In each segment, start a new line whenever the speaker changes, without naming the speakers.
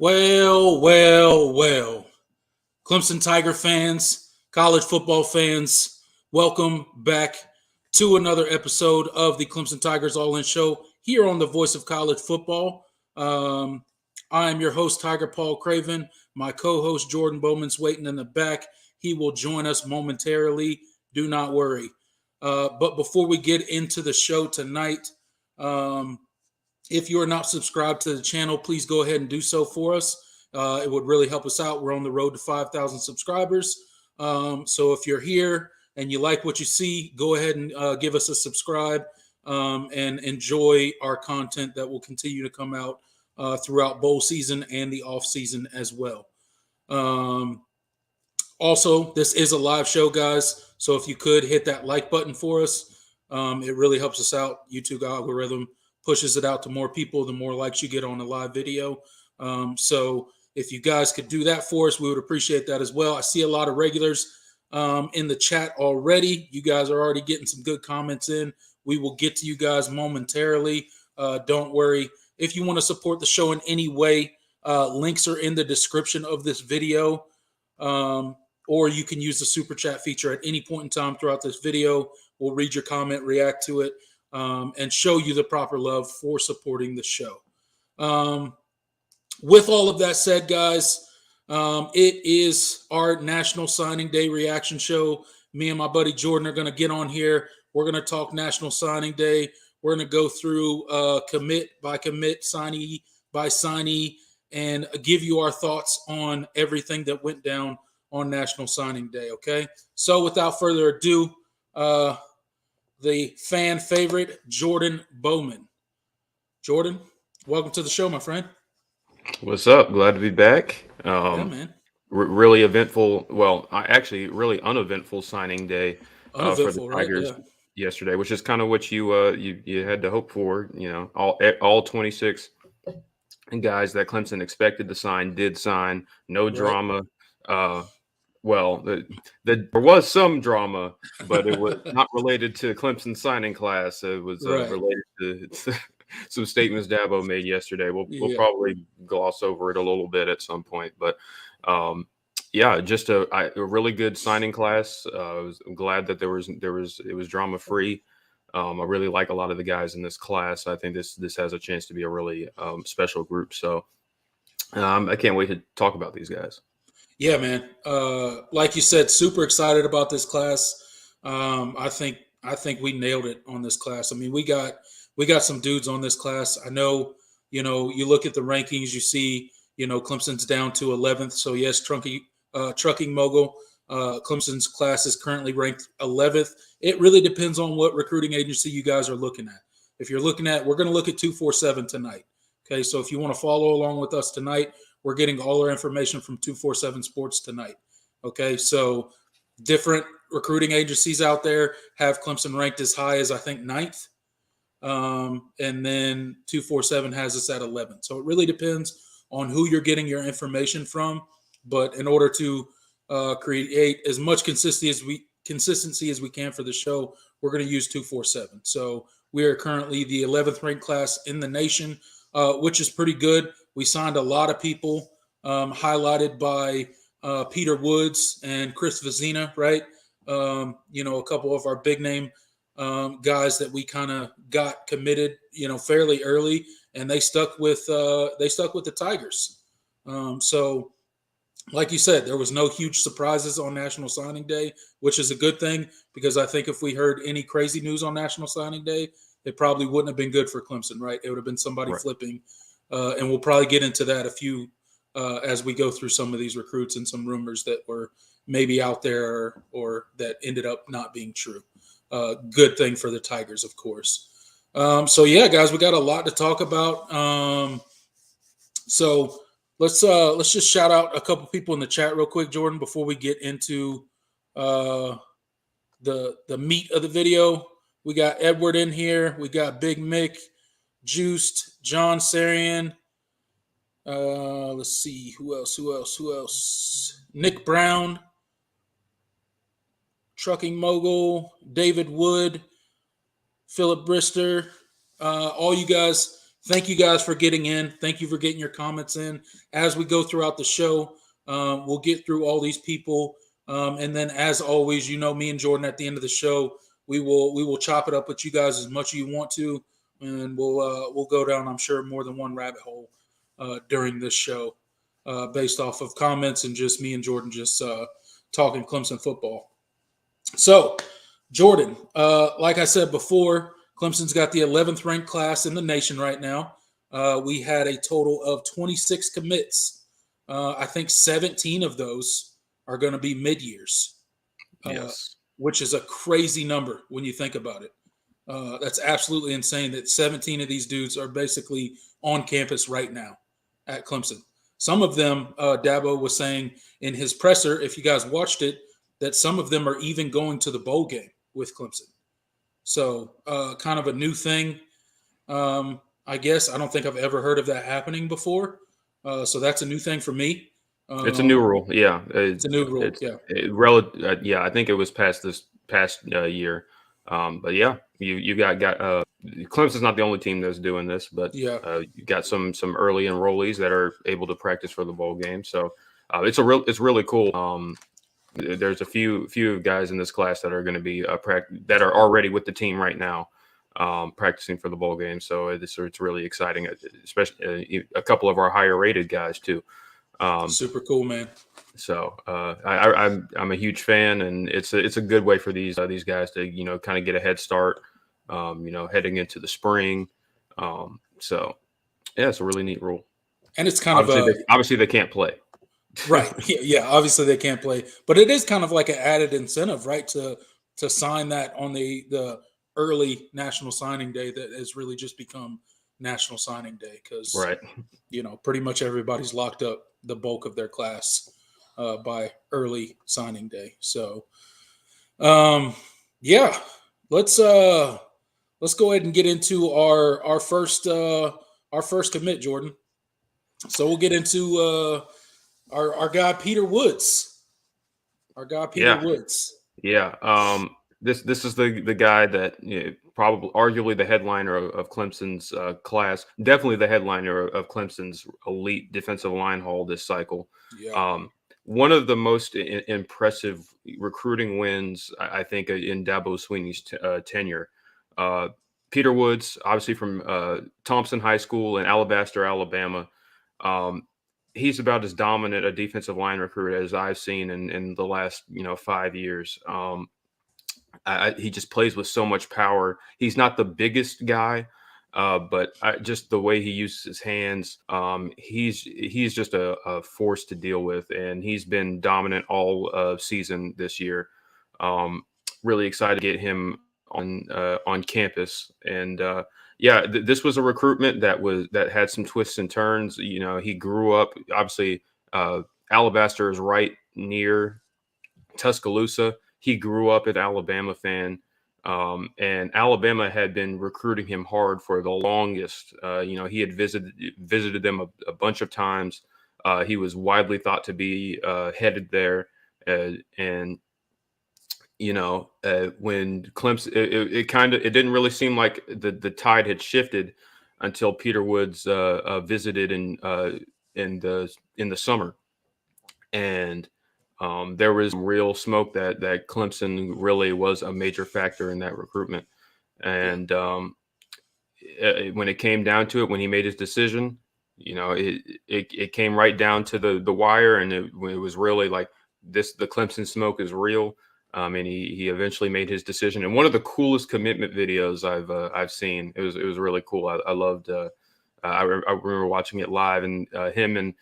Well. Clemson Tiger fans, college football fans, welcome back to another episode of the Clemson Tigers All In Show here on the Voice of College Football. I am your host, Tiger Paul Craven. My co-host, Jordan Bowman's waiting in the back. He will join us momentarily. Do not worry. But before we get into the show tonight, if you are not subscribed to the channel, please go ahead and do so for us. It would really help us out. We're on the road to 5,000 subscribers. So if you're here and you like what you see, go ahead and give us a subscribe and enjoy our content that will continue to come out throughout bowl season and the off season as well. Also, this is a live show, guys. So if you could hit that like button for us, it really helps us out. YouTube algorithm pushes it out to more people, the more likes you get on a live video. So if you guys could do that for us, we would appreciate that as well. I see a lot of regulars in the chat already. You guys are already getting some good comments in. We will get to you guys momentarily. Don't worry. If you want to support the show in any way, links are in the description of this video. Or you can use the super chat feature at any point in time throughout this video. We'll read your comment, react to it, and show you the proper love for supporting the show. With all of that said, guys, it is our National Signing Day reaction show. Me and my buddy Jordan are going to get on here. We're going to talk National Signing Day. We're going to go through commit by commit, signee by signee, and give you our thoughts on everything that went down on National Signing Day, okay? So without further ado, the fan favorite, Jordan Bowman. Jordan, welcome to the show, my friend.
What's up? Glad to be back.
Yeah, man.
Really eventful. Well, actually, really uneventful signing day for the Tigers yesterday, which is kind of what you had to hope for. You know, all 26 guys that Clemson expected to sign did sign. No drama. Well, there was some drama, but it was not related to Clemson signing class. It was related to some statements Dabo made yesterday. We'll probably gloss over it a little bit at some point, but just a really good signing class. I was glad that it was drama free. I really like a lot of the guys in this class. I think this has a chance to be a really special group. So I can't wait to talk about these guys.
Yeah, man. Like you said, super excited about this class. I think we nailed it on this class. I mean, we got some dudes on this class. I know, you look at the rankings, you see, Clemson's down to 11th. So yes, trucking mogul. Clemson's class is currently ranked 11th. It really depends on what recruiting agency you guys are looking at. If you're looking at, we're going to look at 247 tonight. Okay, so if you want to follow along with us tonight, we're getting all our information from 247 Sports tonight. Okay, so different recruiting agencies out there have Clemson ranked as high as, I think, 9th. And then 247 has us at 11th. So it really depends on who you're getting your information from. But in order to create as much consistency as we can for the show, we're going to use 247. So we are currently the 11th ranked class in the nation, which is pretty good. We signed a lot of people, highlighted by Peter Woods and Chris Vezina, right? A couple of our big name guys that we kind of got committed, fairly early, and they stuck with the Tigers. So, like you said, there was no huge surprises on National Signing Day, which is a good thing because I think if we heard any crazy news on National Signing Day, it probably wouldn't have been good for Clemson, right? It would have been somebody flipping. And we'll probably get into that as we go through some of these recruits and some rumors that were maybe out there or that ended up not being true. Good thing for the Tigers, of course. So yeah, guys, we got a lot to talk about. So let's just shout out a couple people in the chat real quick, Jordan, before we get into the meat of the video. We got Edward in here. We got Big Mick, Juiced, John Sarian. Let's see who else. Nick Brown, Trucking Mogul, David Wood, Philip Brister. All you guys, thank you guys for getting in. Thank you for getting your comments in. As we go throughout the show, we'll get through all these people. And then, as always, me and Jordan at the end of the show, we will chop it up with you guys as much as you want to, and we'll go down, I'm sure, more than one rabbit hole during this show, based off of comments and just me and Jordan just talking Clemson football. So, Jordan, like I said before, Clemson's got the 11th ranked class in the nation right now. We had a total of 26 commits. I think 17 of those are going to be mid-years,
Yes.
which is a crazy number when you think about it. That's absolutely insane that 17 of these dudes are basically on campus right now at Clemson. Some of them, Dabo was saying in his presser, if you guys watched it, that some of them are even going to the bowl game with Clemson. So kind of a new thing, I guess. I don't think I've ever heard of that happening before. So that's a new thing for me.
It's a new rule. Yeah.
It's a new rule.
Yeah. I think it was past this past year. But yeah, you got Clemson's not the only team that's doing this, but you got some early enrollees that are able to practice for the bowl game. So it's really cool. There's a few guys in this class that are going to be that are already with the team right now, practicing for the bowl game. So it's really exciting, especially a couple of our higher rated guys too.
Super cool, man.
So I'm a huge fan, and it's a good way for these guys to kind of get a head start, heading into the spring. So yeah, it's a really neat rule.
And it's kind
obviously they can't play.
Right. Yeah. Obviously they can't play, but it is kind of like an added incentive, right? To sign that on the early National Signing Day that has really just become National Signing Day because,
right.
Pretty much everybody's locked up the bulk of their class by early signing day. So, yeah, let's go ahead and get into our first commit, Jordan. So we'll get into our guy Peter Woods. Woods.
Yeah. This is the guy that probably arguably the headliner of Clemson's class, definitely the headliner of Clemson's elite defensive line haul this cycle.
Yeah.
One of the most impressive recruiting wins, I think, in Dabo Swinney's tenure. Peter Woods, obviously from Thompson High School in Alabaster, Alabama. He's about as dominant a defensive line recruit as I've seen in the last 5 years. He just plays with so much power. He's not the biggest guy, but just the way he uses his hands, he's just a force to deal with, and he's been dominant all season this year. Really excited to get him on campus, and this was a recruitment that had some twists and turns. He grew up, obviously, Alabaster is right near Tuscaloosa. He grew up an Alabama fan, and Alabama had been recruiting him hard for the longest. He had visited them a bunch of times. He was widely thought to be headed there, and when Clemson, it didn't really seem like the tide had shifted until Peter Woods visited in the summer, and there was real smoke that Clemson really was a major factor in that recruitment. And when it came down to it, when he made his decision, it came right down to the wire, and it was really like this: the Clemson smoke is real. And he eventually made his decision. And one of the coolest commitment videos I've seen. It was really cool. I loved. I remember watching it live, and him and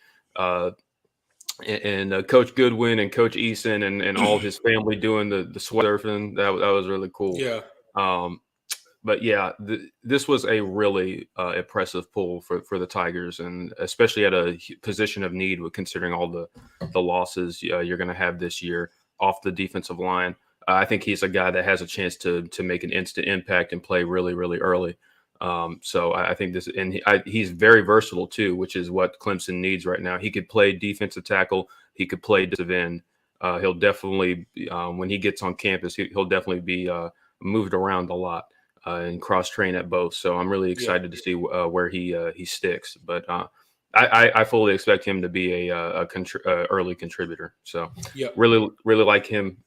Coach Goodwin and Coach Eason and all of his family doing the sweat surfing. That was really cool.
Yeah.
But yeah, this was a really impressive pull for the Tigers, and especially at a position of need, with considering all the losses you're going to have this year off the defensive line. I think he's a guy that has a chance to make an instant impact and play really, really early. So I think this, and he's very versatile too, which is what Clemson needs right now. He could play defensive tackle. He could play defensive end. He'll definitely, when he gets on campus, he'll definitely be moved around a lot. and cross train at both. So I'm really
Yeah.
excited to see where he sticks. But I fully expect him to be a early contributor. So
Yeah.
really like him.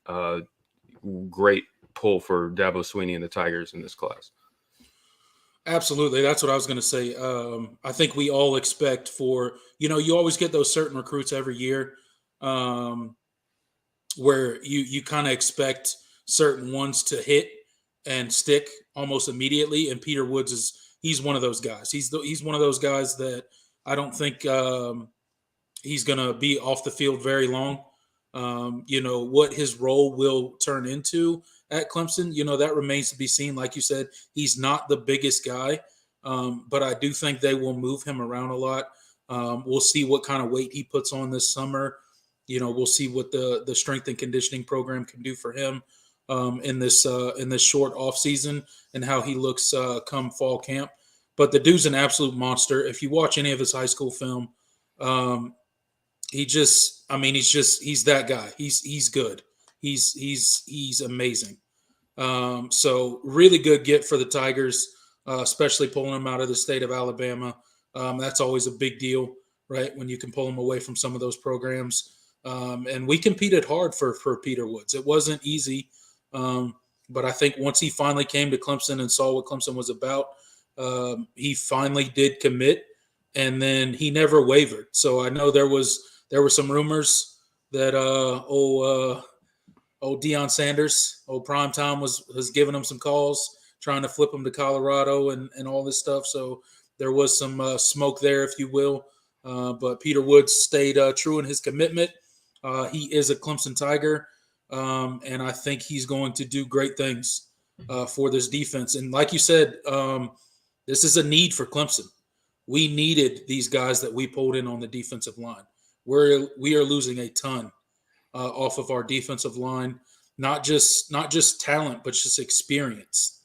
Great pull for Dabo Swinney and the Tigers in this class.
Absolutely. That's what I was going to say. I think we all expect for, you always get those certain recruits every year where you kind of expect certain ones to hit and stick almost immediately. And Peter Woods he's one of those guys. He's one of those guys that I don't think he's going to be off the field very long. What his role will turn into at Clemson, that remains to be seen. Like you said, he's not the biggest guy, but I do think they will move him around a lot. We'll see what kind of weight he puts on this summer. We'll see what the strength and conditioning program can do for him in this short off season and how he looks come fall camp. But the dude's an absolute monster. If you watch any of his high school film, he's that guy. He's good. He's amazing. So really good get for the Tigers, especially pulling him out of the state of Alabama. That's always a big deal, right? When you can pull him away from some of those programs. And we competed hard for Peter Woods. It wasn't easy, but I think once he finally came to Clemson and saw what Clemson was about, he finally did commit, and then he never wavered. So I know there were some rumors that old Deion Sanders, old Prime Time was giving him some calls, trying to flip him to Colorado and all this stuff. So there was some smoke there, if you will. But Peter Woods stayed true in his commitment. He is a Clemson Tiger, and I think he's going to do great things for this defense. And like you said, this is a need for Clemson. We needed these guys that we pulled in on the defensive line. We are losing a ton off of our defensive line, not just talent, but just experience.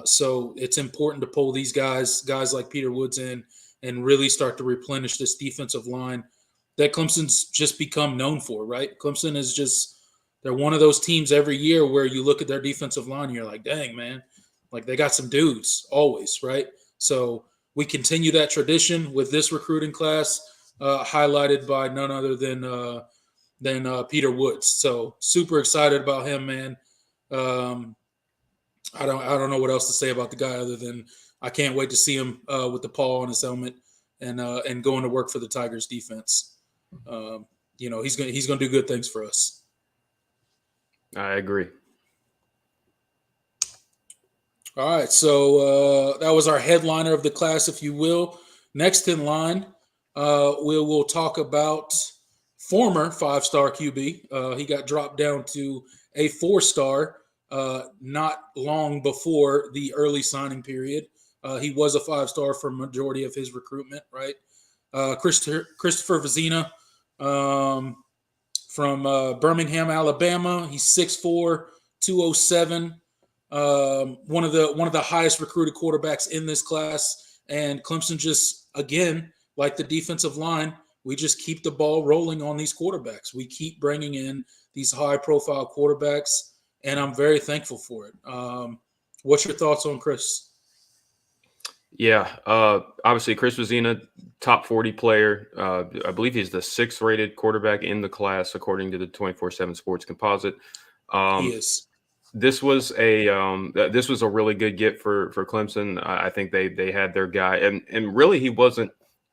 So it's important to pull these guys like Peter Woods in and really start to replenish this defensive line that Clemson's just become known for, right? Clemson is they're one of those teams every year where you look at their defensive line and you're like, dang, man, like they got some dudes always, right? So we continue that tradition with this recruiting class, highlighted by none other than Peter Woods. So super excited about him, man. I don't know what else to say about the guy other than I can't wait to see him with the paw on his helmet and going to work for the Tigers defense. He's gonna do good things for us.
I agree.
All right, so that was our headliner of the class, if you will. Next in line, we'll talk about former 5-star QB. He got dropped down to a 4-star not long before the early signing period. He was a 5-star for majority of his recruitment, right? Christopher Vezina from Birmingham, Alabama. He's 6'4", 207. One of the highest recruited quarterbacks in this class. And Clemson just, again, like the defensive line, we just keep the ball rolling on these quarterbacks. We keep bringing in these high-profile quarterbacks, and I'm very thankful for it. What's your thoughts on Chris?
Yeah, obviously Chris Vezina, top 40 player. I believe he's the 6th rated quarterback in the class, according to the 24/7 Sports Composite.
He is.
This was a really good get for Clemson. I think they had their guy, and really he wasn't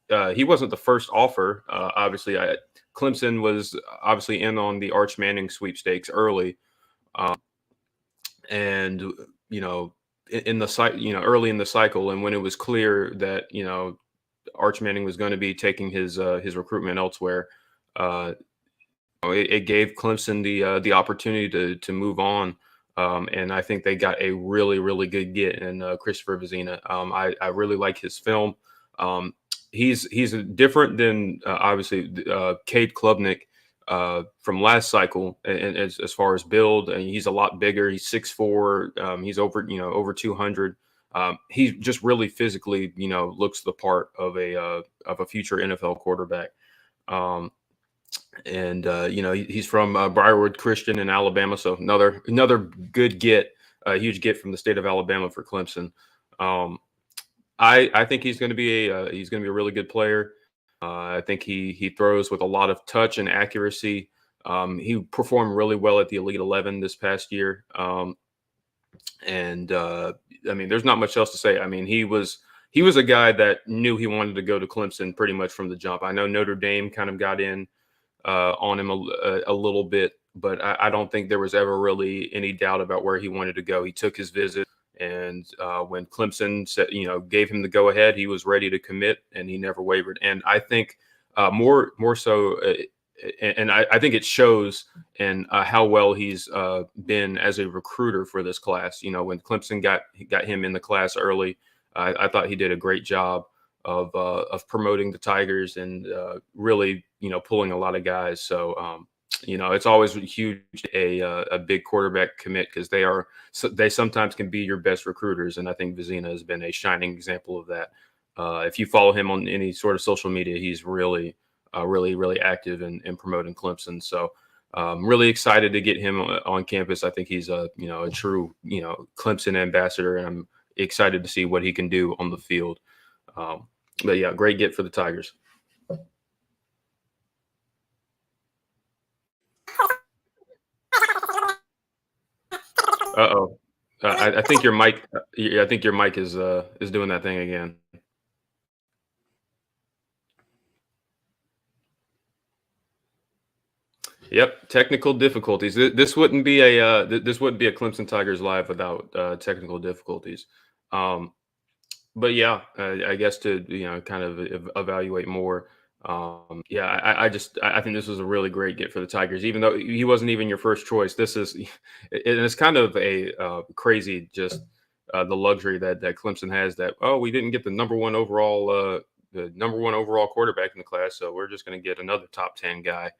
the first offer. Obviously, Clemson was obviously in on the Arch Manning sweepstakes early, and in the early in the cycle, and when it was clear that Arch Manning was going to be taking his recruitment elsewhere, it gave Clemson the opportunity to move on. And I think they got a really, really good get in Christopher Vezina. I really like his film. He's different than obviously Cade Klubnik from last cycle, and as far as build, and he's a lot bigger. He's 6'4". He's over 200. He just really physically looks the part of a future NFL quarterback. And he's from Briarwood Christian in Alabama, so another good get a huge get from the state of Alabama for Clemson. I think he's going to be a really good player. I think he throws with a lot of touch and accuracy. He performed really well at the Elite 11 this past year. I mean, there's not much else to say. I mean, he was a guy that knew he wanted to go to Clemson pretty much from the jump. I know Notre Dame kind of got in on him a little bit, but I don't think there was ever really any doubt about where he wanted to go. He took his visit, and when Clemson said, gave him the go ahead, he was ready to commit, and he never wavered. And I think more so. And I think it shows in how well he's been as a recruiter for this class. When Clemson got him in the class early, I thought he did a great job of promoting the Tigers and really, pulling a lot of guys. So, it's always huge a big quarterback commit because they sometimes can be your best recruiters, and I think Vezina has been a shining example of that. If you follow him on any sort of social media, he's really active in promoting Clemson. So I'm really excited to get him on campus. I think he's a true, Clemson ambassador, and I'm excited to see what he can do on the field. But yeah, great get for the Tigers. Uh-oh. I think your mic is doing that thing again. Yep, technical difficulties. This wouldn't be a Clemson Tigers live without technical difficulties. But yeah, I guess to kind of evaluate more. I think this was a really great get for the Tigers, even though he wasn't even your first choice. It's kind of a crazy just the luxury that Clemson has that we didn't get the number one overall quarterback in the class, so we're just going to get another top 10 guy.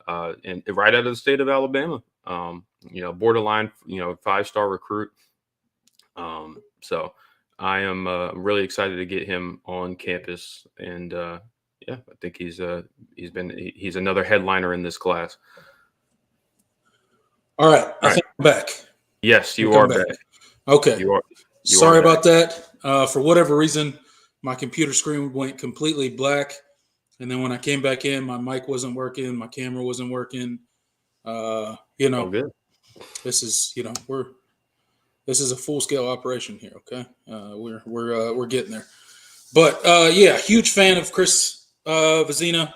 And right out of the state of Alabama, borderline, 5-star recruit. So I am really excited to get him on campus, and I think he's another headliner in this class.
All right, I think I'm back.
Yes, you are back.
Okay, sorry about that. For whatever reason, my computer screen went completely black. And then when I came back in, my mic wasn't working, my camera wasn't working.
Oh, good.
This is a full scale operation here. Okay, we're getting there. But huge fan of Chris Vezina.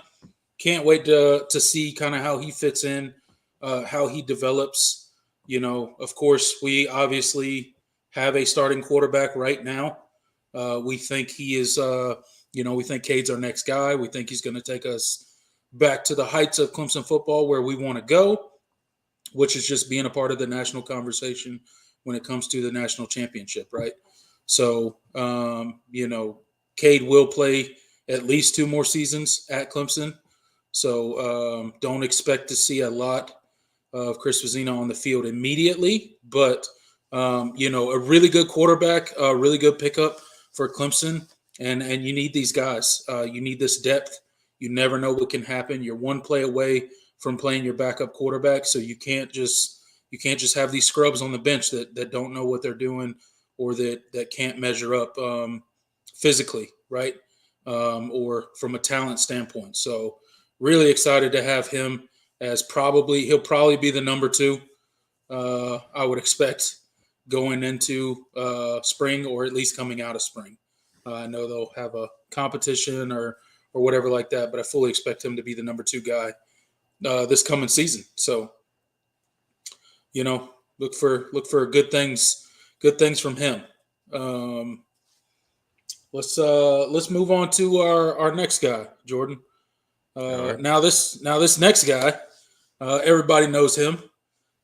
Can't wait to see kind of how he fits in, how he develops. Of course, we obviously have a starting quarterback right now. We think he is. We think Cade's our next guy. We think he's going to take us back to the heights of Clemson football where we want to go, which is just being a part of the national conversation when it comes to the national championship, right? So, Cade will play at least 2 more seasons at Clemson. So don't expect to see a lot of Chris Vezina on the field immediately. But, a really good quarterback, a really good pickup for Clemson. And you need these guys. You need this depth. You never know what can happen. You're one play away from playing your backup quarterback, so you can't just have these scrubs on the bench that don't know what they're doing or that can't measure up physically, right? Or from a talent standpoint. So really excited to have him as he'll probably be the number 2. I would expect going into spring or at least coming out of spring. I know they'll have a competition or whatever like that, but I fully expect him to be the number 2 guy this coming season. So, look for good things from him. Let's move on to our next guy, Jordan.
Right.
Now this next guy, everybody knows him.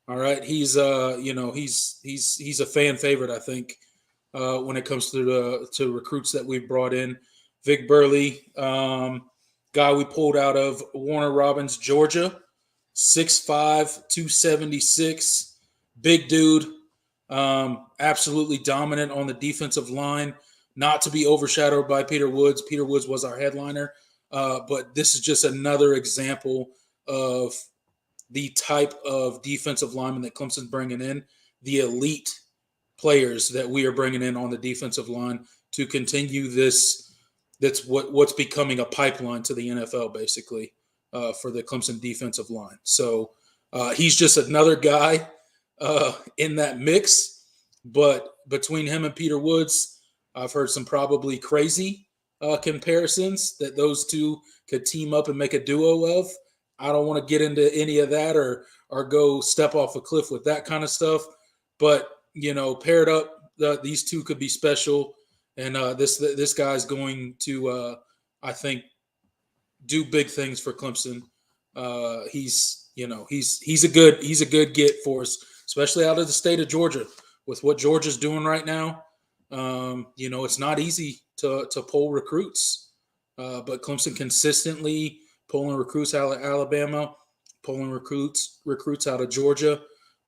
All right, he's he's a fan favorite, I think. When it comes to recruits that we've brought in. Vic Burley, guy we pulled out of Warner Robins, Georgia, 6'5", 276, big dude, absolutely dominant on the defensive line, not to be overshadowed by Peter Woods. Peter Woods was our headliner, but this is just another example of the type of defensive lineman that Clemson's bringing in, the elite players that we are bringing in on the defensive line to continue this. That's what's becoming a pipeline to the NFL, basically, for the Clemson defensive line. So he's just another guy in that mix. But between him and Peter Woods, I've heard some probably crazy comparisons that those two could team up and make a duo of. I don't want to get into any of that or go step off a cliff with that kind of stuff. But, paired up, these two could be special. And this guy's going to, I think, do big things for Clemson. He's a good get for us, especially out of the state of Georgia. With what Georgia's doing right now, it's not easy to pull recruits. But Clemson consistently pulling recruits out of Alabama, pulling recruits out of Georgia.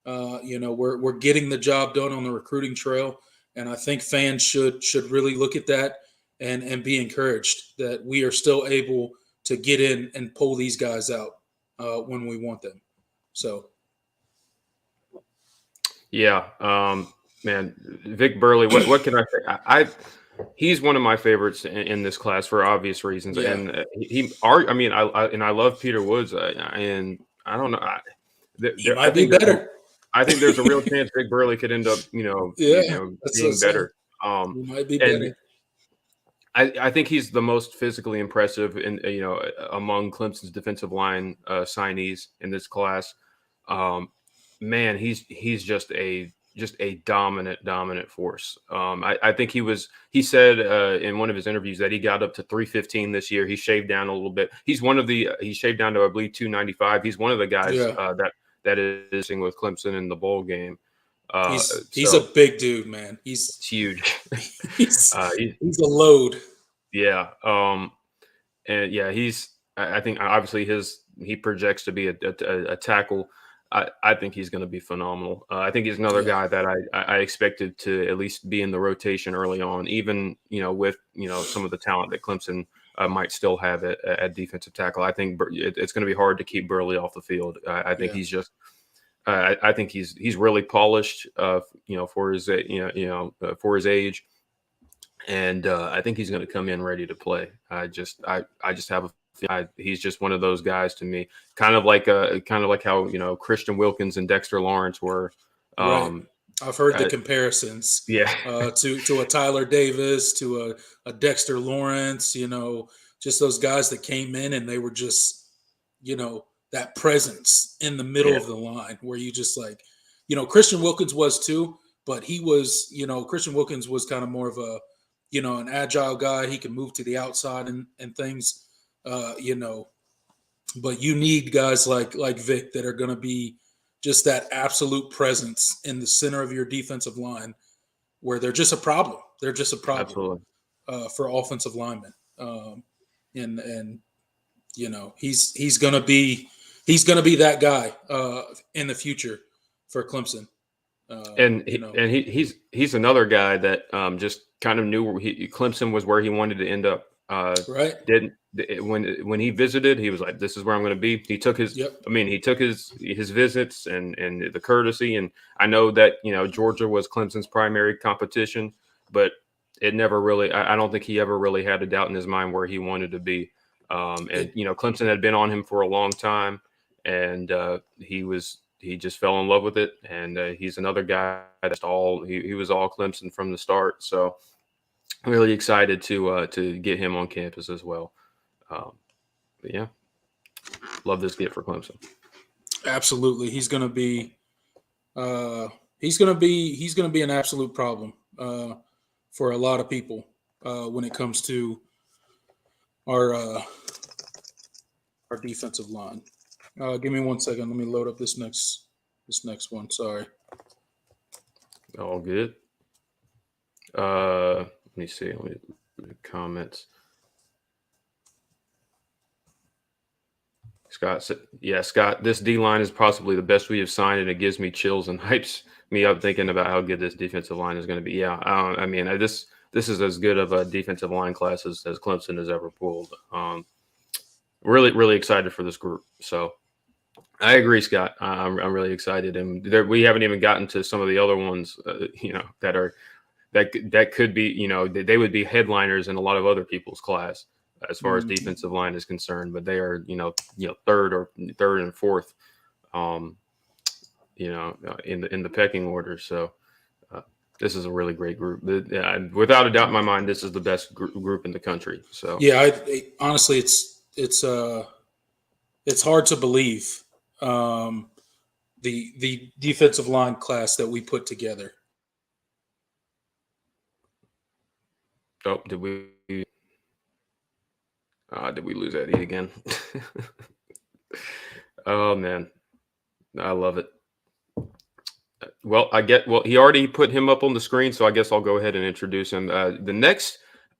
We're getting the job done on the recruiting trail. And I think fans should really look at that and be encouraged that we are still able to get in and pull these guys out when we want them. So,
yeah, man, Vic Burley. What can I say? He's one of my favorites in this class for obvious reasons,
yeah.
And I love Peter Woods, and I don't know.
He might be better.
I think there's a real chance Vic Burley could end up, being better.
He might be better.
I think he's the most physically impressive among Clemson's defensive line signees in this class. Man, he's just a dominant force. I think he said in one of his interviews that he got up to 315 this year. He shaved down a little bit. He shaved down to, I believe, 295. He's one of the guys that is with Clemson in the bowl game.
He's a big dude, man. He's
huge.
he's a load.
Yeah. And yeah, I think obviously he projects to be a tackle. I think he's going to be phenomenal. I think he's another guy that I expected to at least be in the rotation early on, even, with, some of the talent that Clemson might still have at defensive tackle. I think it's going to be hard to keep Burley off the field. I think he's just, I think he's really polished, for his, for his age. And I think he's going to come in ready to play. I just have he's just one of those guys to me, kind of like how Christian Wilkins and Dexter Lawrence were.
Right. I've heard the comparisons.
Yeah.
To a Tyler Davis, to a Dexter Lawrence. Just those guys that came in and they were just, that presence in the middle of the line where you just like, Christian Wilkins was too, but he was, Christian Wilkins was kind of more of a, an agile guy. He can move to the outside and things. But you need guys like Vic that are going to be just that absolute presence in the center of your defensive line where they're just a problem. They're just a problem for offensive linemen. And he's going to be that guy in the future for Clemson.
He's another guy that just kind of knew Clemson was where he wanted to end up.
Right.
When he visited, he was like, "This is where I'm going to be." He took his, he took his visits and the courtesy. And I know that Georgia was Clemson's primary competition, but it never really. I don't think he ever really had a doubt in his mind where he wanted to be. Clemson had been on him for a long time, and he just fell in love with it. And he's another guy that's he was all Clemson from the start. So really excited to get him on campus as well. But yeah, love this get for Clemson.
Absolutely, he's going to be an absolute problem for a lot of people when it comes to our defensive line. Give me 1 second. Let me load up this next one. Sorry.
All good. Let me see. Comments. Scott said, Scott, this D-line is possibly the best we have signed, and it gives me chills and hypes me up thinking about how good this defensive line is going to be. Yeah, this is as good of a defensive line class as Clemson has ever pulled. Really, really excited for this group. So I agree, Scott. I'm really excited, and we haven't even gotten to some of the other ones, that could be, they would be headliners in a lot of other people's class as far as defensive line is concerned. But they are, third and fourth, in the pecking order. So this is a really great group. Without a doubt in my mind, this is the best group in the country. So
yeah, honestly, it's hard to believe the defensive line class that we put together.
Oh, did we lose Eddie again? Oh man, I love it. Well, he already put him up on the screen, so I guess I'll go ahead and introduce him. The next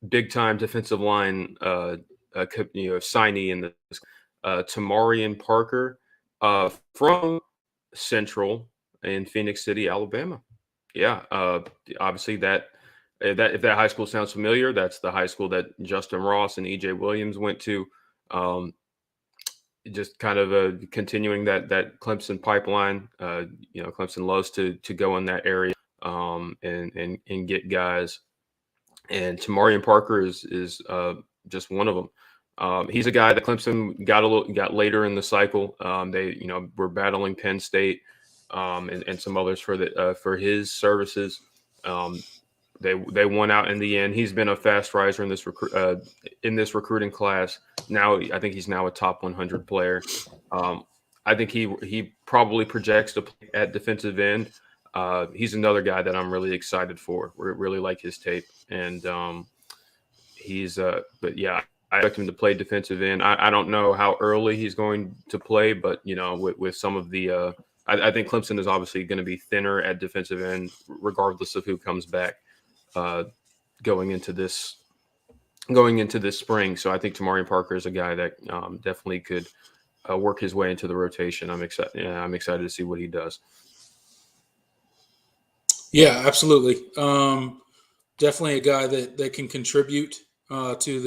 big time defensive line, signee in this, Tamarion Parker, from Central in Phoenix City, Alabama. Yeah, obviously that if that high school sounds familiar, that's the high school that Justin Ross and EJ Williams went to. Just kind of continuing that Clemson pipeline. Clemson loves to go in that area and get guys. And Tamarion Parker is just one of them. He's a guy that Clemson got later in the cycle. They were battling Penn State and some others for his services. They won out in the end. He's been a fast riser in this recruiting class. Now I think he's now a top 100 player. I think he probably projects to play at defensive end. He's another guy that I'm really excited for. We really like his tape, and but yeah, I expect him to play defensive end. I don't know how early he's going to play, but with some of the, I think Clemson is obviously going to be thinner at defensive end, regardless of who comes back going into this spring. So I think Tamarion Parker is a guy that definitely could work his way into the rotation. I'm excited to see what he does.
Yeah, absolutely. Definitely a guy that can contribute to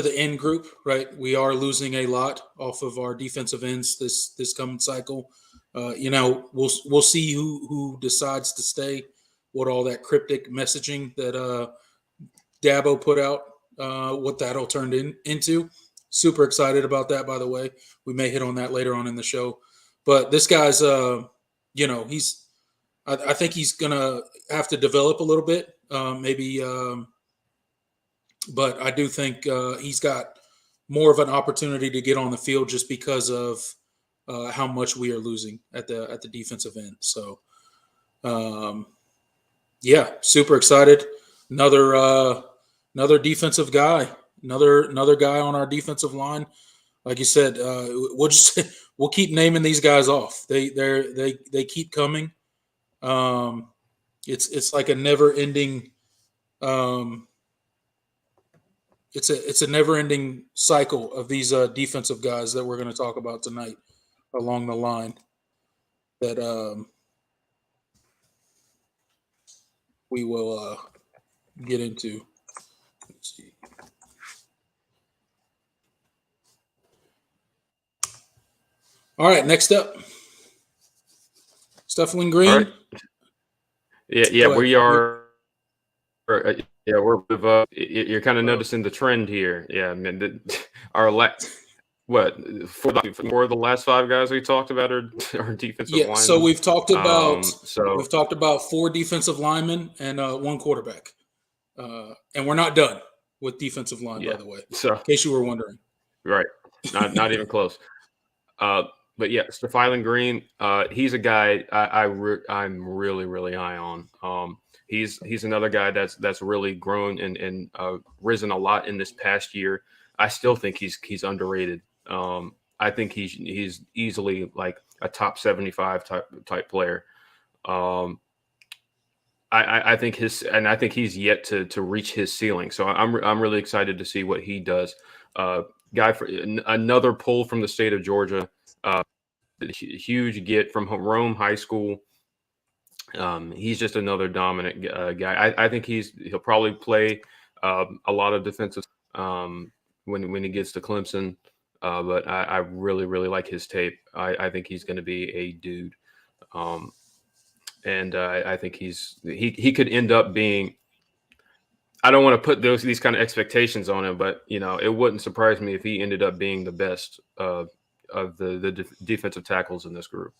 the end group, right? We are losing a lot off of our defensive ends this coming cycle. We'll see who decides to stay. What all that cryptic messaging that Dabo put out, what that'll turn into. Super excited about that, by the way. We may hit on that later on in the show. But this guy's, he's, I think he's going to have to develop a little bit, maybe. But I do think he's got more of an opportunity to get on the field just because of how much we are losing at the defensive end. So, yeah, super excited. Another defensive guy, another guy on our defensive line. Like you said, we'll keep naming these guys off. They keep coming. It's like a never ending. It's a never ending cycle of these defensive guys that we're going to talk about tonight along the line. That we will get into. Let's see. All right, next up, Stefan Green.
Right. Yeah, we are. Yeah, we're. You're kind of noticing the trend here. Yeah, I mean, four of the last five guys we talked about are defensive linemen.
So we've talked about four defensive linemen and one quarterback, and we're not done with defensive line, by the way. So, in case you were wondering,
right? Not even close. But yeah, Stefan Green, he's a guy I'm really, really high on. He's another guy that's really grown and risen a lot in this past year. I still think he's underrated. I think he's easily like a top 75 type player. I think he's yet to reach his ceiling. So I'm really excited to see what he does. Guy for another pull from the state of Georgia. Huge get from Rome High School. He's just another dominant guy. I think he'll probably play a lot of defensive when he gets to Clemson. but I really, really like his tape. I think he's going to be a dude. And I think he could end up being. I don't want to put these kind of expectations on him, but it wouldn't surprise me if he ended up being the best of the defensive tackles in this group,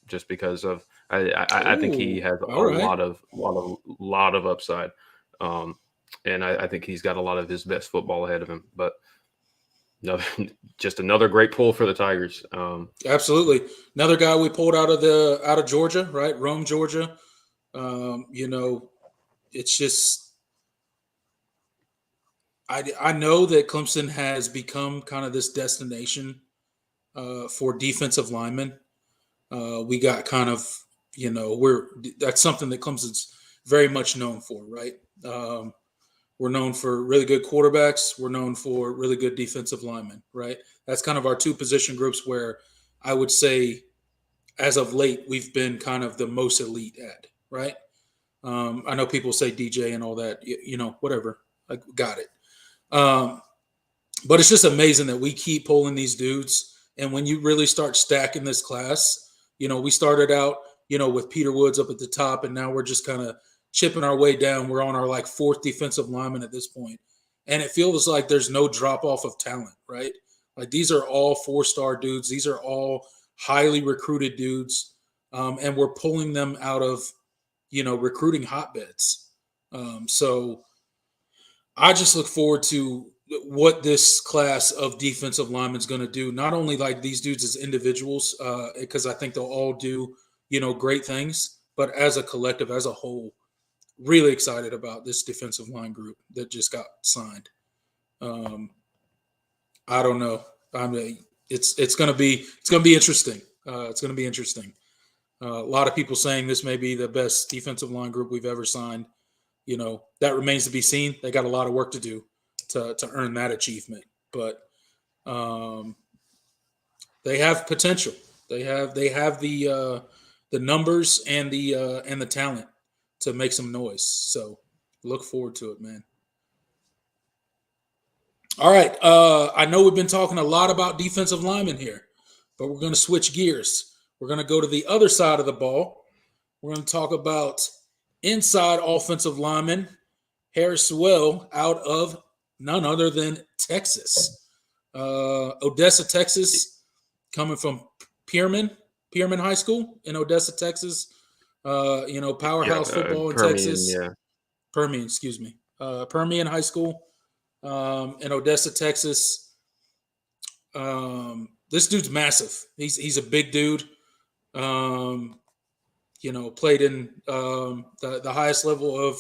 just because of I think he has a lot of upside, and I think he's got a lot of his best football ahead of him. But no, just another great pull for the Tigers.
Absolutely, another guy we pulled out of Georgia, right? Rome, Georgia. It's just. I know that Clemson has become kind of this destination for defensive linemen. We got kind of, that's something that Clemson's very much known for, right? We're known for really good quarterbacks. We're known for really good defensive linemen, right? That's kind of our two position groups where I would say, as of late, we've been kind of the most elite at, right? I know people say DJ and all that, whatever. I got it. But it's just amazing that we keep pulling these dudes. And when you really start stacking this class, we started out, with Peter Woods up at the top, and now we're just kind of chipping our way down. We're on our fourth defensive lineman at this point. And it feels like there's no drop off of talent, right? Like these are all 4-star dudes. These are all highly recruited dudes. And we're pulling them out of, recruiting hotbeds. So I just look forward to what this class of defensive linemen is going to do. Not only like these dudes as individuals, because I think they'll all do, great things, but as a collective, as a whole, really excited about this defensive line group that just got signed. I don't know. I mean, it's going to be interesting. It's going to be interesting. A lot of people saying this may be the best defensive line group we've ever signed. That remains to be seen. They got a lot of work to do to earn that achievement, but they have potential. They have the numbers and the talent to make some noise. So look forward to it, man. All right. I know we've been talking a lot about defensive linemen here, but we're going to switch gears. We're going to go to the other side of the ball. We're going to talk about inside offensive lineman Harris Sewell out of none other than Texas. Odessa, Texas, coming from Pierman High School in Odessa, Texas. Powerhouse football in Texas. Yeah. Permian High School in Odessa, Texas. This dude's massive. He's a big dude. Played in the highest level of,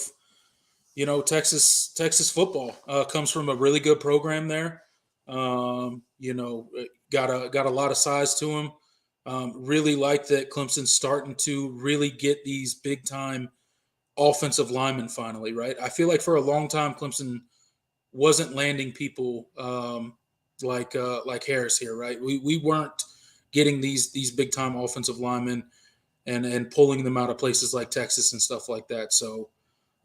Texas football. Comes from a really good program there. Got a lot of size to him. Really like that Clemson's starting to really get these big time offensive linemen finally, right? I feel like for a long time Clemson wasn't landing people like Harris here, right? We weren't getting these big time offensive linemen and pulling them out of places like Texas and stuff like that. So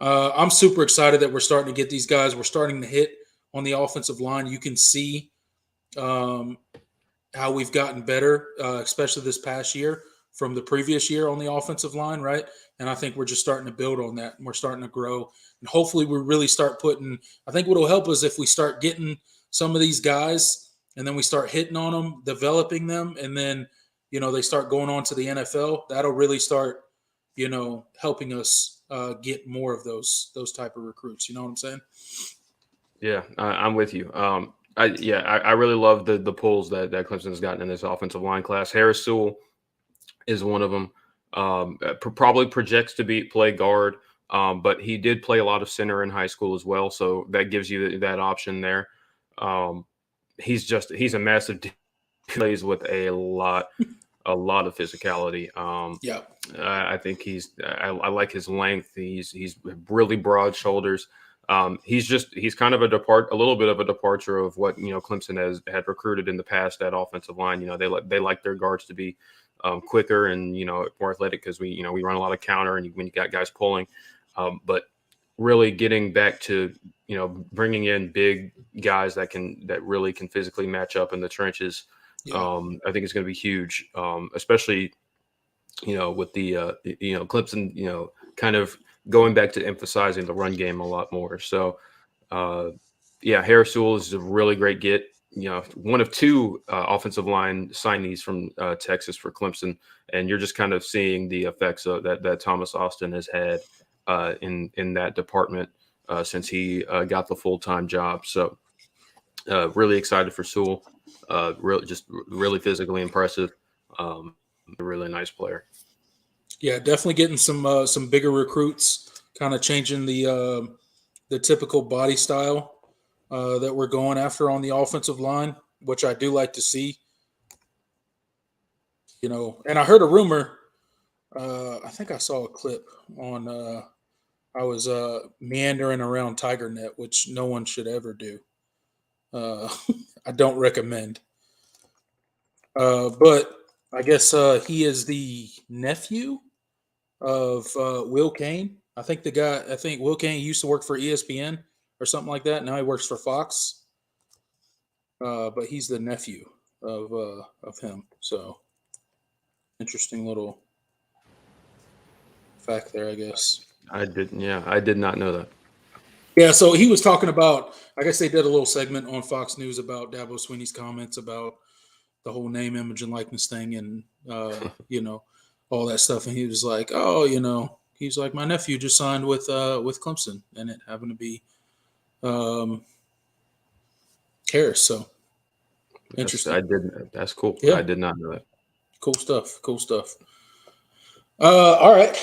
I'm super excited that we're starting to get these guys. We're starting to hit on the offensive line. You can see how we've gotten better, especially this past year from the previous year on the offensive line, right? And I think we're just starting to build on that, and we're starting to grow. And hopefully we really start putting – I think what will help us if we start getting some of these guys and then we start hitting on them, developing them, and then – they start going on to the NFL. That'll really start, helping us get more of those type of recruits. You know what I'm saying?
Yeah, I'm with you. I really love the pulls that Clemson's gotten in this offensive line class. Harris Sewell is one of them. Probably projects to play guard, but he did play a lot of center in high school as well, so that gives you that option there. He's a massive. Plays with a lot of physicality. I think I like his length. He's really broad shoulders. He's kind of a little bit of a departure of what Clemson had recruited in the past at offensive line. They like their guards to be quicker and more athletic because we run a lot of counter and when you got guys pulling. But really getting back to, bringing in big guys that really can physically match up in the trenches.
Yeah.
I think it's going to be huge, especially, with the Clemson, kind of going back to emphasizing the run game a lot more. So, Harris Sewell is a really great get. One of two offensive line signees from Texas for Clemson, and you're just kind of seeing the effects of that Thomas Austin has had in that department since he got the full-time job. So, really excited for Sewell. Really physically impressive. A really nice player.
Yeah, definitely getting some bigger recruits, kind of changing the typical body style that we're going after on the offensive line, which I do like to see. And I heard a rumor. I think I saw a clip on. I was meandering around TigerNet, which no one should ever do. I don't recommend. But I guess he is the nephew of Will Kane. I think Will Kane used to work for ESPN or something like that. Now he works for Fox. But he's the nephew of him. So interesting little fact there, I guess.
I did not know that.
Yeah, so he was talking about, I guess they did a little segment on Fox News about Dabo Swinney's comments about the whole name, image, and likeness thing and, all that stuff. And he was like, he's like, my nephew just signed with Clemson, and it happened to be Harris. So interesting.
That's cool.
Yeah.
I did not know that.
Cool stuff. All right.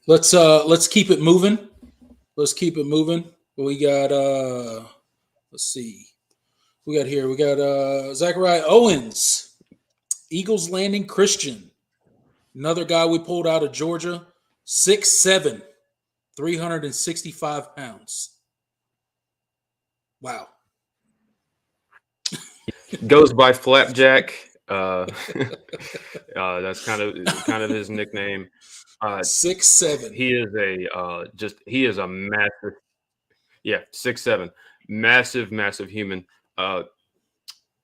Let's keep it moving. We got let's see. We got Zachariah Owens, Eagles Landing Christian. Another guy we pulled out of Georgia, 6'7", 365 pounds. Wow.
Goes by Flapjack. That's kind of his nickname.
6'7".
He is a massive. Yeah, 6'7", massive human. I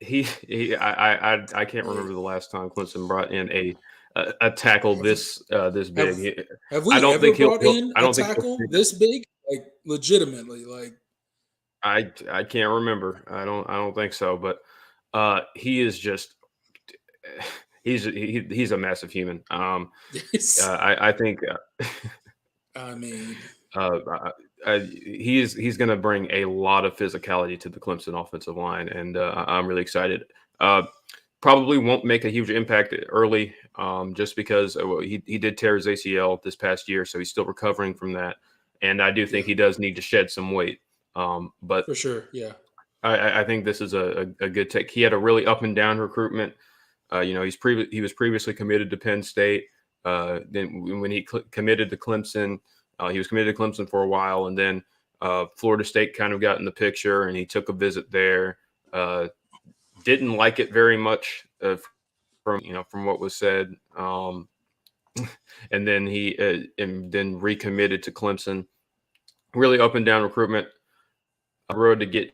can't remember the last time Clemson brought in a tackle this big.
Have we ever brought in a tackle this big? Like legitimately, like
I can't remember. I don't think so. But he is just he's a massive human. I think.
I mean.
He's going to bring a lot of physicality to the Clemson offensive line, and I'm really excited. Probably won't make a huge impact early, just because he did tear his ACL this past year, so he's still recovering from that. And I do think he does need to shed some weight. But
for sure, yeah.
I think this is a good take. He had a really up and down recruitment. He was previously committed to Penn State. Then when he committed to Clemson. He was committed to Clemson for a while, and then Florida State kind of got in the picture, and he took a visit there. Didn't like it very much from what was said, and then he then recommitted to Clemson. Really up and down recruitment. Road to get.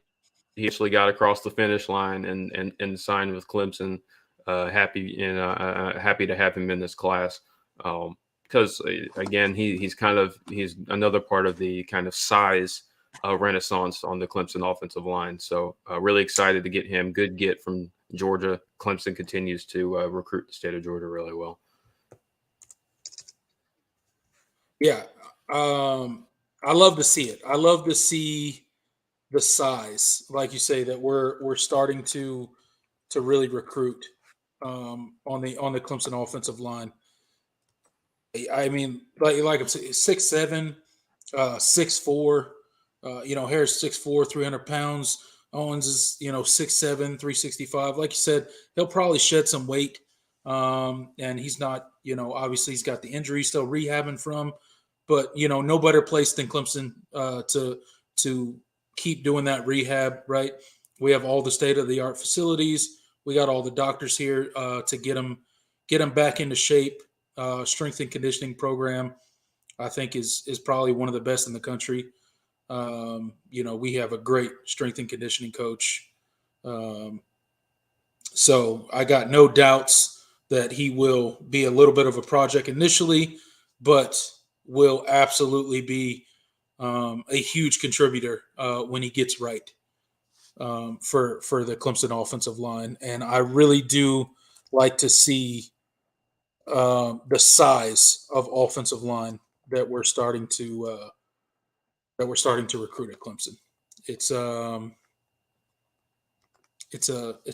He actually got across the finish line and signed with Clemson. Happy to have him in this class. Because again, he's another part of the kind of size renaissance on the Clemson offensive line. So really excited to get him. Good get from Georgia. Clemson continues to recruit the state of Georgia really well.
Yeah, I love to see it. I love to see the size, like you say, that we're starting to really recruit on the Clemson offensive line. I mean, like I'm saying, 6'7", 6'4". Harris 6'4", 300 pounds. Owens is 6'7", 365. Like you said, he'll probably shed some weight, and he's not. Obviously he's got the injury still rehabbing from, but no better place than Clemson to keep doing that rehab. Right? We have all the state of the art facilities. We got all the doctors here to get him back into shape. Strength and conditioning program, I think is probably one of the best in the country. We have a great strength and conditioning coach. So I got no doubts that he will be a little bit of a project initially, but will absolutely be a huge contributor when he gets right for the Clemson offensive line. And I really do like to see the size of offensive line that we're starting to recruit at Clemson. It's it's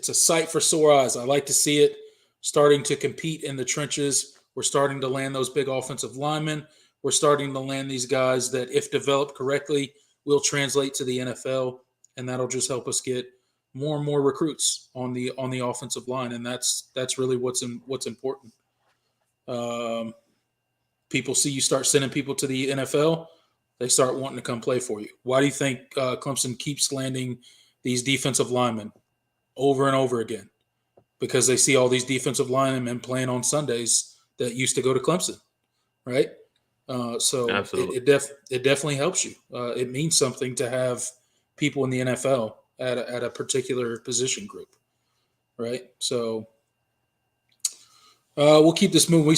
a sight for sore eyes. I like to see it starting to compete in the trenches. We're starting to land those big offensive linemen. We're starting to land these guys that, if developed correctly, will translate to the NFL, and that'll just help us get more and more recruits on the offensive line, and that's really what's important. People see you start sending people to the NFL, they start wanting to come play for you. Why do you think Clemson keeps landing these defensive linemen over and over again? Because they see all these defensive linemen playing on Sundays that used to go to Clemson, right? So
Absolutely.
it definitely helps you. It means something to have people in the NFL at a particular position group, right? So we'll keep this moving. We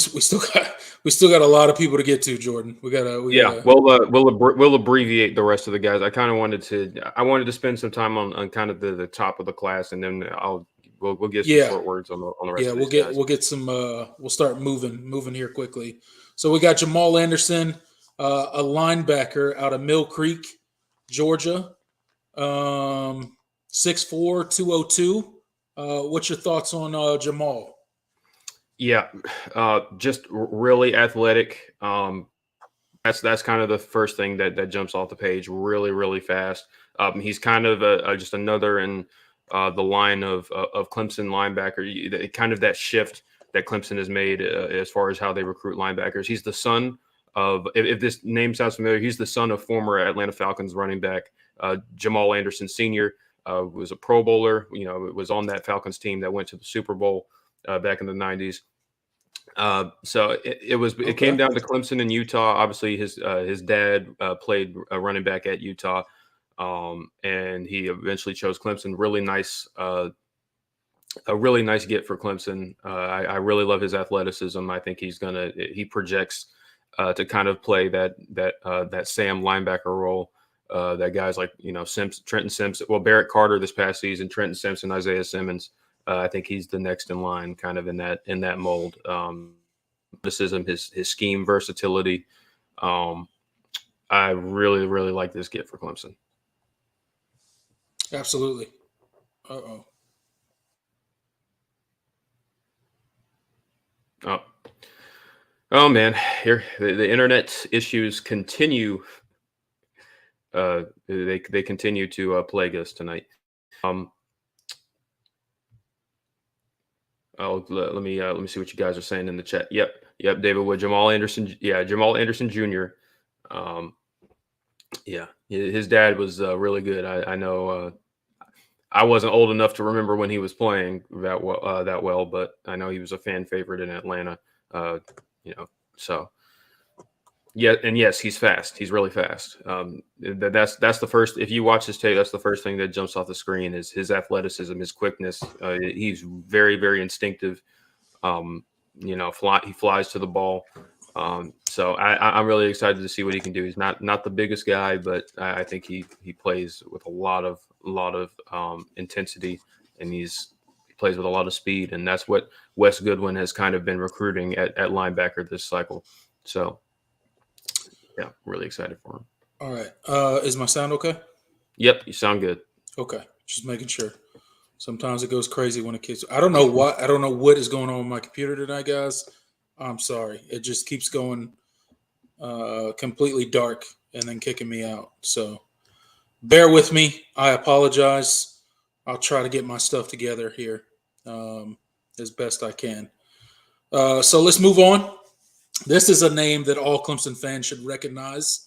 still got a lot of people to get to, Jordan.
We'll abbreviate the rest of the guys. I wanted to spend some time on kind of the top of the class, and then we'll get some short words on the rest of these guys.
We'll get some. We'll start moving here quickly. So we got Jamal Anderson, a linebacker out of Mill Creek, Georgia, 6'4", 202. What's your thoughts on Jamal?
Yeah, just really athletic. That's kind of the first thing that jumps off the page. Really, really fast. He's kind of just another in the line of Clemson linebacker. Kind of that shift that Clemson has made as far as how they recruit linebackers. He's the son of, if this name sounds familiar, he's the son of former Atlanta Falcons running back Jamal Anderson Sr. Was a Pro Bowler. Was on that Falcons team that went to the Super Bowl back in the 90s. So it came down to Clemson and Utah. Obviously, his dad played running back at Utah, and he eventually chose Clemson. A really nice get for Clemson. I really love his athleticism. I think he projects to kind of play that Sam linebacker role. That guys like Trenton Simpson, Barrett Carter this past season, Trenton Simpson, Isaiah Simmons. I think he's the next in line, kind of in that mold. Athleticism, his scheme versatility. I really, really like this get for Clemson.
Absolutely.
Oh man, here the internet issues continue. They continue to plague us tonight. Let me see what you guys are saying in the chat. Yep, David Wood, Jamal Anderson. Yeah, Jamal Anderson Jr. His dad was really good. I know. I wasn't old enough to remember when he was playing that well, but I know he was a fan favorite in Atlanta. So yeah, and yes, he's fast. He's really fast. That's the first. If you watch his tape, that's the first thing that jumps off the screen is his athleticism, his quickness. He's very, very instinctive. He flies to the ball. So I'm really excited to see what he can do. He's not the biggest guy, but I think he plays with a lot of intensity, and he plays with a lot of speed, and that's what Wes Goodwin has kind of been recruiting at linebacker this cycle. So yeah, really excited for him.
All right. Is my sound okay?
Yep, you sound good.
Okay, just making sure. Sometimes it goes crazy when it keeps. I don't know what is going on with my computer tonight, guys. I'm sorry. It just keeps going completely dark and then kicking me out. So bear with me. I apologize. I'll try to get my stuff together here as best I can. So let's move on. This is a name that all Clemson fans should recognize.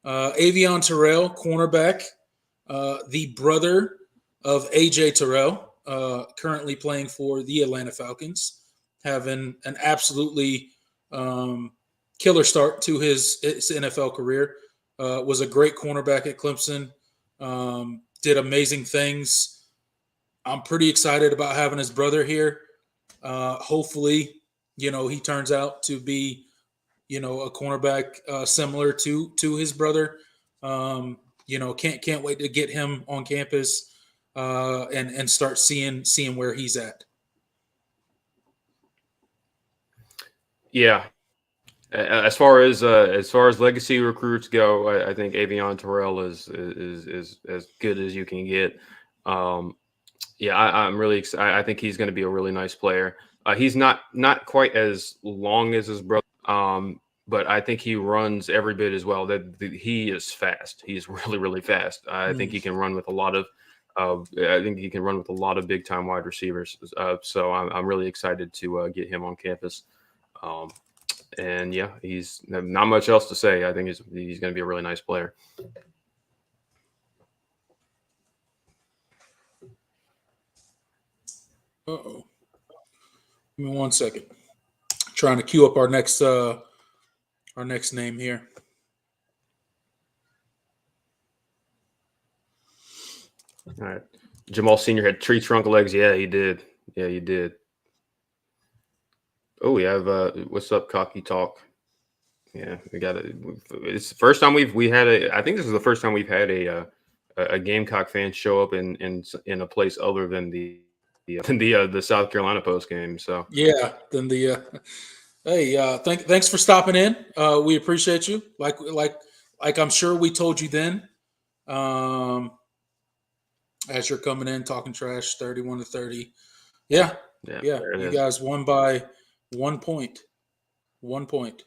Avion Terrell, cornerback, the brother of A.J. Terrell, currently playing for the Atlanta Falcons, having an absolutely killer start to his NFL career. was a great cornerback at Clemson. Did amazing things. I'm pretty excited about having his brother here. Hopefully, he turns out to be, a cornerback similar to his brother. Can't wait to get him on campus and start seeing where he's at.
Yeah. As far as legacy recruits go, I think Avion Terrell is as good as you can get. I'm really excited. I think he's going to be a really nice player. He's not quite as long as his brother, but I think he runs every bit as well. He is fast. He's really, really fast. I think he can run with a lot of. I think he can run with a lot of big time wide receivers. So I'm really excited to get him on campus. And yeah, he's not much else to say. I think he's going to be a really nice player.
Uh-oh. Give me 1 second. Trying to queue up our next name here.
All right. Jamal Sr. had tree trunk legs. Yeah, he did. Yeah, he did. Oh, we have what's up, Cocky Talk? Yeah, we got it. It's the first time we had a. I think this is the first time we've had a Gamecock fan show up in a place other than the South Carolina post game. So
yeah, then the hey, thanks for stopping in. We appreciate you. Like I'm sure we told you then. As you're coming in talking trash, 31-30. Yeah. You guys won by 1 point. 1 point.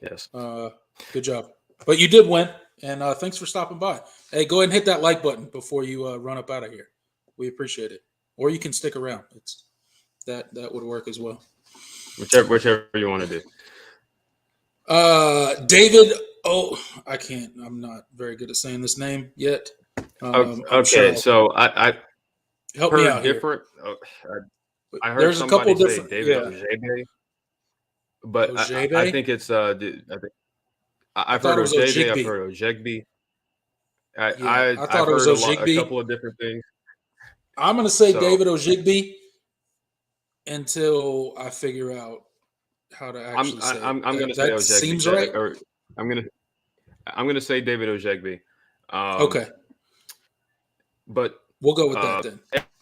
Yes.
Good job. But you did win, and thanks for stopping by. Hey, go ahead and hit that like button before you run up out of here. We appreciate it. Or you can stick around. That would work as well.
Whichever you want to do.
David. Oh, I can't. I'm not very good at saying this name yet.
Okay, so I
help me out
different. I heard
there's a couple of different.
David Ojegby, but
Ojegby?
I think it's I've heard Ojegby. I've heard Ojegby. I thought it was Ojegby. A couple of different things.
I'm going to say David Ojegby until I figure out how to actually say it.
I'm going to say Ojegby.
Seems right.
Or I'm going to say David Ojegby.
Okay.
But
we'll go with that then.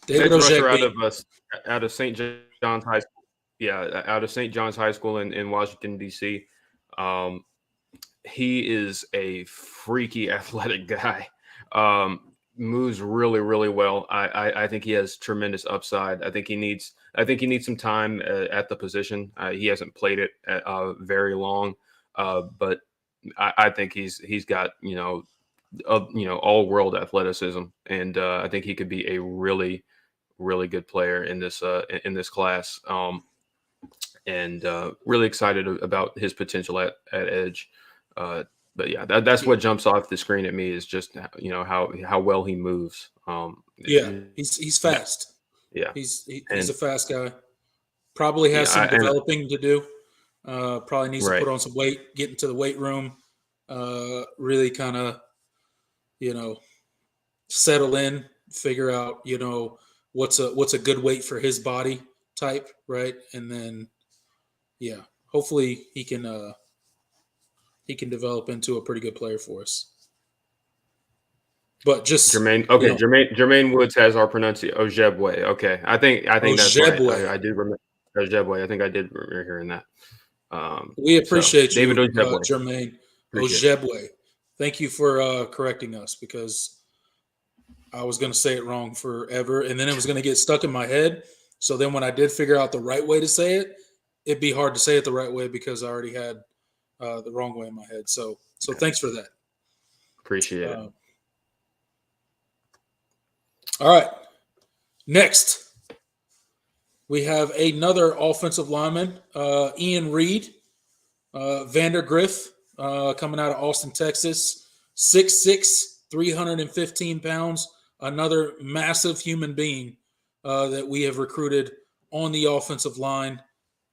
David Ojegby
out of St. John's High School. Yeah, out of St. John's High School in Washington, D.C. He is a freaky athletic guy. Moves really, really well. I think he has tremendous upside. I think he needs some time at the position. He hasn't played it very long, but I think he's got all world athleticism, and I think he could be a really, really good player in this class. And really excited about his potential at edge. But yeah, that's what jumps off the screen at me is just how well he moves.
He's fast.
Yeah,
he's a fast guy. Probably has some developing to do. Probably needs to put on some weight, get into the weight room, really kind of settle in, figure out what's a good weight for his body type, right? And then hopefully he can develop into a pretty good player for us. But just
Jermaine Woods has our pronunciation Ojegby. Okay, I think that's right. I do remember Ojegby. I think I did remember hearing that.
We appreciate you,
David Ojegby.
Jermaine Ojegby. Thank you for correcting us, because I was going to say it wrong forever, and then it was going to get stuck in my head. So then when I did figure out the right way to say it, it'd be hard to say it the right way because I already had the wrong way in my head. So thanks for that.
Appreciate it.
All right. Next, we have another offensive lineman, Ian Reed, Vandergriff, coming out of Austin, Texas, 6'6", 315 pounds, another massive human being that we have recruited on the offensive line.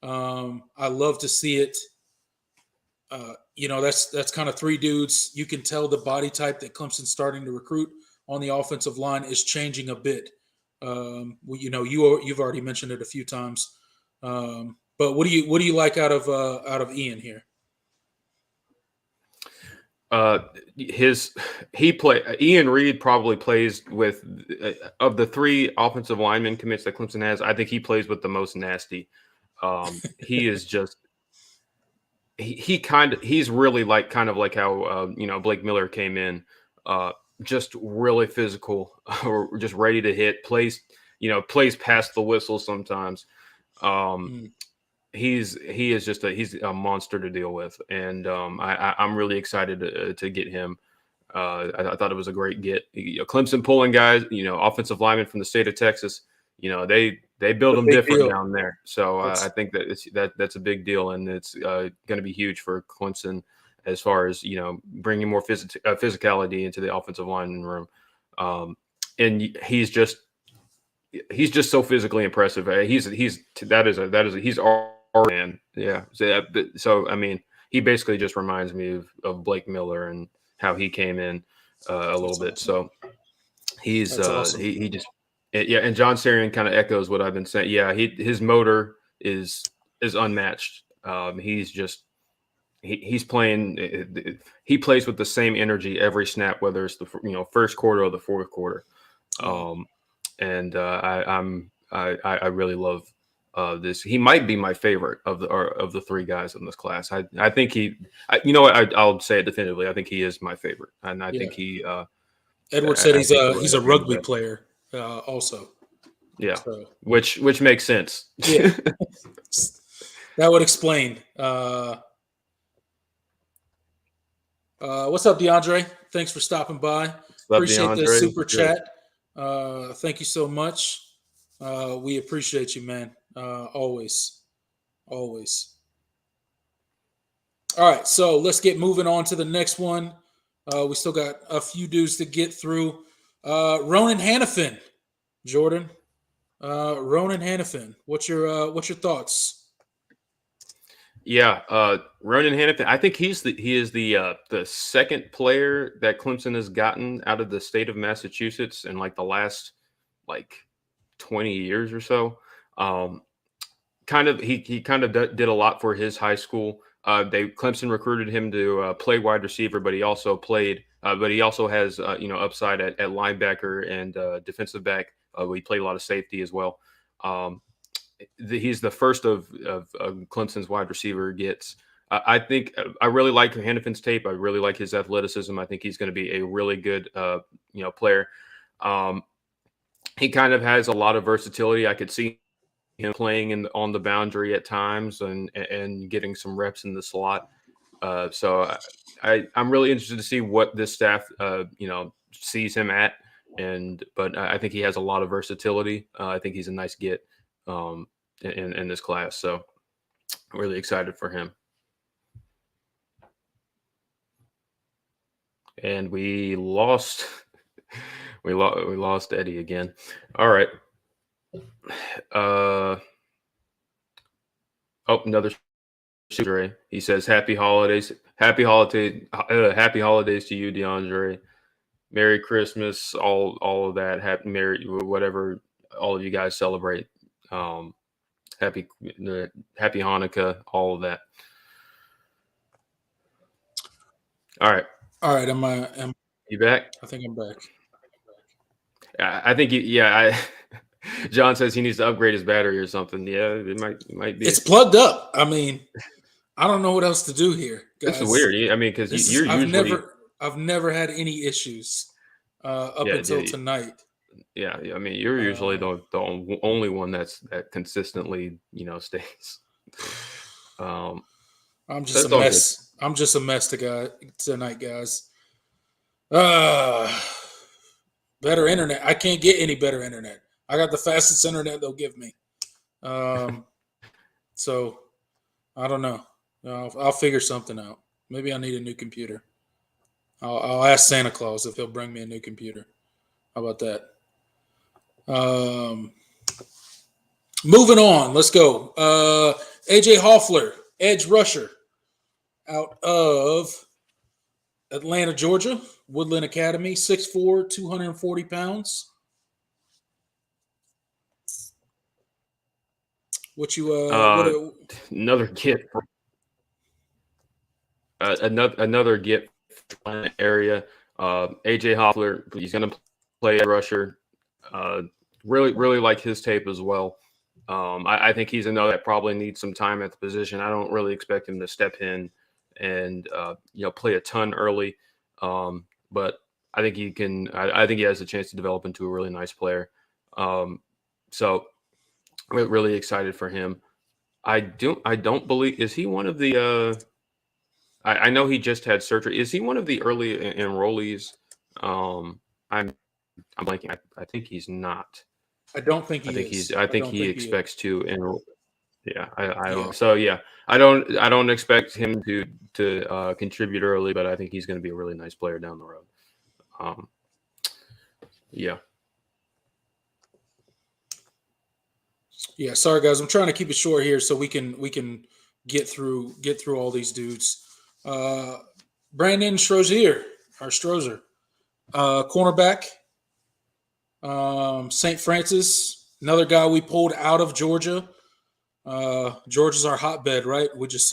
I love to see it. that's kind of three dudes. You can tell the body type that Clemson's starting to recruit on the offensive line is changing a bit. You've already mentioned it a few times. But what do you like out of Ian here?
Ian Reed probably plays with of the three offensive lineman commits that Clemson has. I think he plays with the most nasty. He is just he's really kind of like how Blake Miller came in, just really physical, or just ready to hit. Plays past the whistle sometimes. He's a monster to deal with, and I'm really excited to get him. I thought it was a great get. Clemson pulling guys, offensive linemen from the state of Texas. They build them different down there. So I think that's a big deal, and it's going to be huge for Clemson as far as bringing more physicality into the offensive line room. And he's just so physically impressive. He's our man. Yeah. So I mean, he basically just reminds me of Blake Miller and how he came in a little bit. So he's awesome. he just. Yeah, and John Sarian kind of echoes what I've been saying. Yeah, his motor is unmatched. He's playing. He plays with the same energy every snap, whether it's the first quarter or the fourth quarter. And I really love this. He might be my favorite of the three guys in this class. I think I'll say it definitively. I think he is my favorite, and I think he.
Edward said he's a rugby player. Also,
yeah, so. which makes sense.
Yeah, that would explain. What's up, DeAndre? Thanks for stopping by. Appreciate the super chat. Thank you so much. We appreciate you, man. Always. All right, so let's get moving on to the next one. We still got a few dudes to get through. Ronan Hannah, Jordan. Ronan Hannah. What's your thoughts?
Yeah, Ronan Hannah. I think he is the second player that Clemson has gotten out of the state of Massachusetts in the last 20 years or so. He did a lot for his high school. Clemson recruited him to play wide receiver, but he also played. But he also has upside at linebacker and defensive back. He played a lot of safety as well. He's the first of Clemson's wide receiver gets. I think I really like Hannafin's tape. I really like his athleticism. I think he's going to be a really good player. He kind of has a lot of versatility. I could see him playing on the boundary at times and getting some reps in the slot. So I'm really interested to see what this staff sees him at, but I think he has a lot of versatility. I think he's a nice get in this class. So I'm really excited for him. And we lost Eddie again. All right. Another shooter. He says, "Happy holidays, happy holidays to you, DeAndre. Merry Christmas, all of that. Merry whatever all of you guys celebrate. Happy Hanukkah, all of that." All right.
Am
you back?
I think I'm back.
I think John says he needs to upgrade his battery or something. Yeah, it might be.
It's plugged up. I mean, I don't know what else to do here, guys.
It's weird. I mean, because
I've never had any issues up until tonight.
Yeah. I mean, you're usually the only one that consistently stays.
I'm just a mess. I'm just a mess tonight, guys. Better internet. I can't get any better internet. I got the fastest internet they'll give me. So I don't know. I'll figure something out. Maybe I need a new computer. I'll ask Santa Claus if he'll bring me a new computer. How about that? Moving on. Let's go. AJ Hoffler, edge rusher out of Atlanta, Georgia, Woodland Academy, 6'4", 240 pounds. What you
another get another get from the area. AJ Hoffler, he's going to play a rusher. Really like his tape as well. I think he's another that probably needs some time at the position. I don't really expect him to step in and play a ton early, but I think he can. I think he has a chance to develop into a really nice player. So we're really excited for him. I don't believe, is he one of the I know he just had surgery. Is he one of the early enrollees? I'm blanking. I think he's not.
I don't think he is.
I think he expects to enroll. Yeah, I don't. So yeah, I don't expect him to contribute early, but I think he's going to be a really nice player down the road. Yeah.
Yeah, sorry guys, I'm trying to keep it short here so we can get through all these dudes. Brandon Strozier, cornerback, St. Francis, another guy we pulled out of Georgia. Georgia's our hotbed, right? We just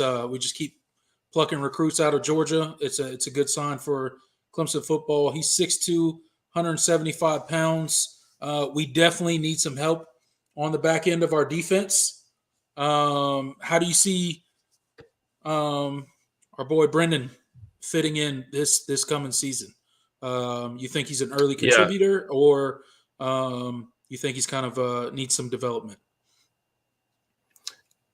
keep plucking recruits out of Georgia. It's a good sign for Clemson football. He's 6'2", 175 pounds. We definitely need some help on the back end of our defense. How do you see our boy Brendan fitting in this coming season? You think he's an early contributor, or you think he's kind of needs some development?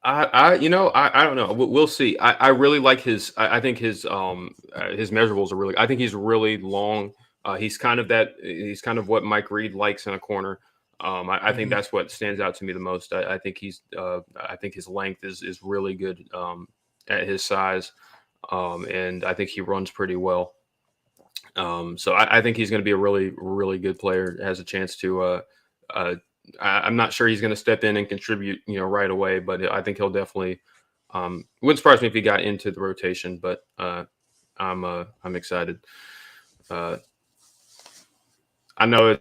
I don't know. We'll see. I really like his. I think his measurables are really. I think he's really long. He's kind of what Mike Reed likes in a corner. I think that's what stands out to me the most. I think I think his length is really good at his size, and I think he runs pretty well. So I think he's going to be a really, really good player. Has a chance to. I'm not sure he's going to step in and contribute, right away, but I think he'll definitely. Wouldn't surprise me if he got into the rotation, but I'm excited. I know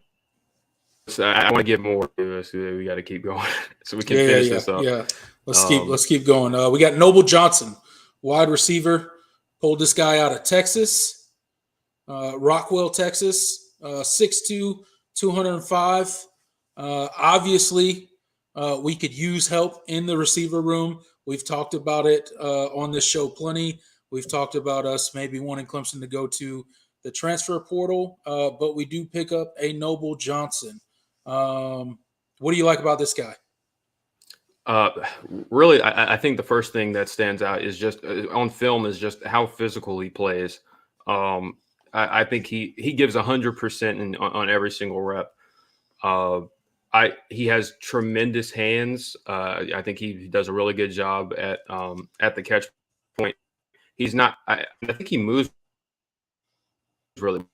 I want to get more to us. We got to keep going so we can finish this up.
Yeah, let's keep going. We got Noble Johnson, wide receiver. Pulled this guy out of Texas, Rockwell, Texas. 6'2", 205. Obviously, we could use help in the receiver room. We've talked about it on this show plenty. We've talked about us maybe wanting Clemson to go to the transfer portal, but we do pick up a Noble Johnson. What do you like about this guy?
Really, I think the first thing that stands out is just on film is just how physical he plays. I think he gives 100% on every single rep. He has tremendous hands. I think he does a really good job at the catch point. He's not. I think he moves really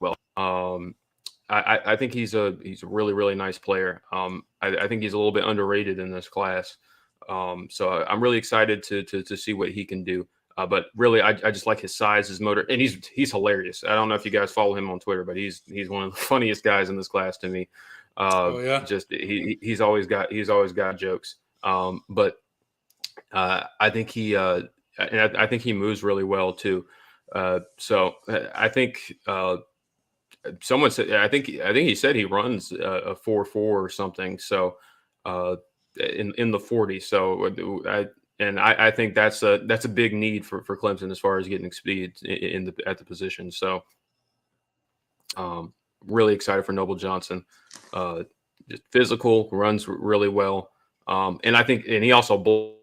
well. I think he's a really, really nice player. I think he's a little bit underrated in this class. So I'm really excited to see what he can do. But really, I just like his size, his motor, and he's hilarious. I don't know if you guys follow him on Twitter, but he's one of the funniest guys in this class to me. Just he's always got jokes. But I think I think he moves really well too. So I think someone said I think he said he runs a 4.4 or something. So in the 40. So I think that's a big need for Clemson as far as getting speed at the position. So really excited for Noble Johnson. Just physical, runs really well. And I think he also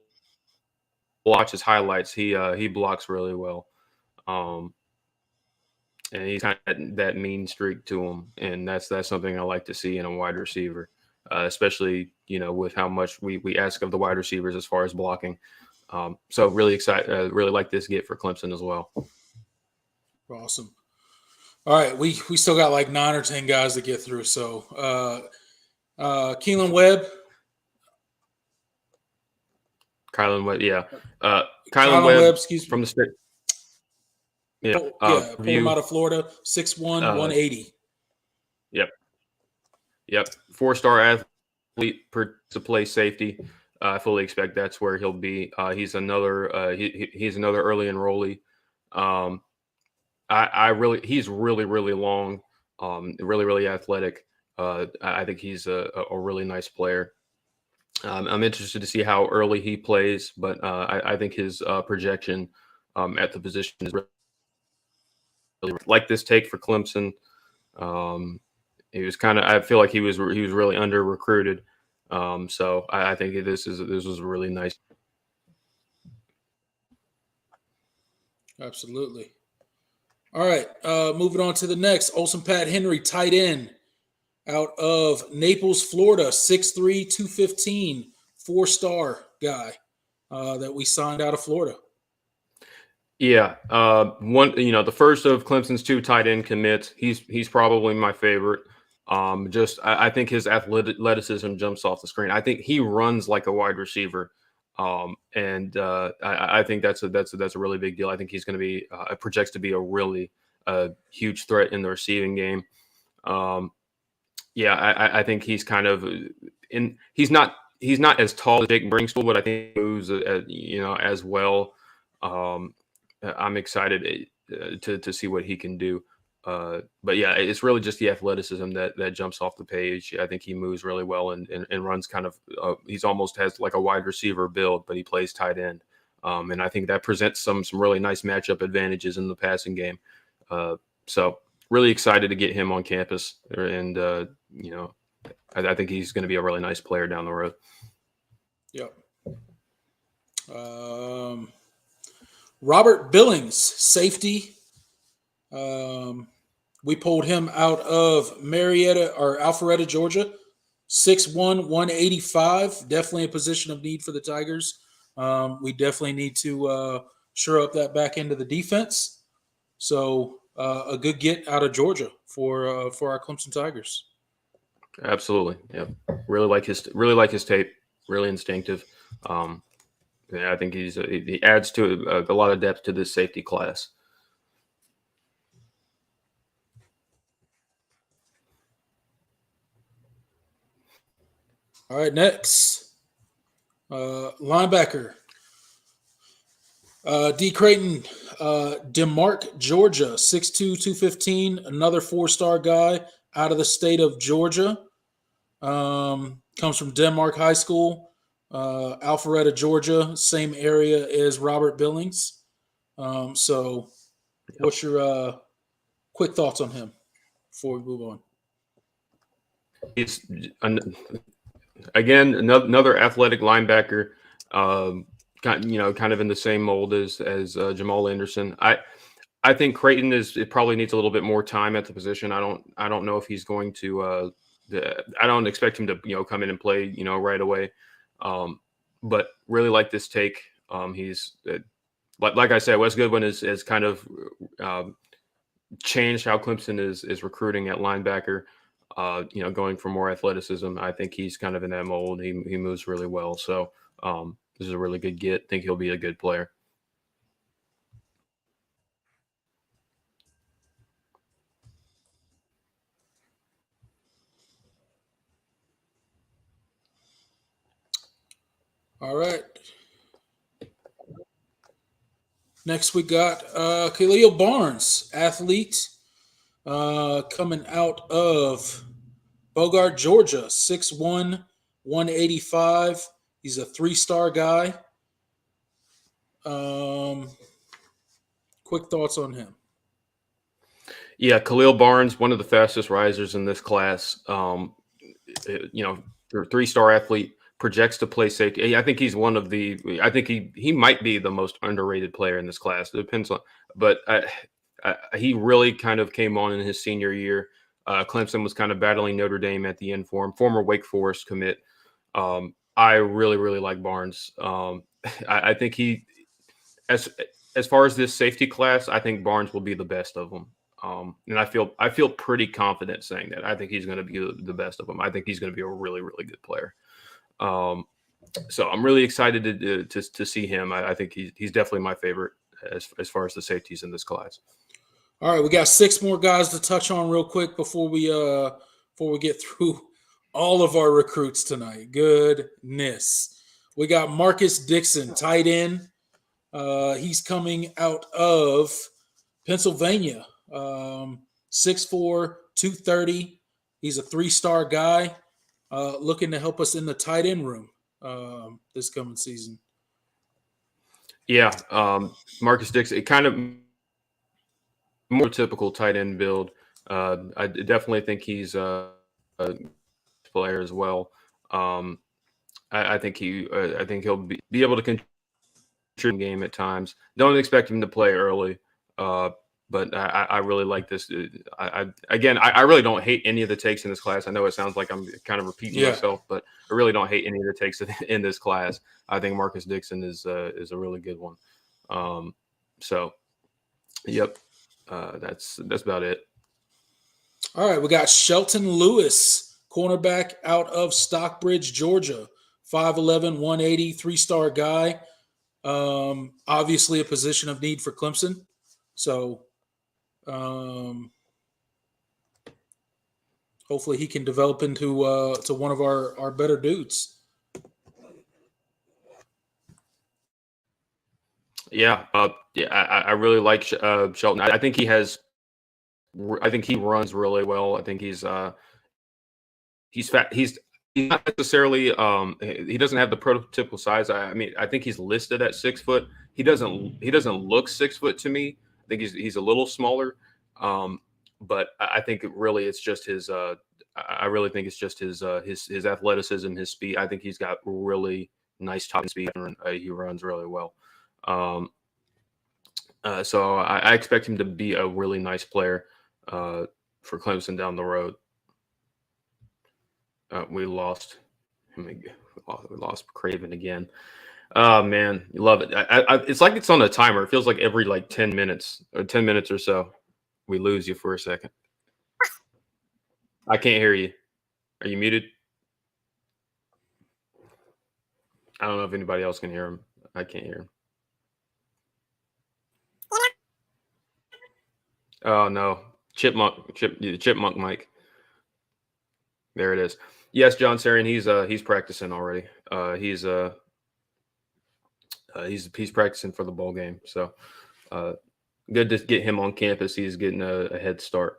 watches highlights. He blocks really well. And he's kind of that mean streak to him, and that's something I like to see in a wide receiver, especially with how much we ask of the wide receivers as far as blocking. So really excited, really like this get for Clemson as well.
Awesome. All right, we still got like 9 or 10 guys to get through. So Keelan Webb,
Kylan Webb, yeah. Kylan
Kylan
Webb
Webb, excuse me.
from the state. Yeah,
pulled him out of Florida, 6'1", 180.
Yep. 4-star athlete to play safety. I fully expect that's where he'll be. He's another he's another early enrollee. He's really long, really athletic. I think he's a really nice player. I'm interested to see how early he plays, but I think his projection at the position is really like this take for Clemson. He was I feel like he was really under recruited. So I think this was really nice.
Absolutely. All right, moving on to the next. Olson Pat Henry, tight end, out of Naples, Florida, 6'3", 215, 4-star guy that we signed out of Florida.
Yeah, the first of Clemson's 2 tight end commits. He's probably my favorite. I think his athleticism jumps off the screen. I think he runs like a wide receiver, and I think that's a really big deal. I think he's going to be projects to be a really huge threat in the receiving game. I think he's kind of he's not as tall as Jake Brinkstool, but I think he moves as well. I'm excited to see what he can do. But yeah, it's really just the athleticism that jumps off the page. I think he moves really well and runs kind of. He's almost has like a wide receiver build, but he plays tight end. And I think that presents some really nice matchup advantages in the passing game. So really excited to get him on campus, and I think he's going to be a really nice player down the road.
Yep. Robert Billings, safety. We pulled him out of Alpharetta, Georgia, 6'1", 185. Definitely a position of need for the Tigers. We definitely need to shore up that back end of the defense. So a good get out of Georgia for our Clemson Tigers.
Absolutely, yeah. Really like his tape. Really instinctive. I think he adds to a lot of depth to this safety class.
All right, next linebacker. D. Creighton, DeMark, Georgia, 6'2", 215, another 4-star guy out of the state of Georgia. Comes from Denmark High School, Alpharetta, Georgia, same area as Robert Billings. So what's your quick thoughts on him before we move on?
He's again another athletic linebacker. Kind of in the same mold as Jamal Anderson. I think Creighton it probably needs a little bit more time at the position. I don't know if he's going to. I don't expect him to come in and play right away. But really like this take. He's like I said, Wes Goodwin is kind of changed how Clemson is recruiting at linebacker. Going for more athleticism. I think he's kind of in that mold. He moves really well. So this is a really good get. I think he'll be a good player.
All right. Next, we got Khalil Barnes, athlete, coming out of Bogart, Georgia, 6'1", 185. He's a 3-star guy. Quick thoughts on him.
Yeah, Khalil Barnes, one of the fastest risers in this class. 3-star athlete, projects to play safety. I think he's one of the. I think he might be the most underrated player in this class. It depends on, but he really kind of came on in his senior year. Clemson was kind of battling Notre Dame at the end for him. Former Wake Forest commit. I really like Barnes. I think as far as this safety class, I think Barnes will be the best of them. And I feel pretty confident saying that. I think he's going to be the best of them. I think he's going to be a really good player. So I'm really excited to see him. I think he's definitely my favorite as far as the safeties in this class.
All right, we got 6 more guys to touch on real quick before we get through all of our recruits tonight. Goodness. We got Marcus Dixon, tight end. He's coming out of Pennsylvania. 6'4", 230. He's a 3-star guy, looking to help us in the tight end room this coming season.
Yeah, Marcus Dixon, kind of more typical tight end build. I definitely think he's a player as well. I think he'll be able to contribute game at times. Don't expect him to play early, but I really like this. I really don't hate any of the takes in this class. I know it sounds like I'm kind of repeating myself, but I really don't hate any of the takes in this class. I think Marcus Dixon is a really good one. So, yep, that's about it.
All right, we got Shelton Lewis, cornerback out of Stockbridge, Georgia. 5'11", 180, 3-star guy. Obviously a position of need for Clemson. So hopefully he can develop into to one of our better dudes.
Yeah, I really like Shelton. I think he runs really well. I think he's fat. He's not necessarily he doesn't have the prototypical size. I mean, I think he's listed at 6 foot. He doesn't look 6 foot to me. I think he's a little smaller. But I think it's just his I really think it's just his athleticism, his speed. I think he's got really nice top speed, and he runs really well. So I expect him to be a really nice player for Clemson down the road. We lost Craven again. Oh man, you love it. It's like it's on a timer. It feels like every 10 minutes or so, we lose you for a second. I can't hear you. Are you muted? I don't know if anybody else can hear him. I can't hear him. Oh no, chipmunk mic. There it is. Yes, John Sarian, he's practicing already. He's practicing for the bowl game. So good to get him on campus. He's getting a head start.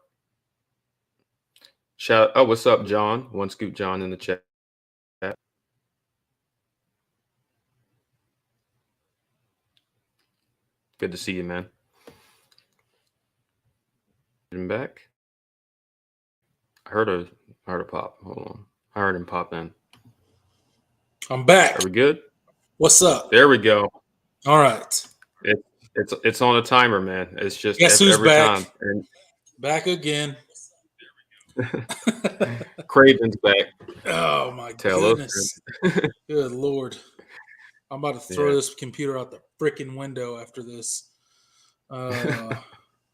What's up, John? One Scoop John in the chat. Good to see you, man. Back. I heard a pop. Hold on. I heard him pop in.
I'm back.
Are we good?
What's up?
There we go.
All right.
It's on a timer, man. It's just
guess who's
every
back?
time. And
back again.
Craven's back.
Oh my goodness. Good Lord. I'm about to throw this computer out the freaking window after this. I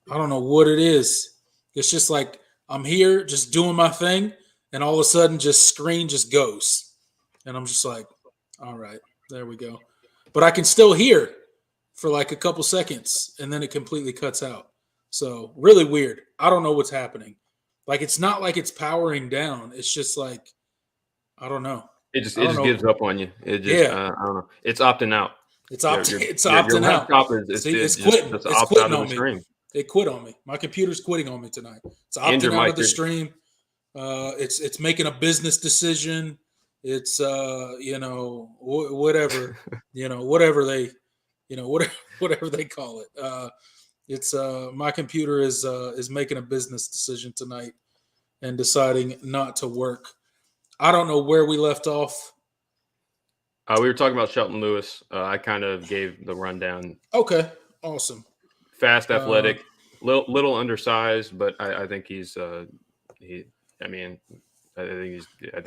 don't know what it is. It's just like I'm here just doing my thing, and all of a sudden screen just goes. And I'm just like, all right, there we go. But I can still hear for a couple seconds, and then it completely cuts out. So really weird. I don't know what's happening. It's not like it's powering down. It's just I don't know.
It just gives up on you. It just I don't know. It's opting out.
It's opting out. It's quitting. It's quitting on me. Stream. It quit on me. My computer's quitting on me tonight. It's opting out of the stream. It's making a business decision. It's whatever whatever they call it. It's my computer is making a business decision tonight and deciding not to work. I don't know where we left off.
We were talking about Shelton Lewis. I kind of gave the rundown.
Okay, awesome.
Fast, athletic, little undersized, but I think he's I think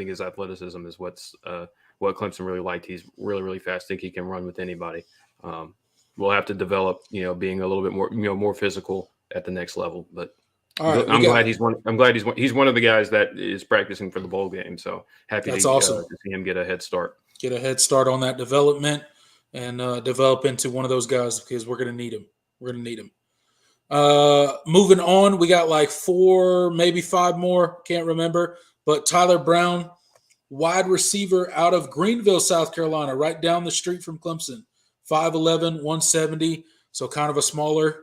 his athleticism is what Clemson really liked. He's really, really fast. I think he can run with anybody. We'll have to develop, being a little bit more, more physical at the next level. But I'm glad he's one of the guys that is practicing for the bowl game. So happy to see him get a head start.
get a head start on that development and develop into one of those guys because we're going to need him. We're going to need him. Moving on, we got like 4, maybe 5 more. Can't remember. But Tyler Brown, wide receiver out of Greenville, South Carolina, right down the street from Clemson. 5'11", 170. So kind of a smaller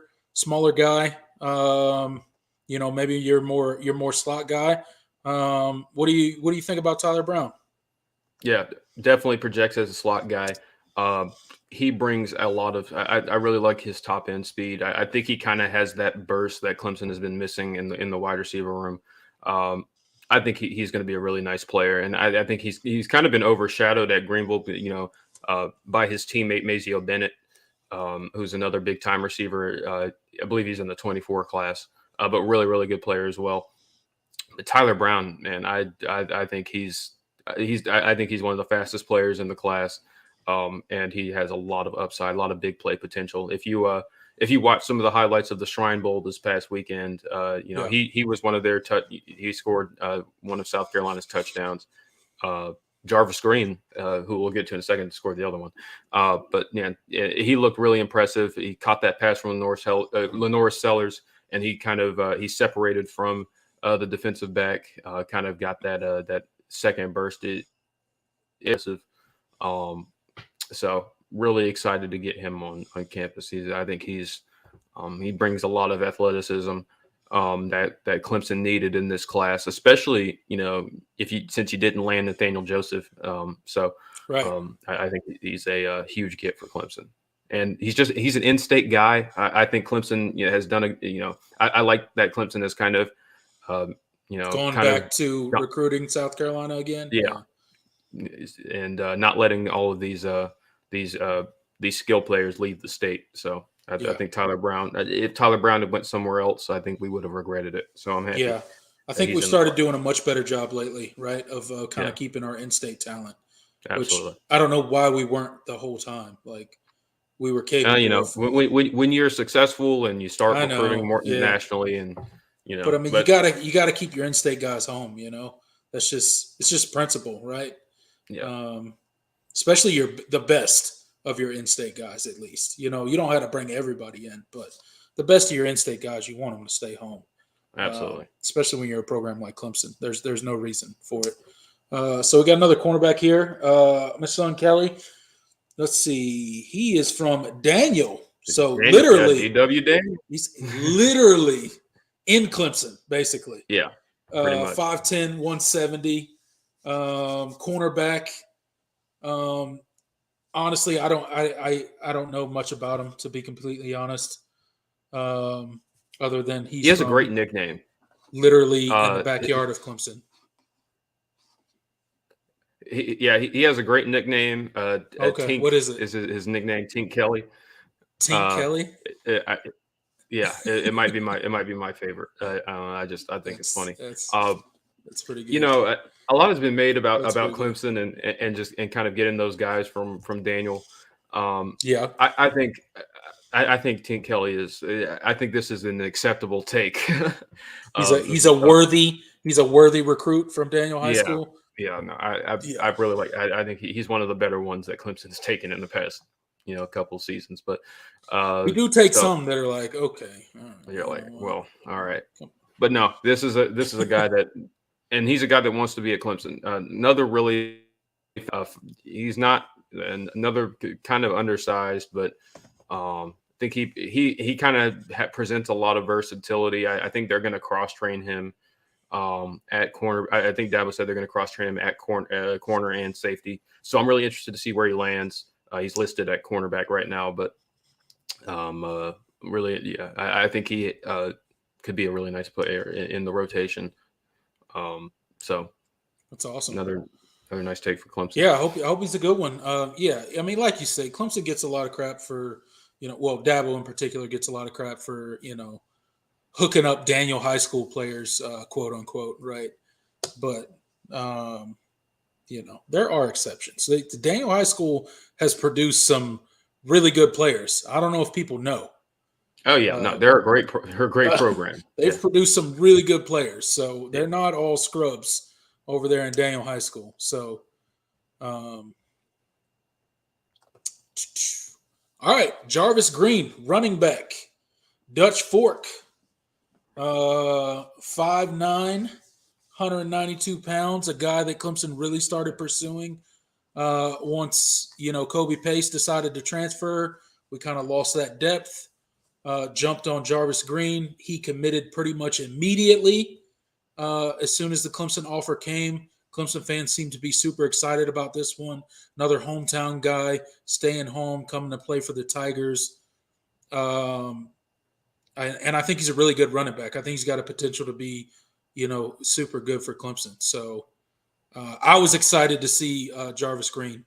guy. Maybe you're more slot guy. What do you think about Tyler Brown?
Yeah, definitely projects as a slot guy. He brings a lot of. I really like his top end speed. I think he kind of has that burst that Clemson has been missing in the wide receiver room. I think he's going to be a really nice player, and I think he's kind of been overshadowed at Greenville, by his teammate Mazio Bennett, who's another big time receiver. I believe he's in the 24 class, but really really good player as well. But Tyler Brown, man, I think he's one of the fastest players in the class, and he has a lot of upside, a lot of big play potential. If you watch some of the highlights of the Shrine Bowl this past weekend, he was one of their he scored one of South Carolina's touchdowns. Jarvis Green, who we'll get to in a second, scored the other one. But man, he looked really impressive. He caught that pass from Lenore Sellers, and he kind of he separated from the defensive back, kind of got that second burst. So really excited to get him on campus. I think he brings a lot of athleticism that Clemson needed in this class, especially since you didn't land Nathaniel Joseph.
Right.
I think he's a huge get for Clemson, and he's an in-state guy. I think Clemson has done I like that Clemson has kind of
going back to recruiting South Carolina again.
Yeah. And not letting all of these skill players leave the state. So I think Tyler Brown. If Tyler Brown had went somewhere else, I think we would have regretted it. So I'm happy.
Yeah, I think we started doing a much better job lately, right? Of kind of keeping our in-state talent.
Absolutely.
Which I don't know why we weren't the whole time. Like we were capable.
When you're successful and you start recruiting more nationally, and
But I mean, you gotta keep your in-state guys home. It's just principle, right?
Yeah.
Especially the best of your in-state guys, at least. You don't have to bring everybody in, but the best of your in-state guys, you want them to stay home.
Absolutely.
Especially when you're a program like Clemson. There's no reason for it. So we got another cornerback here, my son Kelly. Let's see. He is from Daniel. So literally,
DW Daniel.
He's literally in Clemson, basically.
Yeah.
5'10", 170. Cornerback. Honestly, I don't know much about him, to be completely honest. Other than he
has a great nickname.
Literally in the backyard of Clemson.
He has a great nickname.
Okay,
Tink,
what is it?
Is his nickname Tink Kelly?
Tink Kelly.
It might be my favorite. I think it's funny.
That's pretty good.
A lot has been made about Clemson and kind of getting those guys from Daniel. I think Tink Kelly is. I think this is an acceptable take.
He's a worthy recruit from Daniel High School.
Yeah, no, I really like. I think he's one of the better ones that Clemson's taken in the past, couple seasons. But
we do take some that are like, okay,
you're like, well, all right. But no, this is a guy that, and he's a guy that wants to be at Clemson. Another really, he's not another kind of undersized, but I think he kind of presents a lot of versatility. I think they're going to cross train him. At corner, I think Dabo said they're going to cross train him at corner and safety. So I'm really interested to see where he lands. He's listed at cornerback right now, but really, I think he could be a really nice player in the rotation. So
that's awesome.
Another nice take for Clemson.
Yeah, I hope he's a good one. I mean, like you say, Clemson gets a lot of crap for Dabo in particular gets a lot of crap for hooking up Daniel High School players, quote unquote, right? But there are exceptions. The Daniel High School has produced some really good players. I don't know if people know.
Oh yeah, no, they're a great program.
They've produced some really good players, so they're not all scrubs over there in Daniel High School. So, All right, Jarvis Green, running back, Dutch Fork, 5'9", 192 pounds, a guy that Clemson really started pursuing once, Kobe Pace decided to transfer. We kind of lost that depth, jumped on Jarvis Green. He committed pretty much immediately as soon as the Clemson offer came. Clemson fans seem to be super excited about this one. Another hometown guy, staying home, coming to play for the Tigers. And I think he's a really good running back. I think he's got a potential to be, super good for Clemson. So I was excited to see Jarvis Green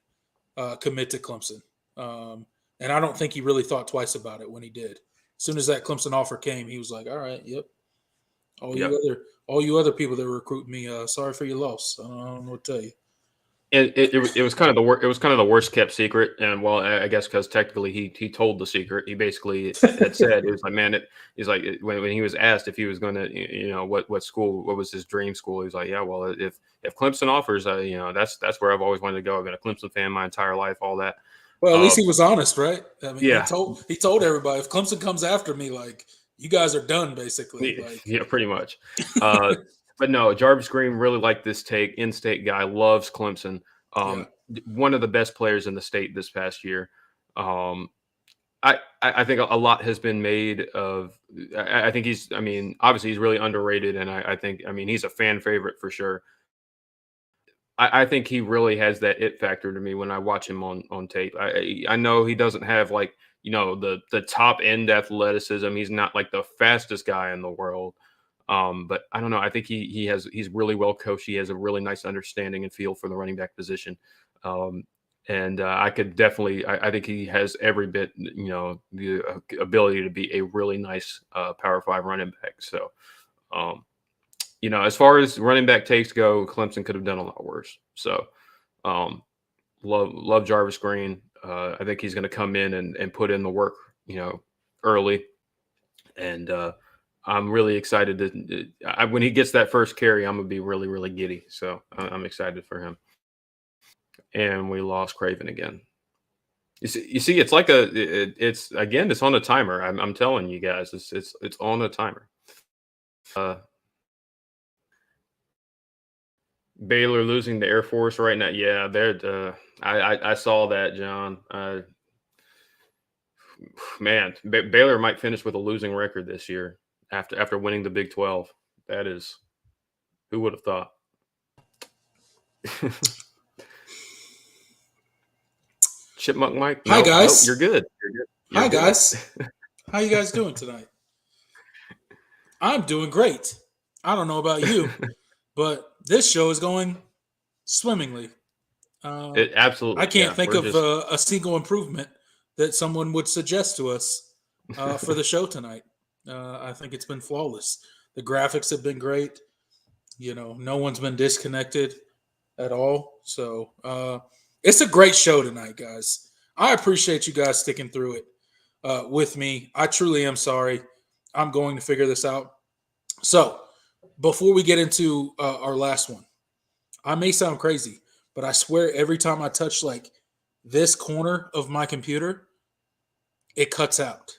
commit to Clemson. And I don't think he really thought twice about it when he did. As soon as that Clemson offer came, he was like, all right, yep. All you other people that were recruiting me, sorry for your loss. I don't know what to tell you.
It was kind of the worst kept secret, and well, I guess because technically he told the secret. He basically had said it was like, man, he's like when he was asked if he was going to, what school, what was his dream school, he was like, yeah, well, if Clemson offers, that's where I've always wanted to go. I've been a Clemson fan my entire life, all that.
Well, at least he was honest, right? I mean,
yeah.
he told everybody, if Clemson comes after me, like, you guys are done, basically.
Yeah, pretty much. But no, Jarvis Green really liked this take. In-state guy, loves Clemson. One of the best players in the state this past year. I think a lot has been made of. I think obviously he's really underrated, and I think he's a fan favorite for sure. I think he really has that it factor to me when I watch him on tape. I know he doesn't have the top end athleticism. He's not like the fastest guy in the world. But I don't know. I think he's really well coached. He has a really nice understanding and feel for the running back position. And I could definitely, I think he has every bit, the ability to be a really nice Power 5 running back. So, as far as running back takes go, Clemson could have done a lot worse. So, love Jarvis Green. I think he's going to come in and put in the work, early. And I'm really excited when he gets that first carry, I'm going to be really, really giddy. So I'm excited for him. And we lost Craven again. You see, it's like it's on a timer. I'm telling you guys, it's on a timer. Baylor losing the Air Force right now. Yeah, I saw that, John. Man, Baylor might finish with a losing record this year after winning the Big 12. That is, who would have thought? Chipmunk Mike.
Hi, guys.
You're good.
Hi, guys. How you guys doing tonight? I'm doing great. I don't know about you, but this show is going swimmingly.
It absolutely.
I can't think of a single improvement that someone would suggest to us for the show tonight. I think it's been flawless. The graphics have been great. No one's been disconnected at all. So it's a great show tonight, guys. I appreciate you guys sticking through it with me. I truly am sorry. I'm going to figure this out. So before we get into our last one, I may sound crazy, but I swear every time I touch like this corner of my computer, it cuts out.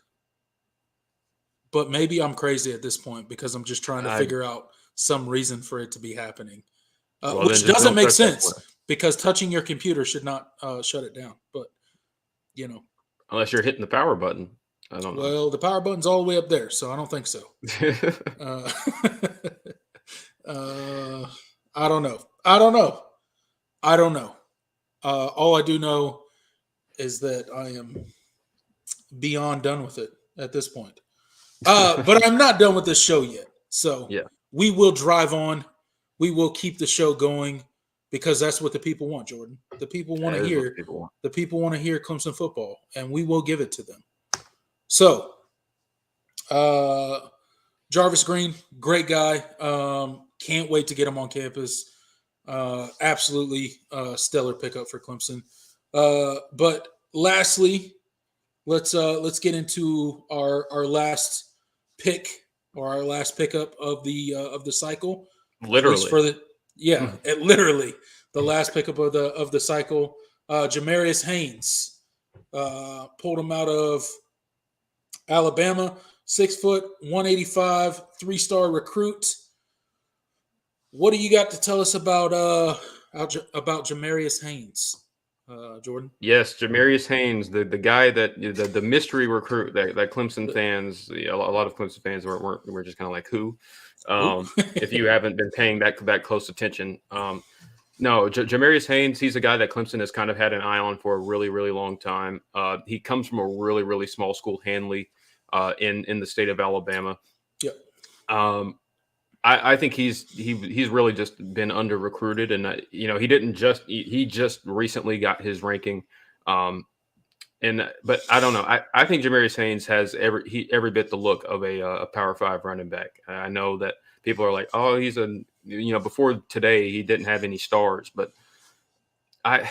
But maybe I'm crazy at this point because I'm just trying to figure out some reason for it to be happening, which doesn't make sense because touching your computer should not shut it down. But,
unless you're hitting the power button. I don't know.
Well, the power button's all the way up there, so I don't think so. I don't know. All I do know is that I am beyond done with it at this point. But I'm not done with this show yet. So we will drive on. We will keep the show going because that's what the people want, Jordan. The people want to hear. The people want to hear Clemson football, and we will give it to them. So, Jarvis Green, great guy. Can't wait to get him on campus. Absolutely stellar pickup for Clemson. But lastly, let's get into our last pick or our last pickup of the cycle.
Literally,
literally the last pickup of the cycle. Jamarius Haynes, Pulled him out of Alabama. 6 foot, 185, 3-star recruit. What do you got to tell us about Jamarius Haynes, Jordan?
Yes, Jamarius Haynes, the guy that the mystery recruit that Clemson fans, a lot of Clemson fans were just kind of like, who? If you haven't been paying that close attention. No, Jamarius Haynes, he's a guy that Clemson has kind of had an eye on for a really, really long time. He comes from a really, really small school, Handley, in the state of Alabama.
Yep.
I think he's really just been under recruited, and he just recently got his ranking, but I don't know. I think Jamarius Haynes has every bit the look of a Power 5 running back. I know that people are like, oh, he's before today he didn't have any stars, but I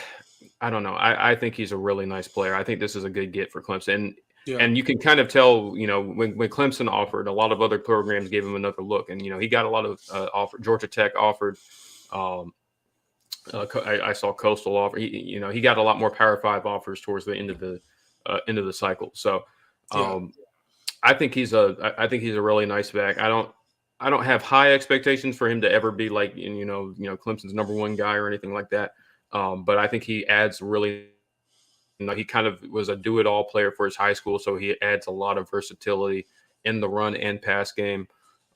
don't know. I think he's a really nice player. I think this is a good get for Clemson.
Yeah.
And you can kind of tell, when Clemson offered, a lot of other programs gave him another look. And, he got a lot of offer. Georgia Tech offered. I saw Coastal offer. He got a lot more Power 5 offers towards the end of the cycle. So I think he's a really nice back. I don't have high expectations for him to ever be like, Clemson's number one guy or anything like that. But I think he adds really. He kind of was a do-it-all player for his high school, so he adds a lot of versatility in the run and pass game.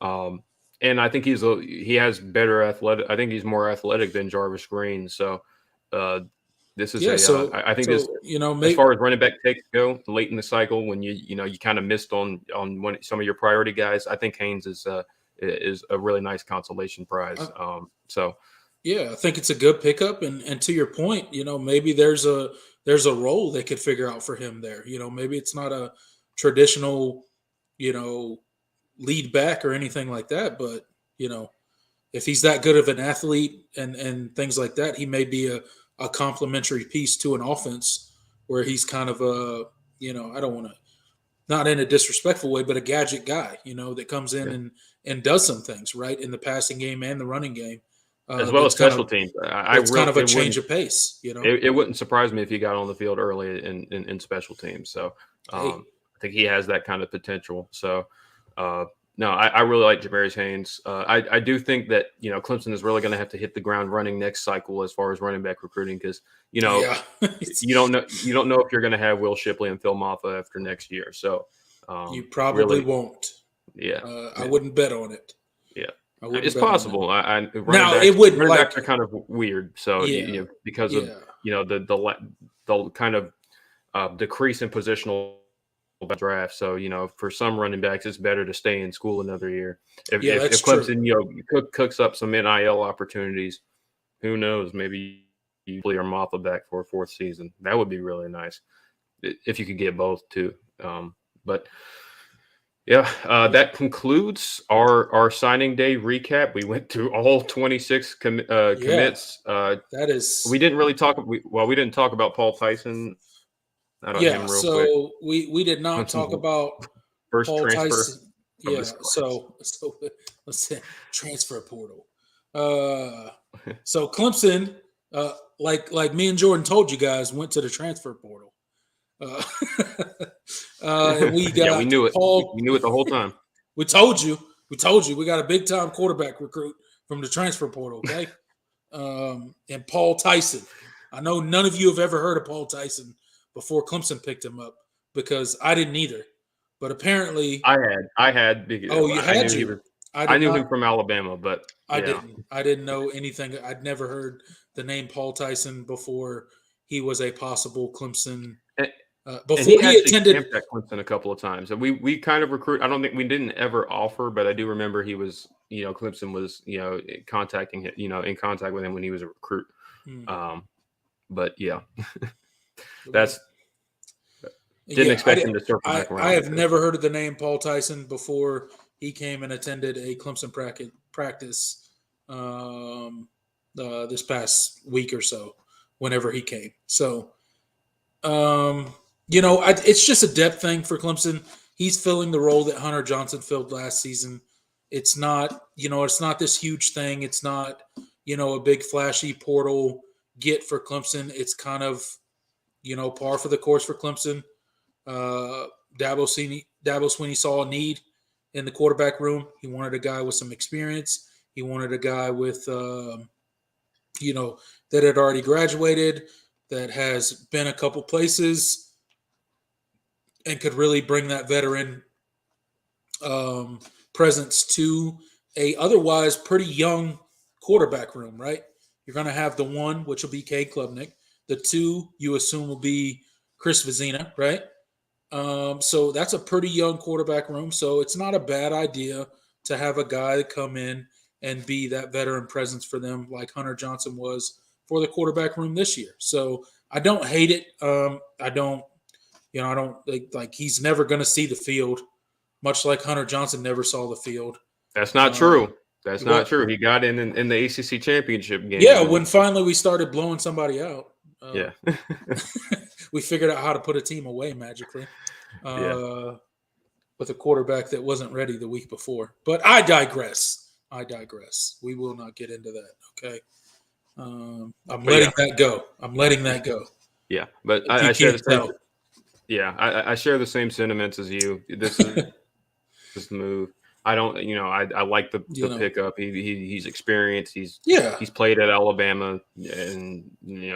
And I think he has better athletic. I think he's more athletic than Jarvis Green. So this is I think this as far as running back takes go late in the cycle when you kind of missed on some of your priority guys. I think Haynes is a really nice consolation prize.
Yeah, I think it's a good pickup, and to your point, maybe there's a role they could figure out for him there. Maybe it's not a traditional, lead back or anything like that, but if he's that good of an athlete and things like that, he may be a complementary piece to an offense where he's kind of a, I don't want to, not in a disrespectful way, but a gadget guy, that comes in and does some things right in the passing game and the running game.
As well as special teams.
It's kind of a change of pace,
It wouldn't surprise me if he got on the field early in special teams. So I think he has that kind of potential. So, no, I really like Jamarius Haynes. I do think that, Clemson is really going to have to hit the ground running next cycle as far as running back recruiting because, you don't know if you're going to have Will Shipley and Phil Maffa after next year. So
you probably won't.
Yeah.
I wouldn't bet on it.
Yeah. It's possible.
It would
running backs are kind of weird. So because of the kind of decrease in positional draft. So for some running backs, it's better to stay in school another year. If Clemson cooks up some NIL opportunities, who knows? Maybe you play your Maffa back for a 4th season. That would be really nice if you could get both too. But. Yeah, that concludes our signing day recap. We went through all 26 commits.
That is.
We didn't really talk. We didn't talk about Paul Tyson.
So we did not talk about
first
Paul
transfer.
Tyson. Yeah, so let's say transfer portal. So Clemson, like me and Jordan told you guys, went to the transfer portal. We
knew it.
Paul,
we knew it the whole time.
We told you. We got a big time quarterback recruit from the transfer portal. Okay, and Paul Tyson. I know none of you have ever heard of Paul Tyson before Clemson picked him up because I didn't either. But apparently,
I had. I knew him from Alabama, but
I didn't. I didn't know anything. I'd never heard the name Paul Tyson before he was a possible Clemson. Before he attended
at Clemson a couple of times, and we kind of recruit. I don't think we didn't ever offer, but I do remember he was, Clemson was, contacting him, in contact with him when he was a recruit. But yeah, didn't expect him to circle back around.
I have never heard of the name Paul Tyson before he came and attended a Clemson practice this past week or so. Whenever he came, so. It's just a depth thing for Clemson. He's filling the role that Hunter Johnson filled last season. It's not, it's not this huge thing. It's not, a big flashy portal get for Clemson. It's kind of, par for the course for Clemson. Dabo Swinney saw a need in the quarterback room. He wanted a guy with some experience. He wanted a guy with, that had already graduated, that has been a couple places, and could really bring that veteran presence to a otherwise pretty young quarterback room, right? You're going to have the one, which will be Cade Klubnik. The two, you assume, will be Chris Vezina, right? So that's a pretty young quarterback room. So it's not a bad idea to have a guy come in and be that veteran presence for them, like Hunter Johnson was for the quarterback room this year. So I don't hate it. I don't like he's never going to see the field, much like Hunter Johnson never saw the field.
That's not true. That's not true. He got in the ACC championship game.
Yeah, when finally we started blowing somebody out.
Yeah.
We figured out how to put a team away magically with a quarterback that wasn't ready the week before. But I digress. We will not get into that, okay? I'm letting that go.
Yeah, but I share the same. Yeah, I share the same sentiments as you. This is this move. I don't, I like the pickup. He's experienced. He's played at Alabama, and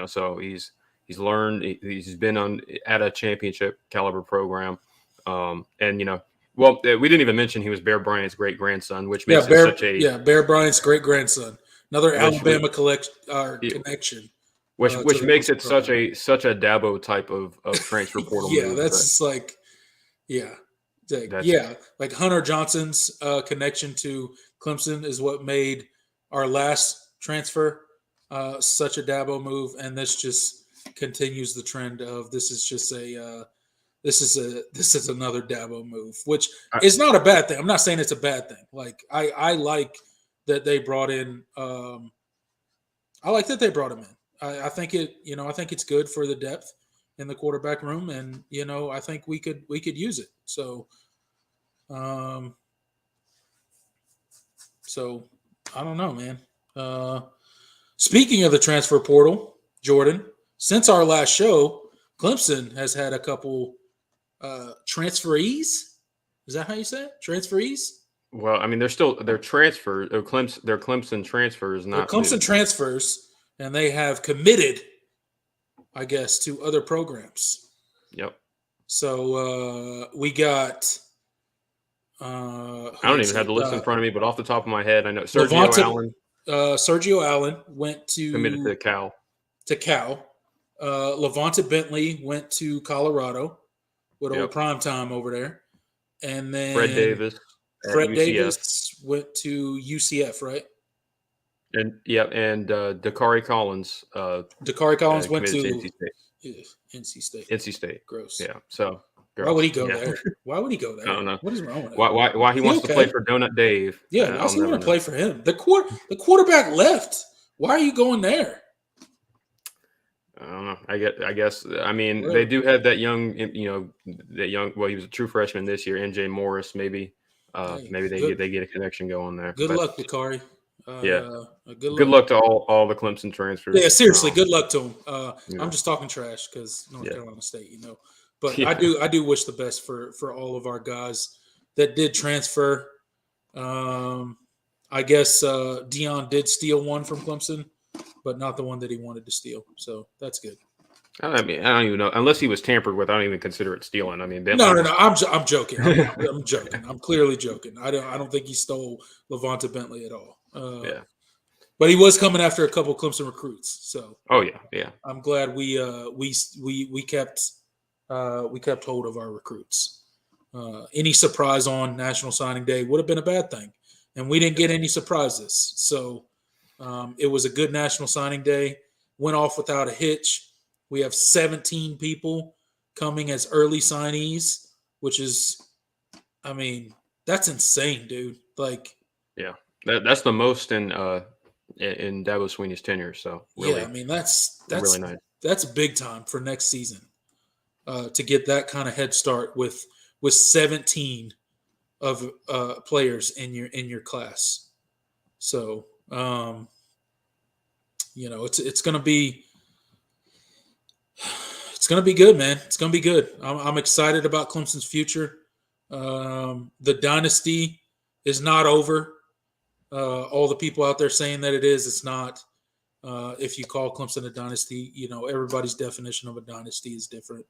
so he's learned. He's been at a championship caliber program, and we didn't even mention he was Bear Bryant's great grandson, which makes it
Bear Bryant's great grandson, another Alabama connection.
Which makes it such a Dabo type of transfer portal.
Yeah, that's just like, like Hunter Johnson's connection to Clemson is what made our last transfer such a Dabo move, and this just continues the trend of this is another Dabo move, which is not a bad thing. I'm not saying it's a bad thing. Like I like that they brought in. I like that they brought him in. I think it's good for the depth in the quarterback room, and I think we could use it. So, I don't know, man. Speaking of the transfer portal, Jordan, since our last show, Clemson has had a couple transferees. Is that how you say it? Transferees?
Well, I mean, they're transfer. They're Clemson transfers, not
they're Clemson transfers. And they have committed, I guess, to other programs.
Yep.
So we got.
I don't even have the list in front of me, but off the top of my head, I know Sergio Allen.
Sergio Allen went
committed to Cal.
Levante Bentley went to Colorado with old prime time over there, and then
Fred Davis
went to UCF, right?
And Dakari Collins.
Dakari Collins went to NC State. Gross.
Yeah. So
why would he go there? Why would he go there?
I don't know.
What is wrong with him?
Why he wants to play for Donut Dave?
Yeah. Why does he want to play for him? The quarterback left. Why are you going there?
I don't know. I guess. I mean, they do have that young. Well, he was a true freshman this year. NJ Morris, maybe. Maybe they get a connection going there.
Good luck, Dakari.
Good luck to all the Clemson transfers.
Yeah, seriously, good luck to them. I'm just talking trash because North Carolina State, But I do wish the best for all of our guys that did transfer. I guess Dion did steal one from Clemson, but not the one that he wanted to steal. So that's good.
I mean, I don't even know. Unless he was tampered with, I don't even consider it stealing. I mean,
no. I'm joking. I'm joking. I'm clearly joking. I don't think he stole Levante Bentley at all. But he was coming after a couple Clemson recruits. So.
Oh yeah.
I'm glad we kept hold of our recruits. Any surprise on National Signing Day would have been a bad thing, and we didn't get any surprises. So it was a good National Signing Day. Went off without a hitch. We have 17 people coming as early signees, which is, I mean, that's insane, dude. Like,
yeah, that's the most in Dabo Swinney's tenure. So really,
yeah, I mean that's
really nice.
That's big time for next season to get that kind of head start with 17 of players in your class. So it's going to be It's going to be good, man. It's going to be good. I'm excited about Clemson's future. The dynasty is not over. All the people out there saying that it is, it's not. If you call Clemson a dynasty, everybody's definition of a dynasty is different.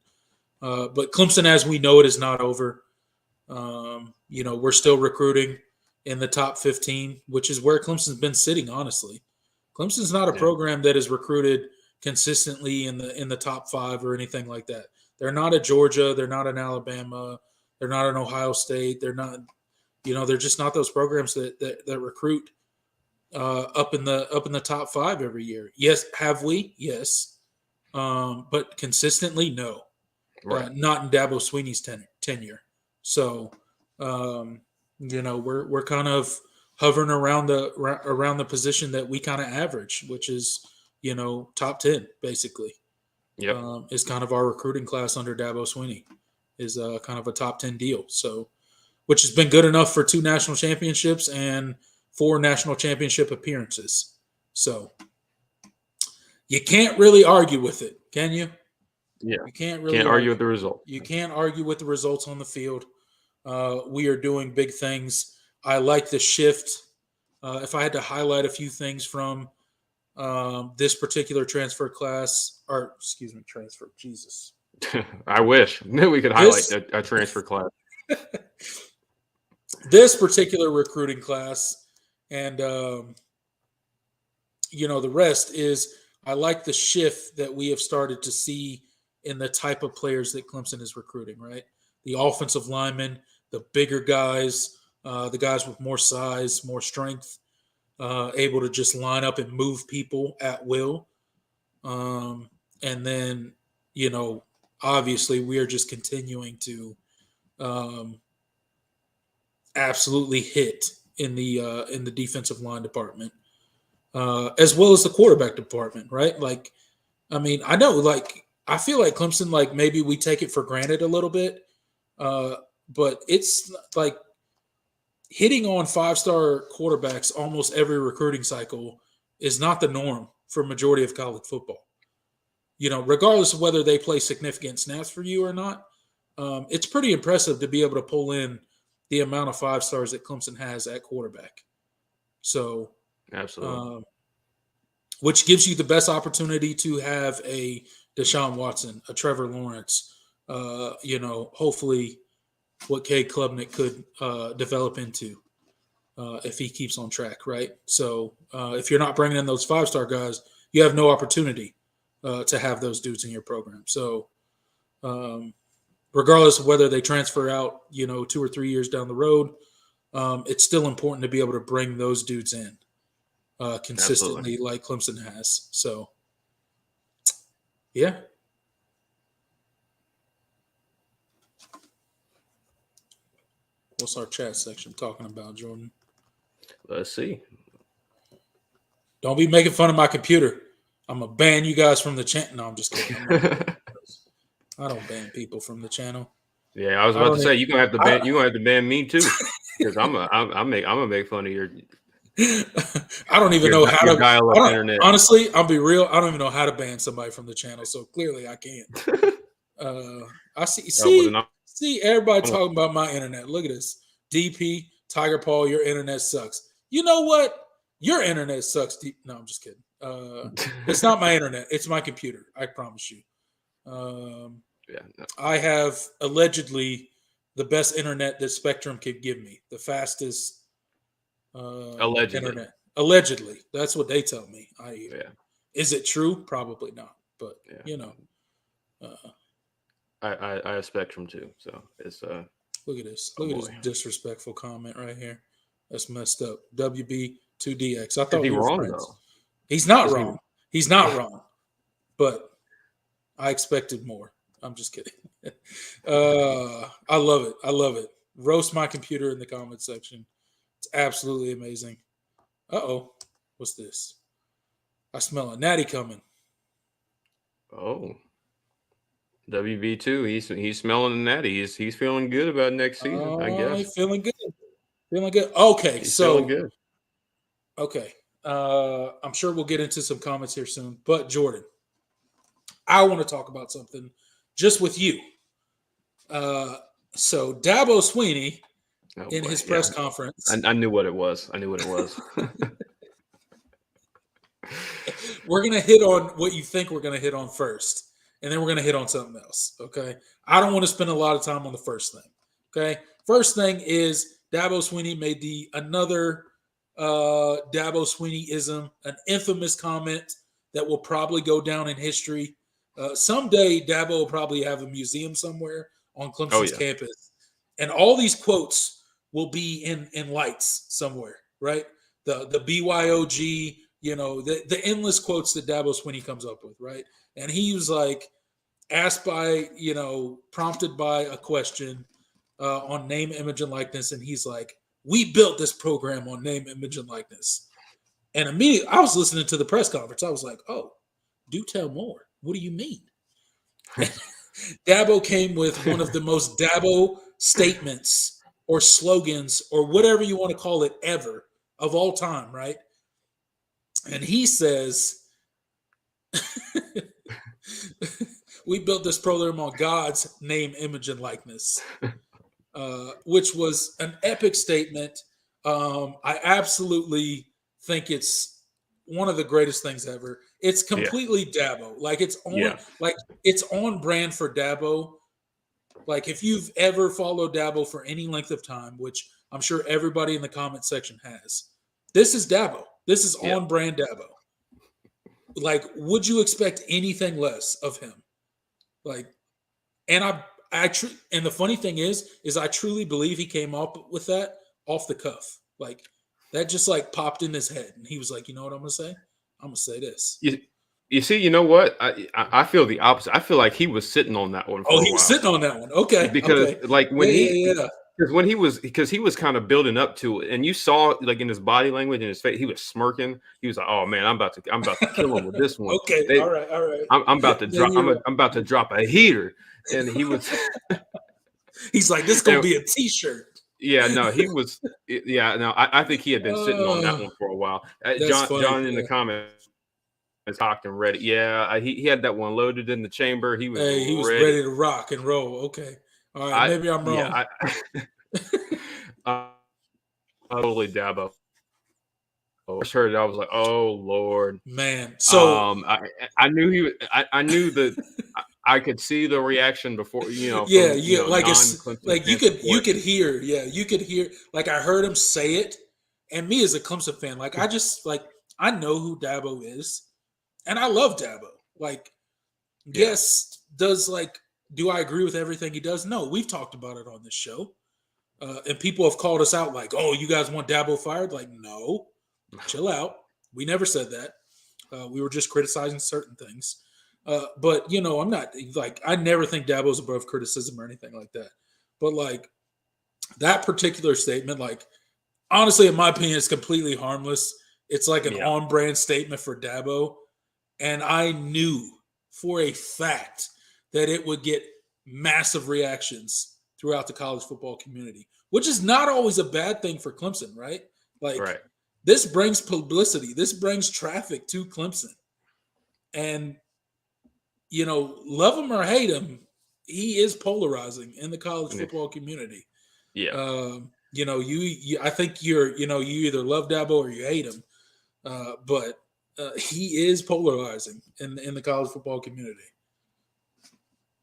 But Clemson, as we know it, is not over. We're still recruiting in the top 15, which is where Clemson's been sitting, honestly. Clemson's not a program that is recruited consistently in the top 5 or anything like that. They're not a Georgia. They're not an Alabama. They're not an Ohio State. They're not, they're just not those programs that recruit up in the top 5 every year. Yes, have we? Yes, but consistently, no. Right. Not in Dabo Swinney's tenure. So, we're kind of hovering around the position that we kind of average, which is top 10 basically.
Yep.
Is kind of our recruiting class under Dabo Swinney is kind of a top 10 deal. So, which has been good enough for 2 national championships and 4 national championship appearances. So you can't really argue with it, can you?
Yeah.
You can't really
argue with the result.
You can't argue with the results on the field. We are doing big things. I like the shift. If I had to highlight a few things from this particular transfer class, Jesus.
I wish we could highlight a transfer class.
This particular recruiting class, and the rest is, I like the shift that we have started to see in the type of players that Clemson is recruiting, right? The offensive linemen, the bigger guys, the guys with more size, more strength, able to just line up and move people at will. And then, obviously we are just continuing to absolutely hit in the defensive line department, as well as the quarterback department, right? Like, I mean, I know, like, I feel like Clemson, like, maybe we take it for granted a little bit, but it's like hitting on 5-star quarterbacks almost every recruiting cycle is not the norm for a majority of college football. Regardless of whether they play significant snaps for you or not, it's pretty impressive to be able to pull in the amount of 5 stars that Clemson has at quarterback. So,
absolutely,
which gives you the best opportunity to have a Deshaun Watson, a Trevor Lawrence, hopefully what Cade Klubnik could develop into if he keeps on track, right? So if you're not bringing in those 5-star guys, you have no opportunity to have those dudes in your program. So regardless of whether they transfer out, 2 or 3 years down the road, it's still important to be able to bring those dudes in consistently. Absolutely. Like Clemson has. So, yeah. What's our chat section talking about, Jordan?
Let's see.
Don't be making fun of my computer. I'm going to ban you guys from the channel. No, I'm just kidding. I don't ban people from the channel.
Yeah, I was about to say you're gonna have to ban me too, because I'm gonna make fun of your.
I don't even know how to. Internet. Honestly, I'll be real. I don't even know how to ban somebody from the channel. So clearly, I can't. I see everybody talking about my internet. Look at this, DP Tiger Paul. Your internet sucks. You know what? Your internet sucks. No, I'm just kidding. It's not my internet. It's my computer. I promise you. I have allegedly the best internet that Spectrum could give me. The fastest internet. Allegedly. That's what they tell me. Is it true? Probably not. But
I have Spectrum too. So it's
look at this. Look at this disrespectful comment right here. That's messed up. WB2DX. I thought
he wrong friends. Though.
He's not wrong. He's not wrong. But I expected more. I'm just kidding. I love it. I love it. Roast my computer in the comment section. It's absolutely amazing. Uh-oh. What's this? I smell a natty coming.
Oh. WB2. He's smelling a natty. He's feeling good about next season, I guess.
He's feeling good. Feeling good. Okay.
He's feeling good.
Okay. I'm sure we'll get into some comments here soon. But Jordan, I want to talk about something just with you. So Dabo Swinney in
boy,
his press conference.
I knew what it was. I knew what it was.
We're going to hit on what you think we're going to hit on first, and then we're going to hit on something else, okay? I don't want to spend a lot of time on the first thing, okay? First thing is Dabo Swinney made another Dabo Swinney-ism, an infamous comment that will probably go down in history. Someday, Dabo will probably have a museum somewhere on Clemson's campus, and all these quotes will be in lights somewhere, right? The BYOG, the endless quotes that Dabo Swinney comes up with, right? And he was like asked by, prompted by a question on name, image, and likeness, and he's like, "We built this program on name, image, and likeness." And immediately, I was listening to the press conference. I was like, "Oh, do tell more. What do you mean?" Dabo came with one of the most Dabo statements or slogans or whatever you want to call it ever of all time, right? And he says, "We built this program on God's name, image, and likeness," which was an epic statement. I absolutely think it's one of the greatest things ever. It's completely Dabo. Like it's on brand for Dabo. Like if you've ever followed Dabo for any length of time, which I'm sure everybody in the comment section has, this is Dabo. This is on brand Dabo. Like, would you expect anything less of him? Like, and and the funny thing is I truly believe he came up with that off the cuff. Like that just like popped in his head, and he was like, "You know what I'm gonna say? I'm gonna say this."
You see, you know what? I feel the opposite. I feel like he was sitting on that one.
He was sitting on that one. Okay,
because like when because he was kind of building up to it, and you saw like in his body language and his face, he was smirking. He was like, "Oh man, I'm about to kill him with this one."
Okay, all right.
I'm about to drop. I'm about to drop a heater, and he was.
He's like, "This is gonna be a T-shirt."
Yeah, no, he was. Yeah, no, I think he had been sitting on that one for a while. John in the comments is cocked and ready. Yeah, he had that one loaded in the chamber. He was
ready to rock and roll. Okay, all right, maybe I'm wrong.
Yeah, totally Dabo. I heard it. I was like, "Oh Lord,
man!" So
I knew he. I knew that. I could see the reaction before,
like it's like you could hear, you could hear. Like I heard him say it, and me as a Clemson fan, like I just like I know who Dabo is, and I love Dabo. Like, yes, do I agree with everything he does? No, we've talked about it on this show, and people have called us out like, "Oh, you guys want Dabo fired?" Like, no, chill out. We never said that. We were just criticizing certain things. But I'm not like I never think Dabo's above criticism or anything like that. But like that particular statement, like honestly, in my opinion, it's completely harmless. It's like an on-brand statement for Dabo, and I knew for a fact that it would get massive reactions throughout the college football community, which is not always a bad thing for Clemson, right? Like this brings publicity, this brings traffic to Clemson, and love him or hate him, he is polarizing in the college football community. Yeah. I think you either love Dabo or you hate him. But he is polarizing in the college football community.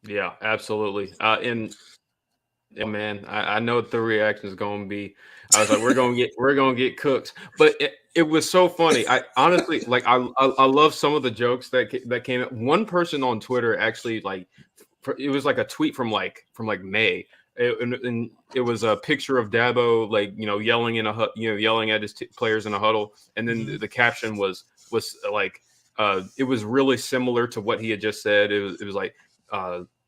Yeah, absolutely. And man, I know what the reaction is going to be. I was like, we're going to get cooked. But it was so funny. I honestly I love some of the jokes that came up. One person on Twitter actually it was like a tweet from May. And it was a picture of Dabo yelling yelling at his players in a huddle, and then the caption was like it was really similar to what he had just said. It was like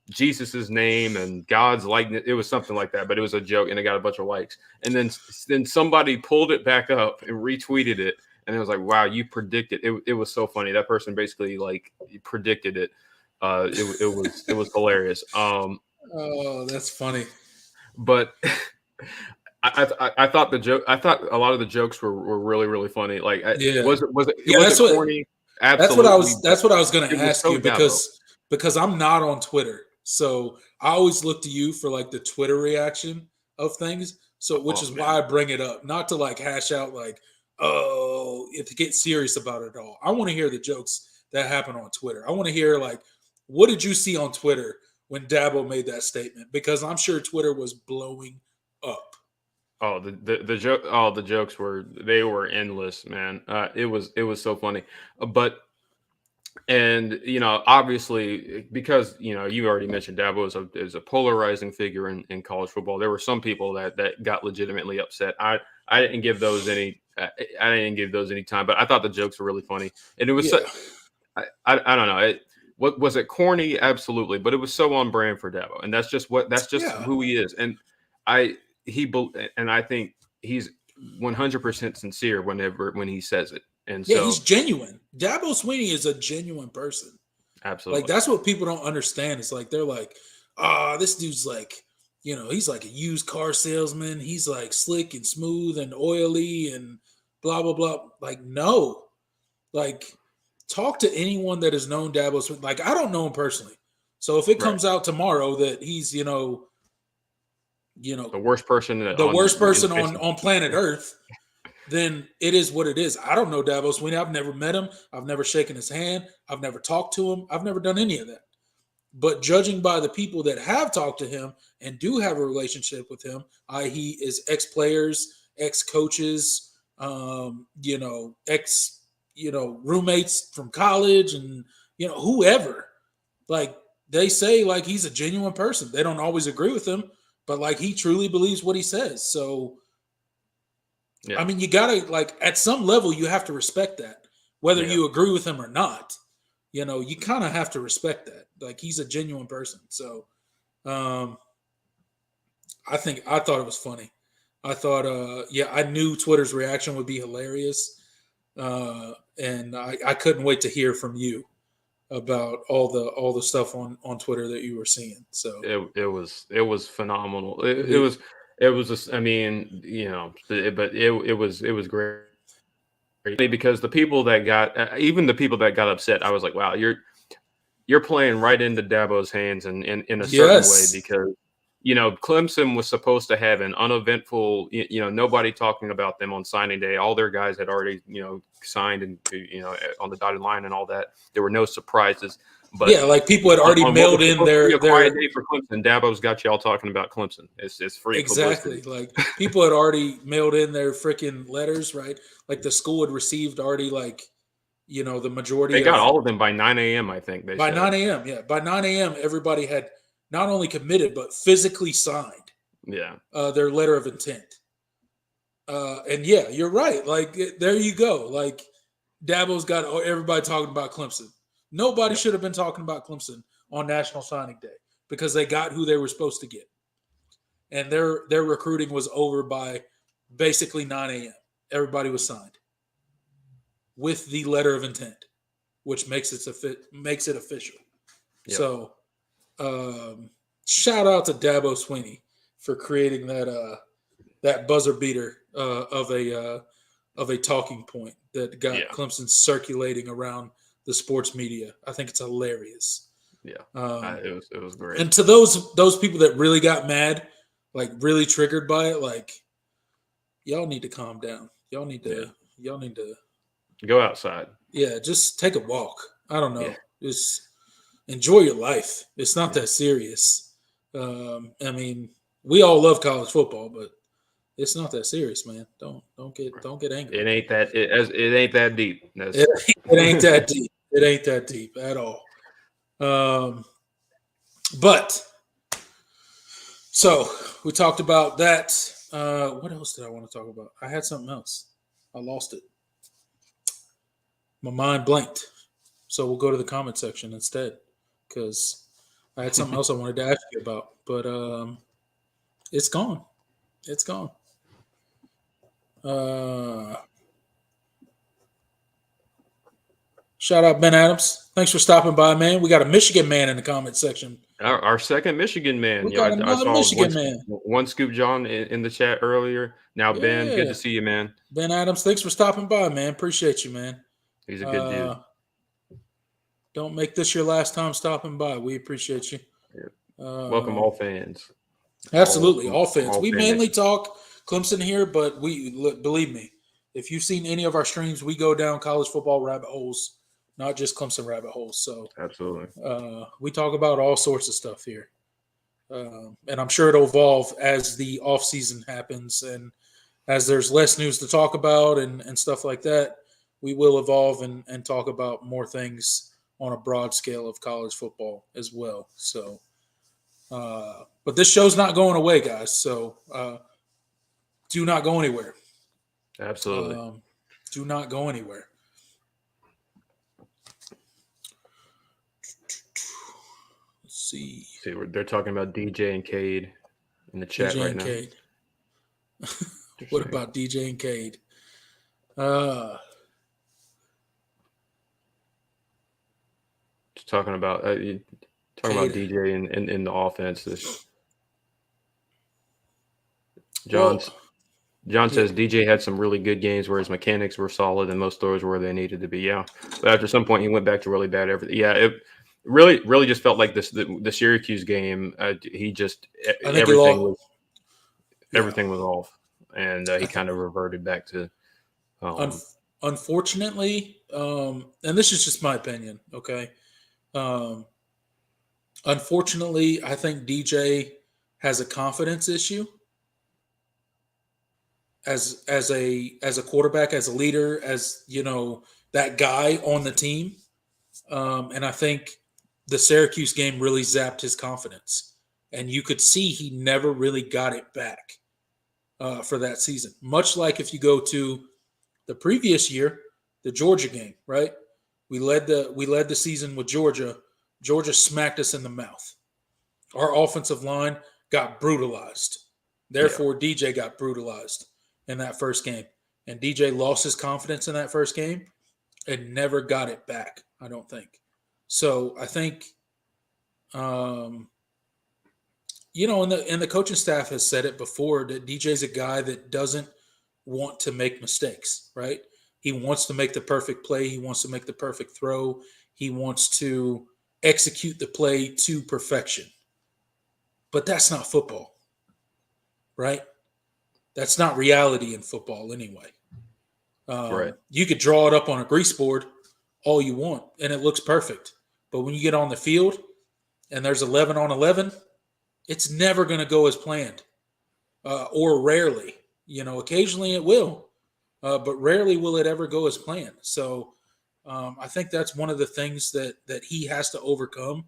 Jesus's name and God's likeness. It was something like that, but it was a joke, and it got a bunch of likes. And then somebody pulled it back up and retweeted it, and it was like, "Wow, you predicted it." It was so funny. That person basically predicted it. It was hilarious.
Oh, that's funny.
But I thought a lot of the jokes were really, really funny. Like, was it corny? Absolutely.
That's what I was going to ask you because I'm not on Twitter. So I always look to you for like the Twitter reaction of things. So which is why I bring it up, not to like hash out like, oh, to get serious about it all. I want to hear the jokes that happen on Twitter. I want to hear like, what did you see on Twitter when Dabo made that statement? Because I'm sure Twitter was blowing up.
Oh, the jokes were endless, man. It was so funny, but. And obviously, because you already mentioned Dabo is a polarizing figure in college football. There were some people that got legitimately upset. I didn't give those any time, but I thought the jokes were really funny, and it was I don't know. What was it corny? Absolutely, but it was so on brand for Dabo, and that's just who he is. And I think he's 100% sincere when he says it. And so
he's genuine. Dabo Swinney is a genuine person.
Absolutely.
Like that's what people don't understand. It's like they're like, this dude's like, he's like a used car salesman. He's like slick and smooth and oily and blah blah blah. Like no, like talk to anyone that has known Dabo Swinney. Like I don't know him personally, so if it comes out tomorrow that he's the
worst person
on planet Earth. Then it is what it is. I don't know Dabo Swinney. I've never met him. I've never shaken his hand. I've never talked to him. I've never done any of that. But judging by the people that have talked to him and do have a relationship with him, i.e. is ex-players, ex-coaches, roommates from college and, whoever, like they say like he's a genuine person. They don't always agree with him, but like he truly believes what he says. So, yeah. I mean, you gotta like at some level you have to respect that, whether you agree with him or not. You kind of have to respect that. Like he's a genuine person. So, I thought it was funny. I thought, I knew Twitter's reaction would be hilarious, and I couldn't wait to hear from you about all the stuff on Twitter that you were seeing. So
it was phenomenal. It was. It was just, but it was great because the people that got upset, I was like, wow, you're playing right into Dabo's hands in a certain way because, Clemson was supposed to have an uneventful, nobody talking about them on signing day. All their guys had already, signed and, on the dotted line and all that. There were no surprises. But
like people had already mailed in their
quiet day for Clemson. Dabo's got y'all talking about Clemson. It's free
exactly. Like people had already mailed in their freaking letters, right? Like the school had received already, like the majority.
They got all of them by 9 a.m. I think
by 9 a.m. Yeah, by 9 a.m. everybody had not only committed but physically signed.
Yeah,
their letter of intent. And yeah, you're right. Like there you go. Like Dabo's got everybody talking about Clemson. Nobody should have been talking about Clemson on National Signing Day because they got who they were supposed to get. And their recruiting was over by basically 9 a.m. Everybody was signed with the letter of intent, which makes it official. Yep. So shout out to Dabo Swinney for creating that buzzer beater of a talking point that got Clemson circulating around the sports media. I think it's hilarious.
Yeah, it was great.
And to those people that really got mad, like really triggered by it, like y'all need to calm down. Y'all need to
go outside.
Yeah, just take a walk. I don't know. Yeah. Just enjoy your life. It's not that serious. I mean, we all love college football, but it's not that serious, man. Don't get angry.
It ain't that deep.
It ain't that deep. It ain't that deep at all. But so we talked about that. What else did I want to talk about? I had something else. I lost it. My mind blanked. So we'll go to the comment section instead because I had something else I wanted to ask you about. But it's gone. It's gone. Shout out Ben Adams. Thanks for stopping by, man. We got a Michigan man in the comment section.
Our second Michigan man.
We got another Michigan man.
One Scoop John in the chat earlier. Now Ben, good to see you, man.
Ben Adams, thanks for stopping by, man. Appreciate you, man.
He's a good dude.
Don't make this your last time stopping by. We appreciate you.
Yeah. Welcome all fans.
Absolutely, all fans.
All
We
fan
mainly
nations.
talk Clemson here, but believe me, if you've seen any of our streams, we go down college football rabbit holes, not just Clemson rabbit holes. So
Absolutely.
we talk about all sorts of stuff here. And I'm sure it'll evolve as the off season happens and as there's less news to talk about and stuff like that. We will evolve and talk about more things on a broad scale of college football as well. So, but this show's not going away, guys. So do not go anywhere.
Absolutely.
Do not go anywhere. Let's see.
They're talking about DJ and Cade in the chat
DJ
right
and
now.
Cade. What about DJ and Cade?
Just talking about DJ in the offense. John says DJ had some really good games where his mechanics were solid and most throws were where they needed to be. Yeah, but after some point he went back to really bad everything. Yeah, it really just felt like the Syracuse game. Everything was off, and he kind of reverted back to.
Unfortunately, and this is just my opinion. Okay. Unfortunately, I think DJ has a confidence issue as a quarterback, as a leader, as that guy on the team. And I think the Syracuse game really zapped his confidence, and you could see he never really got it back for that season. Much like if you go to the previous year, the Georgia game, right? We led the season with Georgia. Georgia smacked us in the mouth. Our offensive line got brutalized. Therefore, DJ got brutalized in that first game. And DJ lost his confidence in that first game and never got it back, I don't think. So I think, and the coaching staff has said it before that DJ's a guy that doesn't want to make mistakes, right? He wants to make the perfect play. He wants to make the perfect throw. He wants to execute the play to perfection. But that's not football, right? That's not reality in football anyway.
Right.
You could draw it up on a grease board all you want, and it looks perfect. But when you get on the field and there's 11 on 11, it's never going to go as planned, or rarely. Occasionally it will, but rarely will it ever go as planned. So I think that's one of the things that he has to overcome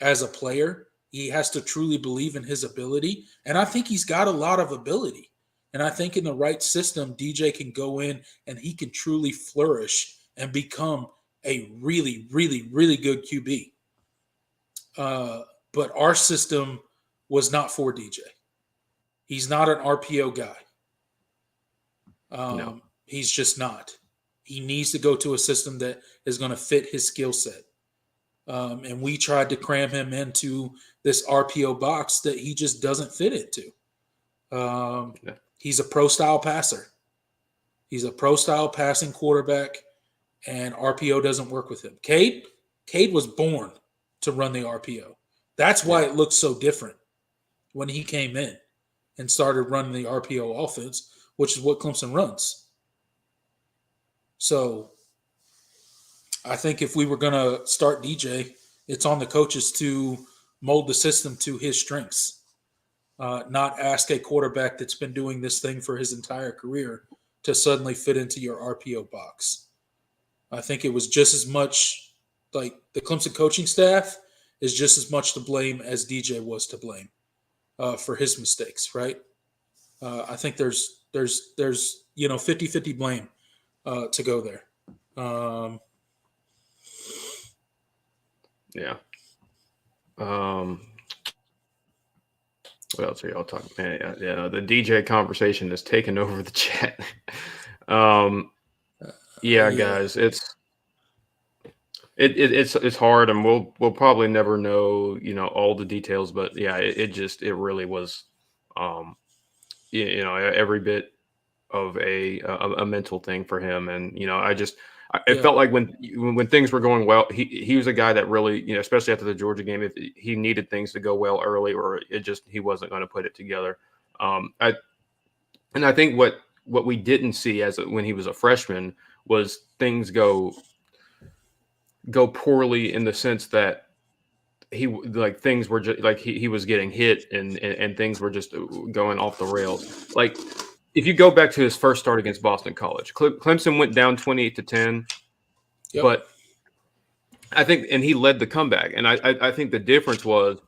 as a player. He has to truly believe in his ability, and I think he's got a lot of ability. And I think in the right system, DJ can go in and he can truly flourish and become a really, really, really good QB. But our system was not for DJ. He's not an RPO guy.
No.
He's just not. He needs to go to a system that is going to fit his skill set. And we tried to cram him into this RPO box that he just doesn't fit into. He's a pro-style passer. He's a pro-style passing quarterback, and RPO doesn't work with him. Cade was born to run the RPO. That's why it looked so different when he came in and started running the RPO offense, which is what Clemson runs. So I think if we were going to start DJ, it's on the coaches to mold the system to his strengths. Not ask a quarterback that's been doing this thing for his entire career to suddenly fit into your RPO box. I think it was just as much like the Clemson coaching staff is just as much to blame as DJ was to blame for his mistakes, right? I think there's 50-50 blame to go there.
Yeah. What else are y'all talking? Man, yeah, the DJ conversation has taken over the chat. Guys, it's hard, and we'll probably never know, all the details. But yeah, it really was, every bit of a mental thing for him. And It felt like when things were going well, he was a guy that really, you know, especially after the Georgia game, if he needed things to go well early, or he wasn't going to put it together. I think what we didn't see when he was a freshman was things go poorly, in the sense that things were just like he was getting hit, and things were just going off the rails. Like, if you go back to his first start against Boston College, Clemson went down 28-10, but I think, and he led the comeback. And I think the difference was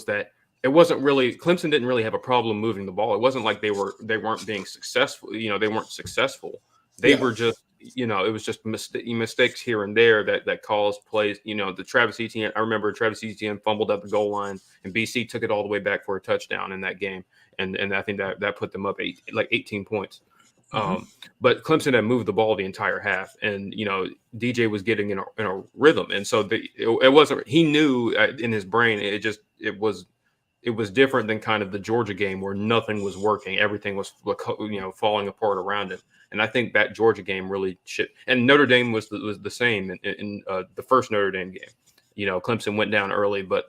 that it wasn't really, Clemson didn't really have a problem moving the ball. It wasn't like they weren't being successful. You know, they weren't successful. They were just, you know, it was just mistakes here and there that caused plays. You know, the Travis Etienne, I remember Travis Etienne fumbled at the goal line, and BC took it all the way back for a touchdown in that game. And I think that put them up 18 points. But Clemson had moved the ball the entire half, and, you know, DJ was getting in a rhythm. And so it wasn't, he knew in his brain, it was different than kind of the Georgia game where nothing was working. Everything was, you know, falling apart around him. And I think that Georgia game really shit. And Notre Dame was the same in the first Notre Dame game. You know, Clemson went down early, but,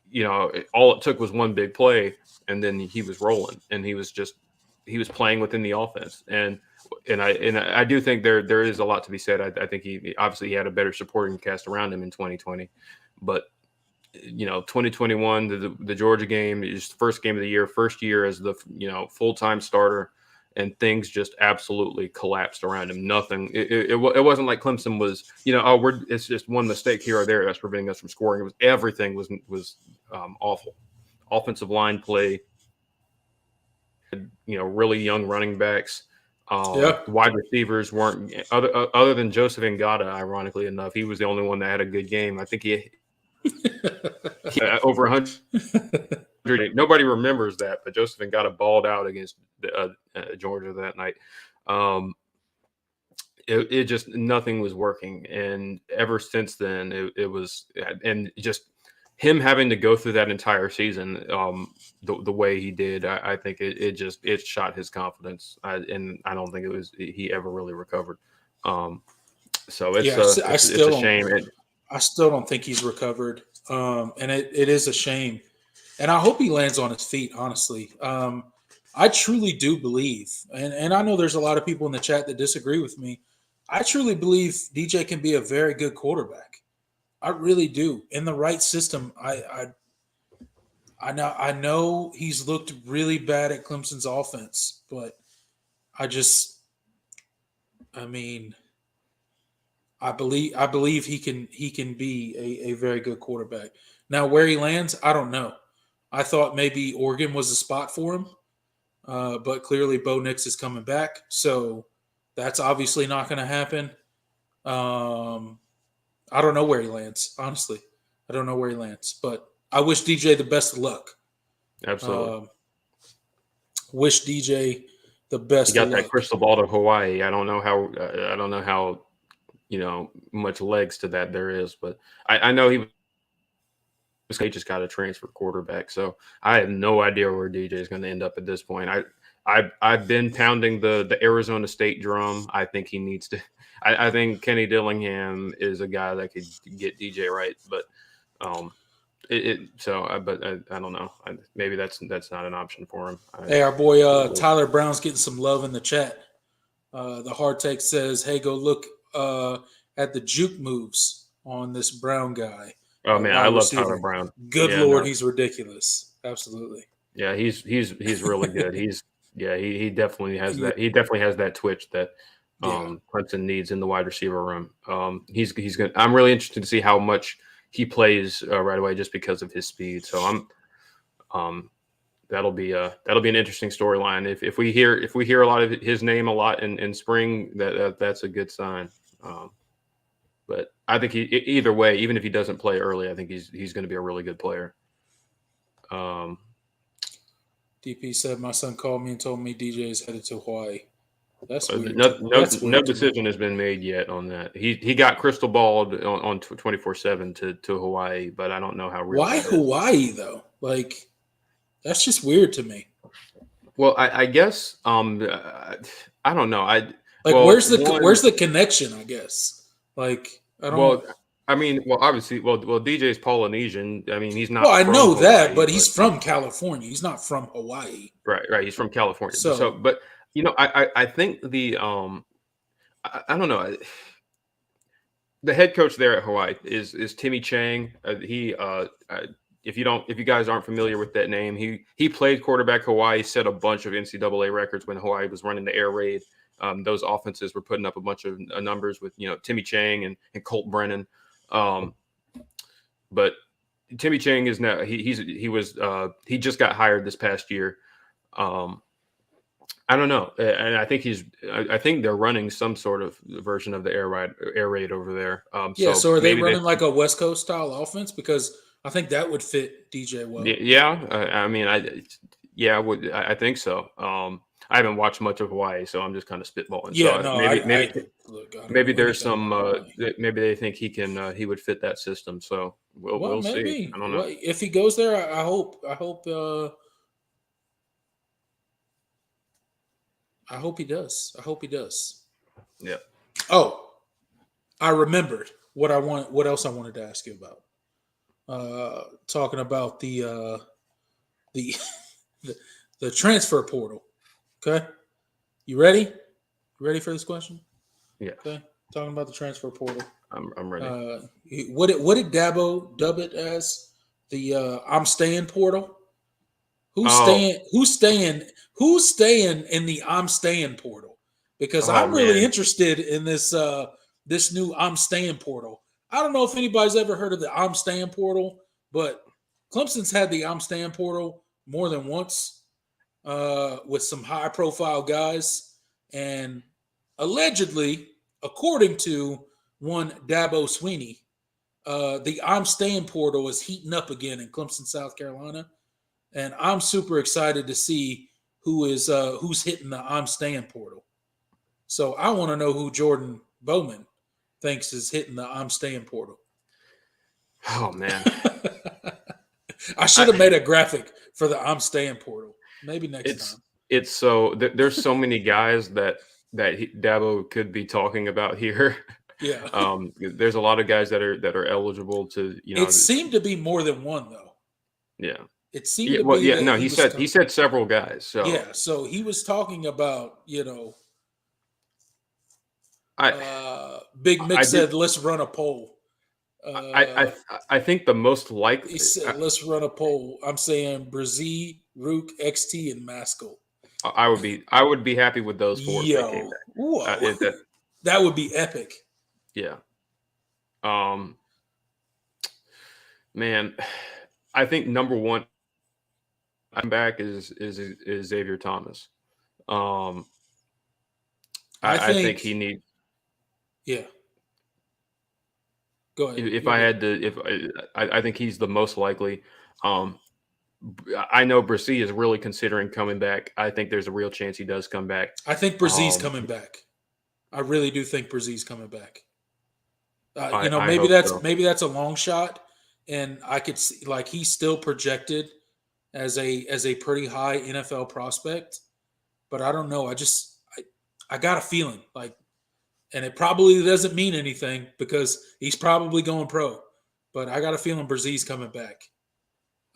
you know, all it took was one big play, and then he was rolling, and he was playing within the offense. And I do think there is a lot to be said. I think he obviously had a better supporting cast around him in 2020, but, you know, 2021, the Georgia game is the first game of the year, first year as the, you know, full-time starter, and things just absolutely collapsed around him. Nothing. It wasn't like Clemson was, you know, it's just one mistake here or there that's preventing us from scoring. It was everything was awful. Offensive line play, you know, really young running backs. Wide receivers weren't, other than Joseph Ngata, ironically enough, he was the only one that had a good game. I think he over 100. Nobody remembers that, but Joseph Ngata balled out against Georgia that night. It just, nothing was working, and ever since then it was, and just him having to go through that entire season the way he did, I think it shot his confidence, and I don't think he ever really recovered. So it's a shame.
I still don't think he's recovered, and it is a shame. And I hope he lands on his feet, honestly. I truly do believe, and I know there's a lot of people in the chat that disagree with me. I truly believe DJ can be a very good quarterback. I really do. In the right system, I know he's looked really bad at Clemson's offense, but I believe he can be a very good quarterback. Now, where he lands, I don't know. I thought maybe Oregon was a spot for him, but clearly Bo Nix is coming back, so that's obviously not going to happen. I don't know where he lands, honestly. I don't know where he lands, but I wish DJ the best of luck.
Absolutely.
Wish DJ the best.
He got that crystal ball to Hawaii. I don't know how you know, much legs to that there is, but I know he just got a transfer quarterback, so I have no idea where DJ is going to end up at this point. I've been pounding the Arizona State drum. I think he needs to. I think Kenny Dillingham is a guy that could get DJ right, but I don't know. Maybe that's not an option for him.
Hey, our boy Tyler Brown's getting some love in the chat. The hard take says, "Hey, go look at the juke moves on this Brown guy."
Oh man, I love Tyler Brown.
Good Lord, he's ridiculous. Absolutely.
Yeah, he's really good. He definitely has that. He definitely has that twitch that Clemson needs in the wide receiver room. He's going. I'm really interested to see how much he plays right away, just because of his speed. So that'll be an interesting storyline. If we hear a lot of his name a lot in spring, that's a good sign. But I think either way, even if he doesn't play early, I think he's going to be a really good player.
DP said, "My son called me and told me DJ is headed to Hawaii." That's weird.
No decision has been made yet on that. He got crystal balled on 24/7 to Hawaii, but I don't know how real.
Why Hawaii though? Like, that's just weird to me.
Well, I guess I don't know. Where's
the connection? I guess. Like, I don't.
Well, I mean, well, obviously, well, DJ's Polynesian. I mean, he's
Well,
not
I
from
know that,
Hawaii,
but
but
he's from California. He's not from Hawaii.
right. He's from California. So,
So
but I think I don't know. The head coach there at Hawaii is Timmy Chang. If you guys aren't familiar with that name, he played quarterback Hawaii, set a bunch of NCAA records when Hawaii was running the air raid. Those offenses were putting up a bunch of numbers with Timmy Chang and Colt Brennan. But Timmy Chang is now he just got hired this past year. I don't know, and I think they're running some sort of version of the air raid over there.
yeah,
So
so are they
maybe
running like a West Coast style offense? Because I think that would fit DJ well.
yeah. I mean, I think so. I haven't watched much of Hawaii, so I'm just kind of spitballing.
Yeah,
So
no, look, I don't
maybe
know
there's
anything
some
about Hawaii.
maybe they think he would fit that system. So
Well,
we'll see.
maybe.
I don't know.
Well, if he goes there, I hope. I hope he does. I hope he does.
Yeah.
Oh, I remembered what I want. What else I wanted to ask you about? Talking about the the, the transfer portal. Okay, you ready? You ready for this question?
Yeah.
Okay, talking about the transfer portal.
I'm ready.
What did Dabo dub it as? The I'm staying portal. Who's
Oh,
staying? Who's staying? Who's staying in the I'm staying portal? Because
oh
I'm really
man.
interested in this new I'm staying portal. I don't know if anybody's ever heard of the I'm staying portal, but Clemson's had the I'm staying portal more than once with some high profile guys, and allegedly, according to one Dabo Sweeney, the I'm staying portal is heating up again in Clemson, South Carolina, and I'm super excited to see who's hitting the I'm staying portal. So I want to know who Jordan Bowman thinks is hitting the I'm staying portal.
Oh man.
I should have made a graphic for the I'm staying portal. Maybe next time.
It's so there's so many guys that Dabo could be talking about here.
Yeah.
There's a lot of guys that are eligible to
It seemed to be more than one though.
Yeah.
It seemed
Yeah,
to
well,
be
yeah,
that
no, he said several guys. So
yeah, so he was talking about Big Mick said let's run a poll.
I think the most likely
He said let's run a poll. I'm saying Brzee, Rook, XT, and Maskell.
I would be happy with those four if they came back.
Whoa. That would be epic.
Yeah. Man, I think number one I'm back is Xavier Thomas. I think he needs.
Yeah. Go ahead.
If I had to, I think he's the most likely. I know Brzee is really considering coming back. I think there's a real chance he does come back.
I think Brzee's coming back. I really do think Brzee coming back. Maybe that's a long shot, and I could see like he's still projected as a pretty high NFL prospect, but I don't know. I got a feeling like, and it probably doesn't mean anything because he's probably going pro, but I got a feeling Brzee's coming back,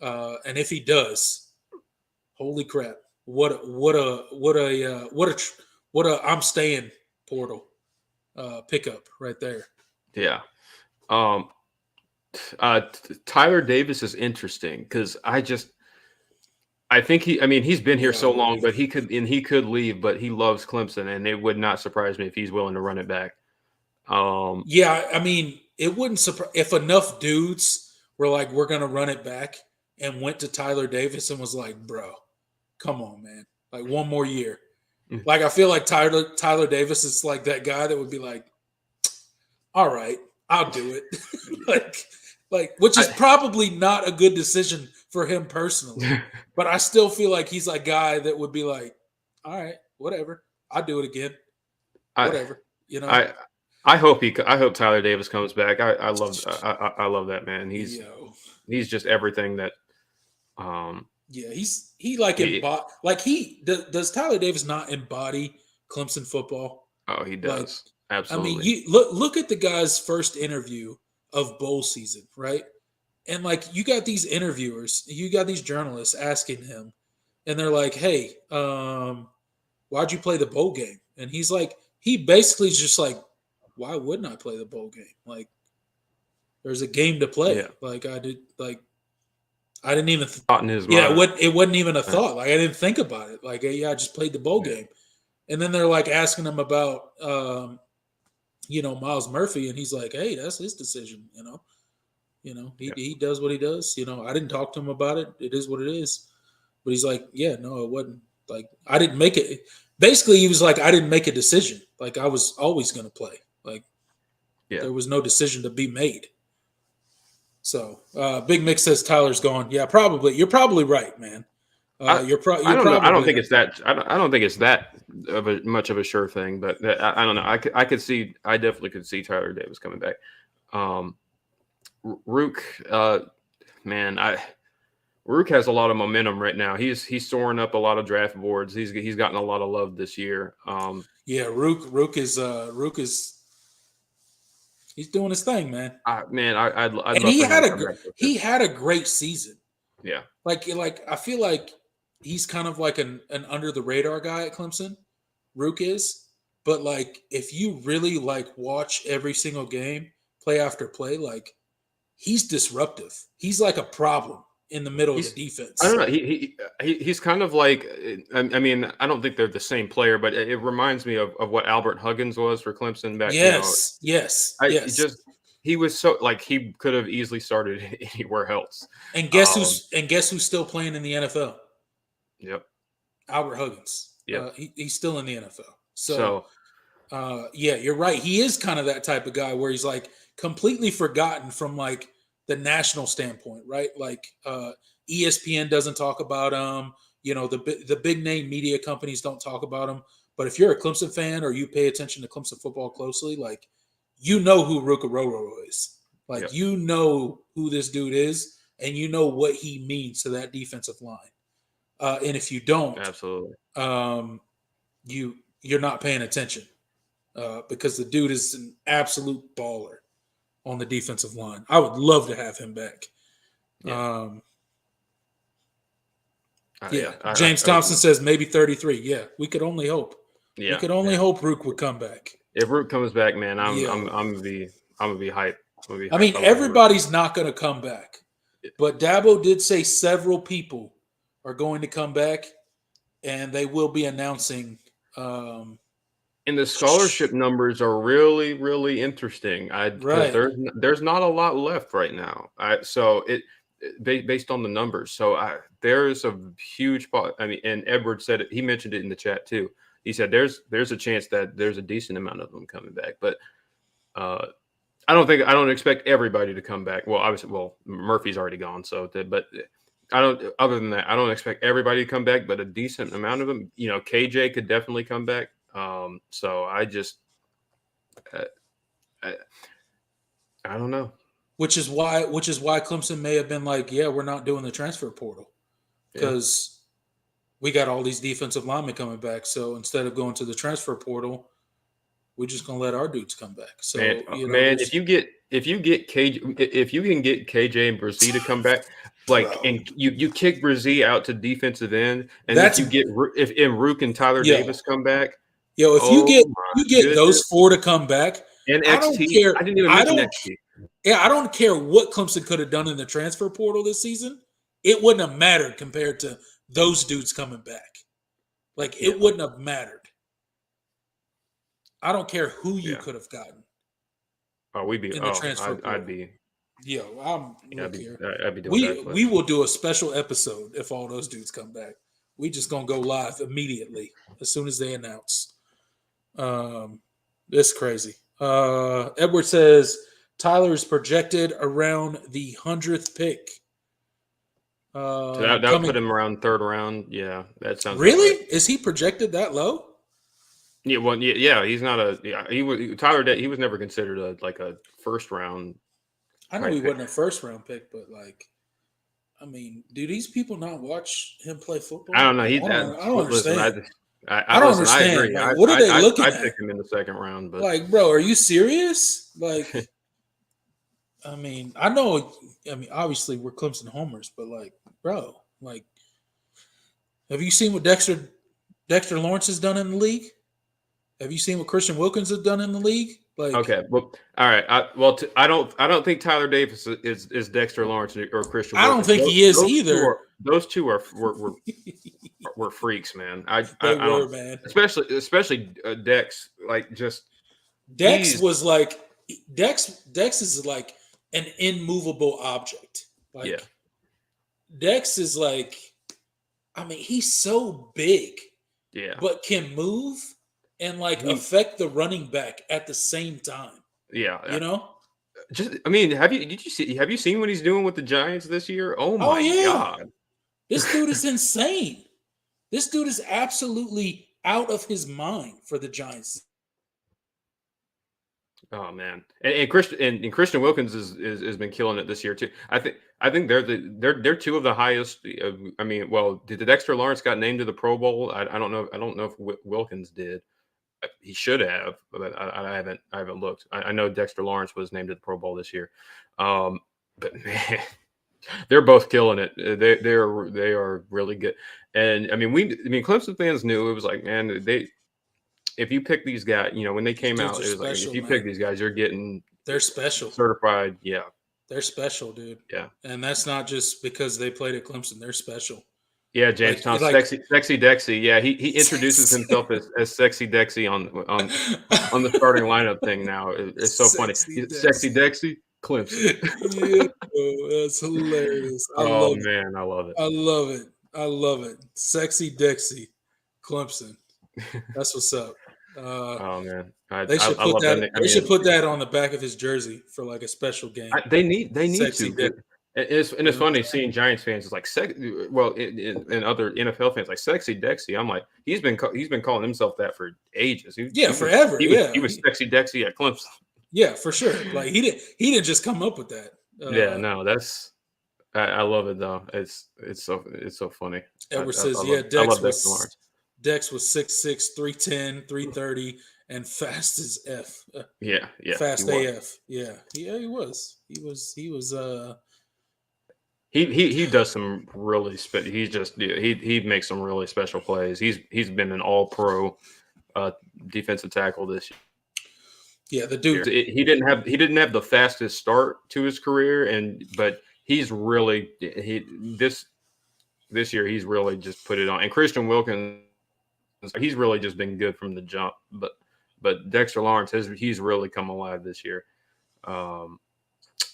and if he does, holy crap! What a I'm staying portal pickup right there.
Yeah. Tyler Davis is interesting because I think he's been here so long, but he could leave, but he loves Clemson, and it would not surprise me if he's willing to run it back.
Yeah, I mean, it wouldn't surprise if enough dudes were like, we're going to run it back and went to Tyler Davis and was like, bro, come on, man. Like one more year. Like, I feel like Tyler Davis is like that guy that would be like, all right, I'll do it. like, which is probably not a good decision for him personally. But I still feel like he's a guy that would be like, all right, whatever. I'll do it again. Whatever.
I hope Tyler Davis comes back. I love that man. He's just everything that
does Tyler Davis not embody Clemson football?
Oh, he does.
I mean,
Absolutely.
you look at the guy's first interview of bowl season, right? And like you got these interviewers, you got these journalists asking him, and they're like, "Hey, why'd you play the bowl game?" And he's like, he basically is just like, "Why wouldn't I play the bowl game? Like, there's a game to
Yeah.
play. Like I did. Like I didn't even.
Thought in his
Yeah,
mind.
it wasn't even a thought. Like I didn't think about it. Like yeah, I just played the bowl
Yeah.
game." And then they're like asking him about, Miles Murphy, and he's like, "Hey, that's his decision.
Yeah.
He does what he does. I didn't talk to him about it. It is what it is." But he's like, "Yeah, no, it wasn't. Like I didn't make it." Basically, he was like, "I didn't make a decision. Like I was always going to play. Like
Yeah.
there was no decision to be made." So, Big Mick says Tyler's gone. Yeah, probably. You're probably right, man.
I,
You're
I don't know. I don't
probably
think
right.
it's that. I don't think it's that much of a sure thing. But I don't know. I could see. I definitely could see Tyler Davis coming back. Rook, man, Rook has a lot of momentum right now. He's soaring up a lot of draft boards. He's gotten a lot of love this year.
Yeah, Rook is he's doing his thing, man.
I'd
And
love for him to come back.
he had a great season.
Yeah.
Like I feel like he's kind of like an under the radar guy at Clemson. Rook is, but like if you really like watch every single game, play after play, like he's disruptive. He's like a problem in the middle of the
I don't
defense.
know. He's kind of like. I mean, I don't think they're the same player, but it reminds me of what Albert Huggins was for Clemson back.
Yes, yes, yes.
He was so like he could have easily started anywhere else.
And guess who's still playing in the NFL?
Yep.
Albert Huggins.
Yep.
He's still in the NFL. So yeah, you're right. He is kind of that type of guy where he's like completely forgotten from like the national standpoint, right? Like ESPN doesn't talk about him. The big name media companies don't talk about him. But if you're a Clemson fan or you pay attention to Clemson football closely, like you know who Rukaroro is. Like
Yep.
you know who this dude is, and you know what he means to that defensive line. And if you don't,
Absolutely.
You're not paying attention because the dude is an absolute baller on the defensive line. I would love to have him back.
Yeah.
James Thompson says maybe 33. Yeah, we could only hope.
Yeah,
we could only hope Rook would come back.
If Rook comes back, man, I'm gonna be hyped.
I mean, everybody's not going to come back, but Dabo did say several people are going to come back, and they will be announcing.
And the scholarship numbers are really, really interesting. Because there's not a lot left right now. Based on the numbers, there is a huge. I mean, and Edward said it. He mentioned it in the chat too. He said there's a chance that there's a decent amount of them coming back, but I don't expect everybody to come back. Well, obviously, Murphy's already gone, but I don't. Other than that, I don't expect everybody to come back, but a decent amount of them. KJ could definitely come back. So I don't know.
Which is why Clemson may have been like, yeah, we're not doing the transfer portal because we got all these defensive linemen coming back. So instead of going to the transfer portal, we're just gonna let our dudes come back. So
if you can get KJ and Brzee to come back, and you kick Brzee out to defensive end, and if Rook and Tyler Davis come back,
if you get those four to come back,
and XT,
I don't care.
I didn't even mention XT.
Yeah, I don't care what Clemson could have done in the transfer portal this season. It wouldn't have mattered compared to those dudes coming back. Like it wouldn't have mattered. I don't care who you could have gotten.
Oh, we'd be
in the transfer portal.
I'd be.
I'd be
doing
we will do a special episode if all those dudes come back. We just gonna go live immediately as soon as they announce. It's crazy. Edward says Tyler is projected around the 100th pick.
So that would put him around third round. Yeah, that sounds
really. Right. Is he projected that low?
Yeah, well, yeah, he's not he was never considered a first round.
I know he wasn't a first round pick, but do these people not watch him play football?
I don't know.
I don't understand. I don't
listen. I
understand.
agree.
Like, what are they looking
I'd
at?
pick him in the second round, but
Like, bro, are you serious? Like, I mean, I know. I mean, obviously we're Clemson homers, but like, bro, like, have you seen what Dexter Lawrence has done in the league? Have you seen what Christian Wilkins has done in the league? Like,
okay. Well, all right. I don't think Tyler Davis is Dexter Lawrence or Christian
I don't
Wilkins.
think he is either.
Those two were freaks, man.
They
I
were,
don't,
man.
especially Dex. Like, just
Dex was like Dex is like an immovable object. Like,
yeah,
Dex is like, I mean, he's so big,
yeah.
but can move and like affect the running back at the same time.
Yeah.
You know?
Just, I mean, have you seen what he's doing with the Giants this year? Oh my God.
This dude is insane. This dude is absolutely out of his mind for the Giants.
Oh man, and Christian Wilkins has been killing it this year too. I think they're two of the highest. I mean, well, did Dexter Lawrence got named to the Pro Bowl? I don't know. I don't know if Wilkins did. He should have, but I haven't looked. I know Dexter Lawrence was named to the Pro Bowl this year, but man, they're both killing it. They are really good. And I mean, Clemson fans knew it was like, man, if you pick these guys, when they came out, it was special, like, if you pick these guys, they're
special,
certified. Yeah,
they're special, dude.
Yeah,
and that's not just because they played at Clemson. They're special.
Yeah, James Thompson, sexy Dexy. Yeah, he introduces himself as Sexy Dexy on the starting lineup thing now. It's so funny. Sexy Dexy, Clemson.
Yeah, that's hilarious. I love
it.
I love it. Sexy Dexy, Clemson. That's what's up.
Oh man,
they should put that. They should put that on the back of his jersey for like a special game.
They need to. It's funny seeing Giants fans. It's like and other NFL fans like Sexy Dexy. I'm like, he's been calling himself that for ages.
Forever.
He was Sexy Dexy at Clemson.
Yeah, for sure. Like he didn't just come up with that.
I love it though. It's so funny.
Edward says, Dex was 6'6", 310, 330, and fast as F.
Yeah.
Fast AF. Yeah, he was.
He does some really he makes some really special plays. He's been an all-pro defensive tackle this year.
Yeah, the dude.
He didn't have the fastest start to his career, but he's really this year he's really just put it on. And Christian Wilkins, he's really just been good from the jump. But Dexter Lawrence he's really come alive this year.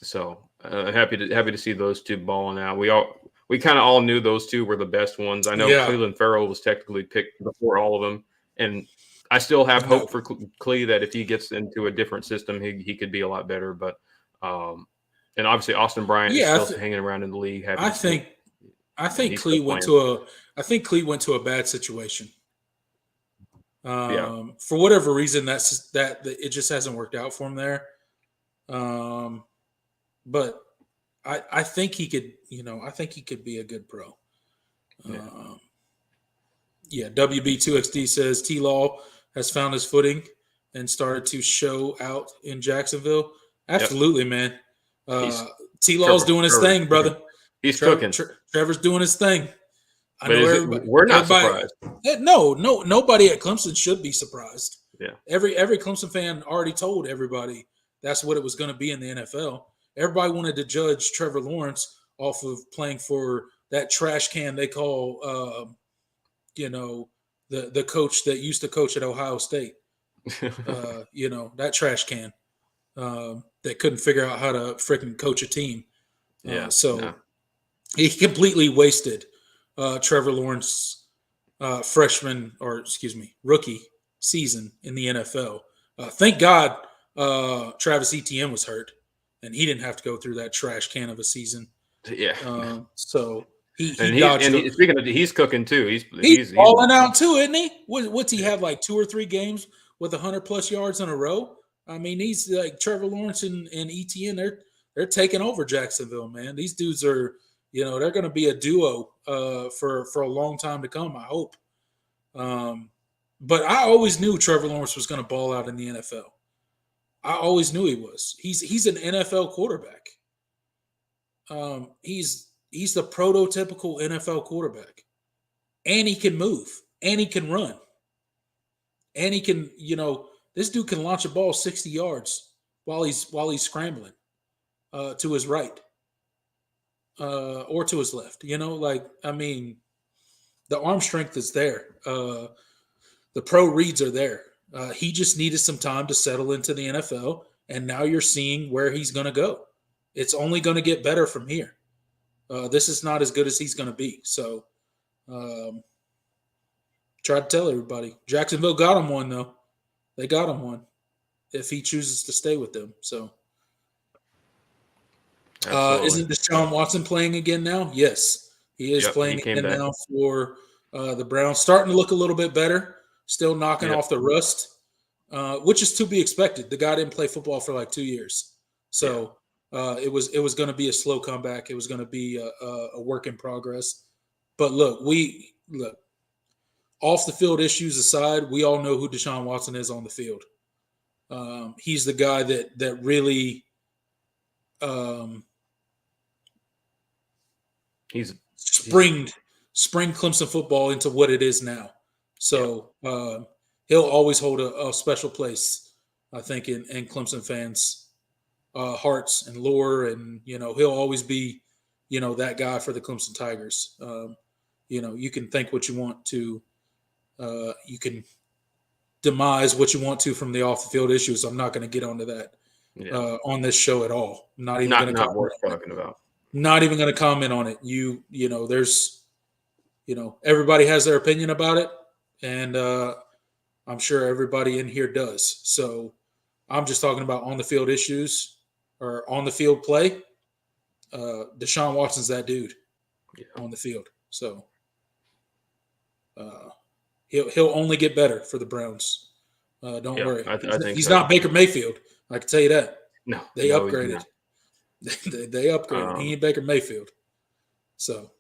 So happy to see those two balling out. We kind of all knew those two were the best ones. I know Cleveland Farrell was technically picked before all of them, and I still have hope for Clee that if he gets into a different system, he could be a lot better. But and obviously Austin Bryant is still hanging around in the league.
I think Clee went to a bad situation. For whatever reason, that it just hasn't worked out for him there. But I think he could, I think he could be a good pro. WB2XD says T-Law has found his footing and started to show out in Jacksonville. Absolutely, man. T-Law's doing his thing, brother.
He's cooking.
Trevor's doing his thing.
We're not surprised.
No, nobody at Clemson should be surprised.
Yeah.
Every Clemson fan already told everybody that's what it was going to be in the NFL. Everybody wanted to judge Trevor Lawrence off of playing for that trash can they call, the coach that used to coach at Ohio State. That trash can that couldn't figure out how to freaking coach a team. He completely wasted Trevor Lawrence rookie season in the NFL. Thank God Travis Etienne was hurt and he didn't have to go through that trash can of a season.
Yeah.
So he's
cooking too.
He's balling out too, isn't he? What's he have, like 2 or 3 games with 100+ yards in a row? I mean, he's like Trevor Lawrence and Etienne. They're taking over Jacksonville, man. These dudes are, they're going to be a duo for a long time to come, I hope. But I always knew Trevor Lawrence was going to ball out in the NFL. I always knew he was. He's an NFL quarterback. He's the prototypical NFL quarterback, and he can move, and he can run, and he can. This dude can launch a ball 60 yards while he's scrambling to his right or to his left. The arm strength is there. The pro reads are there. He just needed some time to settle into the NFL, and now you're seeing where he's going to go. It's only going to get better from here. This is not as good as he's going to be. So, try to tell everybody. Jacksonville got him one, though. They got him one if he chooses to stay with them. So, isn't Deshaun Watson playing again now? Yes, he is playing again now for the Browns. Starting to look a little bit better. Still knocking off the rust, which is to be expected. The guy didn't play football for like 2 years. So it was going to be a slow comeback. It was going to be a work in progress. But look, off the field issues aside, we all know who Deshaun Watson is on the field. He's the guy that really
he's
spring Clemson football into what it is now. So he'll always hold a special place, I think, in Clemson fans' hearts and lore, and he'll always be, that guy for the Clemson Tigers. You can think what you want to, you can demise what you want to from the off the field issues. I'm not going to get onto that on this show at all. I'm not
worth talking about.
Not even going to comment on it. There's, everybody has their opinion about it. And I'm sure everybody in here does. So I'm just talking about on the field issues or on the field play. Deshaun Watson's that dude on the field. So he'll only get better for the Browns. Don't worry.
I think
he's not Baker Mayfield. I can tell you that.
No,
they upgraded. They upgraded. He ain't Baker Mayfield. So.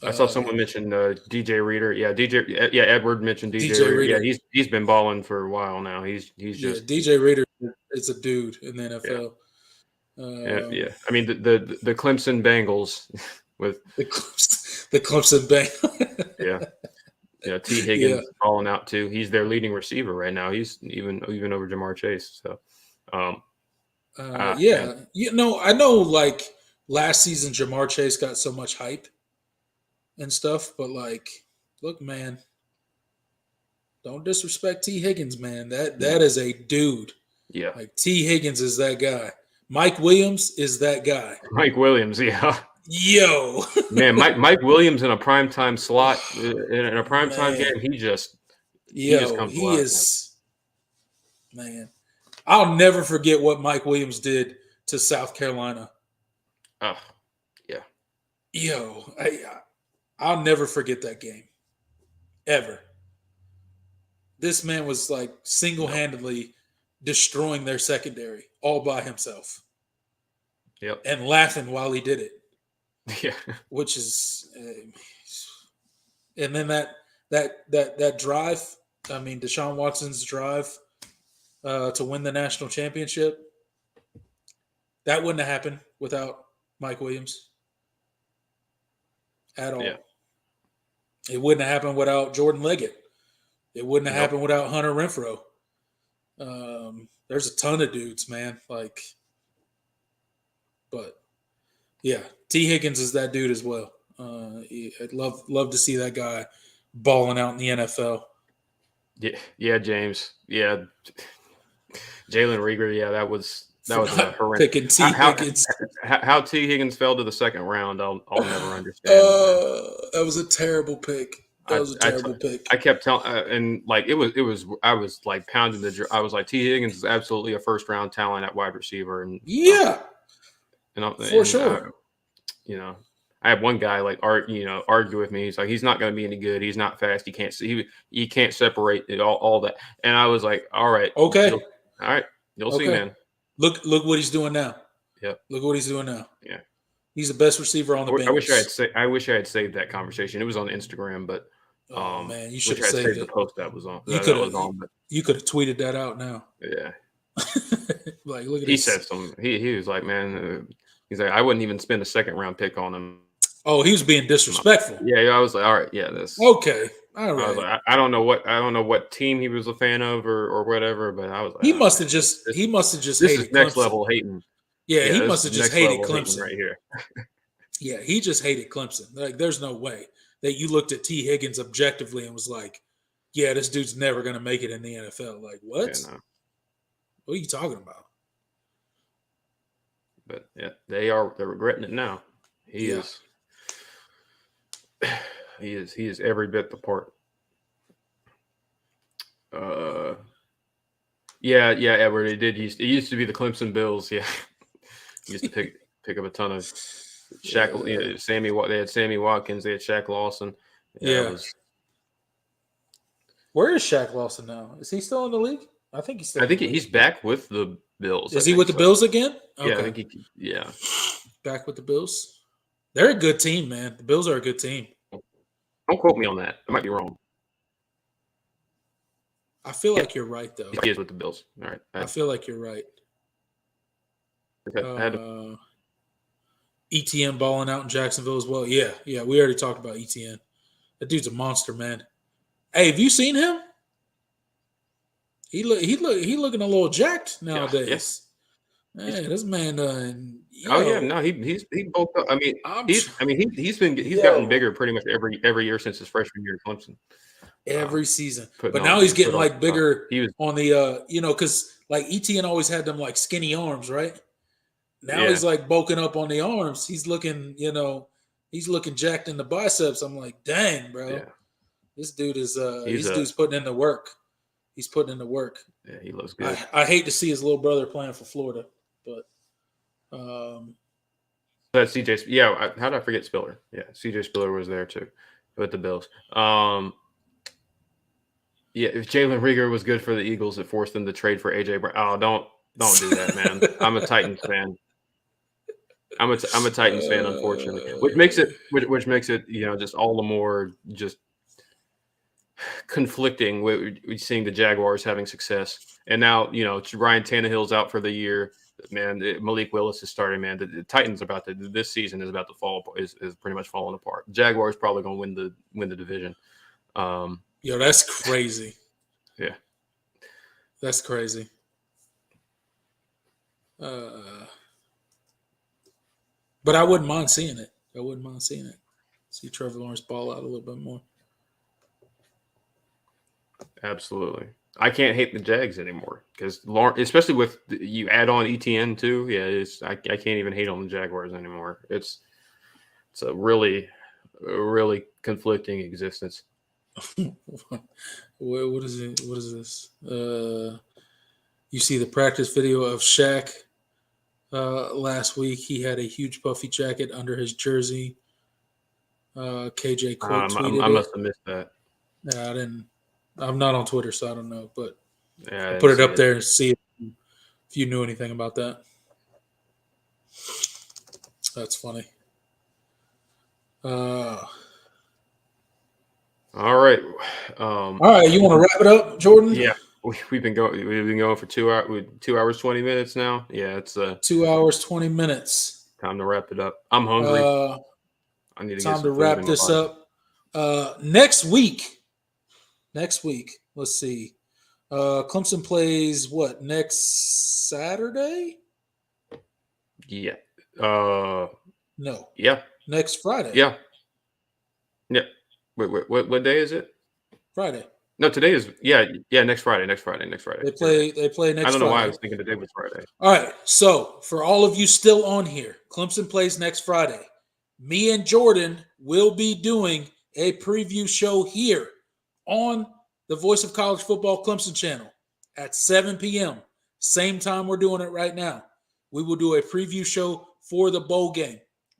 I saw someone mention DJ Reader. Edward mentioned DJ Reader. Yeah, he's been balling for a while now. He's just
DJ Reader is a dude in the NFL.
I mean the Clemson Bengals with
the Clemson Bengals.
T. Higgins balling out too. He's their leading receiver right now. He's even over Jamar Chase. So,
I know. Like last season, Jamar Chase got so much hype and stuff, but look, man, don't disrespect T. Higgins, man. That is a dude.
Yeah,
T. Higgins is that guy. Mike Williams is that guy.
Mike Williams, yeah.
Yo,
man, Mike Williams in a primetime slot in a primetime game, he just comes alive,
is. Man, I'll never forget what Mike Williams did to South Carolina.
Oh, yeah.
Yo, I'll never forget that game, ever. This man was single-handedly destroying their secondary all by himself.
Yep.
And laughing while he did it.
Yeah.
Which is, and then that drive. I mean, Deshaun Watson's drive to win the national championship. That wouldn't have happened without Mike Williams at all.
Yeah.
It wouldn't have happened without Jordan Leggett. It wouldn't have happened without Hunter Renfrow. There's a ton of dudes, man. But yeah, T. Higgins is that dude as well. I'd love to see that guy balling out in the NFL.
Yeah, James. Yeah, Jalen Reagor. Yeah, that was horrendous.
Picking T. Higgins.
How T. Higgins fell to the second round, I'll never understand.
That was a terrible pick. Pick.
I kept telling, and it was. I was pounding I was like, T. Higgins is absolutely a first round talent at wide receiver, and
for sure.
I had one guy argue with me. He's like, he's not going to be any good. He's not fast. He can't see. He can't separate it all that. And I was like, all right,
okay,
all right, you'll see, man.
Look what he's doing now.
Yep.
Look what he's doing now.
Yeah.
He's the best receiver on the Bengals.
I wish I had saved that conversation. It was on Instagram, but
Oh man, you should
which
have
I
saved
saved the
it.
post that was on.
You
That
could
was
have.
on, but
You could have tweeted that out now.
yeah.
Like, look at
He
this.
said something. He was like, man, he's like, I wouldn't even spend a second round pick on him.
Oh, he was being disrespectful.
Yeah, I was like, all right, yeah, this.
Okay, all right.
I was like, I don't know what team he was a fan of or whatever, but I was like,
He
oh,
must have
man,
just
this
hated
is next
Clemson.
level hating.
Yeah, he
this
must have
is
just
next
hated
level hating
Clemson
right here.
Yeah, he just hated Clemson. Like, there's no way that you looked at T. Higgins objectively and was like, yeah, this dude's never going to make it in the NFL. Like, what?
Yeah, no.
What are you talking about?
But yeah, they're regretting it now. He is every bit the part. Edward. It used to be the Clemson Bills. Yeah, he used to pick up a ton of Shaq. Yeah. They had Sammy Watkins. They had Shaq Lawson.
Yeah. Where is Shaq Lawson now? Is he still in the league? I think he's still.
I think he's back with the Bills.
Is he with the Bills again?
Okay. Yeah, I think yeah.
Back with the Bills. They're a good team, man. The Bills are a good team.
Don't quote me on that. I might be wrong.
I feel like you're right, though.
He is with the Bills. All right.
I feel like you're right. ETN balling out in Jacksonville as well. Yeah. We already talked about ETN. That dude's a monster, man. Hey, have you seen him? He looking a little jacked nowadays. Yeah. Man, this man.
He bulked up. I mean, he's gotten bigger pretty much every year since his freshman year at Clemson.
Every season, but now he's getting like bigger on the because like ETN always had them like skinny arms, right? Now he's like bulking up on the arms. He's looking, he's looking jacked in the biceps. I'm like, dang, bro, this dude is dude's putting in the work. He's putting in the work.
Yeah, he looks good.
I hate to see his little brother playing for Florida, but
that's CJ. Yeah, how did I forget Spiller? Yeah, CJ Spiller was there too with the Bills. Yeah, if Jalen Reagor was good for the Eagles, it forced them to trade for AJ Brown. Oh, don't do that, man. I'm a Titans fan. I'm a Titans fan, unfortunately, which makes it just all the more just conflicting with seeing the Jaguars having success, and now Ryan Tannehill's out for the year. Man, Malik Willis is starting. Man, the Titans this season is about to fall is pretty much falling apart. Jaguars probably going to win the division.
Yo, that's crazy.
Yeah.
That's crazy. But I wouldn't mind seeing it. See Trevor Lawrence ball out a little bit more.
Absolutely. I can't hate the Jags anymore because Lawrence, especially with you add on ETN too. Yeah, I can't even hate on the Jaguars anymore. It's a really, really conflicting existence.
What is it? What is this? You see the practice video of Shaq last week. He had a huge puffy jacket under his jersey. KJ Cole tweeted
I must have missed that.
Yeah, I didn't. I'm not on Twitter, so I don't know. But
I
put it up there and see if you knew anything about that. That's funny.
All right.
All right. You want to wrap it up, Jordan?
Yeah. We've been going for 2 hours, 2 hours, 20 minutes now. Yeah, it's
2 hours, 20 minutes.
Time to wrap it up. I'm hungry. I need to
time to wrap this up. Next week. Let's see. Clemson plays what next Saturday?
Yeah.
No.
Yeah.
Next Friday.
Yeah. Yeah. Wait, what day is it?
Friday.
No, today is next Friday. Next Friday.
They play next Friday.
I don't know why I was thinking today was Friday.
All right. So for all of you still on here, Clemson plays next Friday. Me and Jordan will be doing a preview show here on the Voice of College Football Clemson channel at 7 p.m. Same time we're doing it right now. We will do a preview show for the bowl game.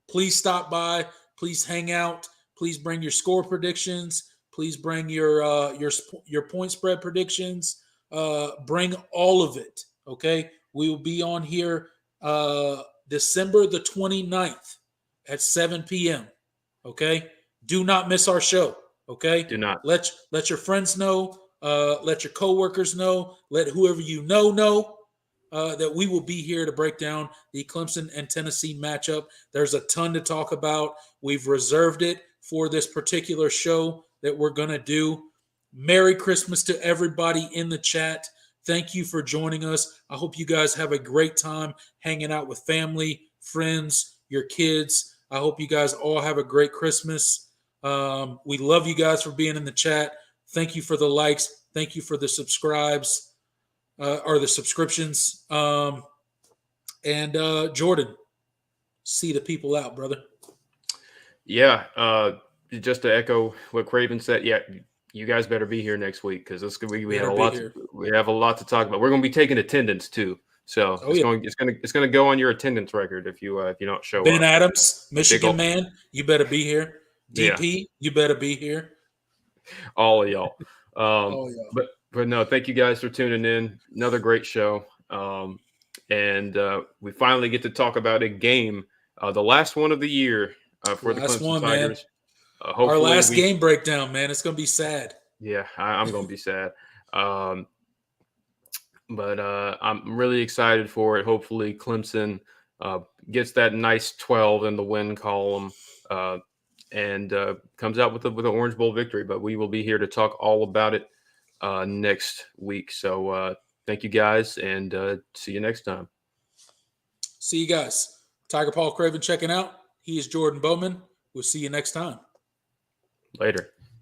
Please stop by. Please hang out. Please bring your score predictions. Please bring your point spread predictions. Bring all of it, okay? We will be on here December the 29th at 7 p.m., okay? Do not miss our show, Okay?
Do not.
Let your friends know. Let your coworkers know. Let whoever you know that we will be here to break down the Clemson and Tennessee matchup. There's a ton to talk about. We've reserved it for this particular show that we're going to do. Merry Christmas to everybody in the chat. Thank you for joining us. I hope you guys have a great time hanging out with family, friends, your kids. I hope you guys all have a great Christmas. We love you guys for being in the chat. Thank you for the likes. Thank you for the subscribes or the subscriptions. Jordan, see the people out, brother.
Yeah. Just to echo what Craven said. Yeah. You guys better be here next week because we have a lot to talk about. We're going to be taking attendance too, so it's going to go on your attendance record if you don't show up.
Ben Adams, Michigan man, you better be here. DP, you better be here.
All of y'all. But no, thank you guys for tuning in. Another great show, and we finally get to talk about a game, the last one of the year for the Clemson Tigers.
Man. Our last game breakdown, man. It's going to be sad.
Yeah, I'm going to be sad. But I'm really excited for it. Hopefully Clemson gets that nice 12 in the win column and comes out with an Orange Bowl victory. But we will be here to talk all about it next week. So thank you guys, and see you next time.
See you guys. Tiger Paul Craven checking out. He is Jordan Bowman. We'll see you next time.
Later.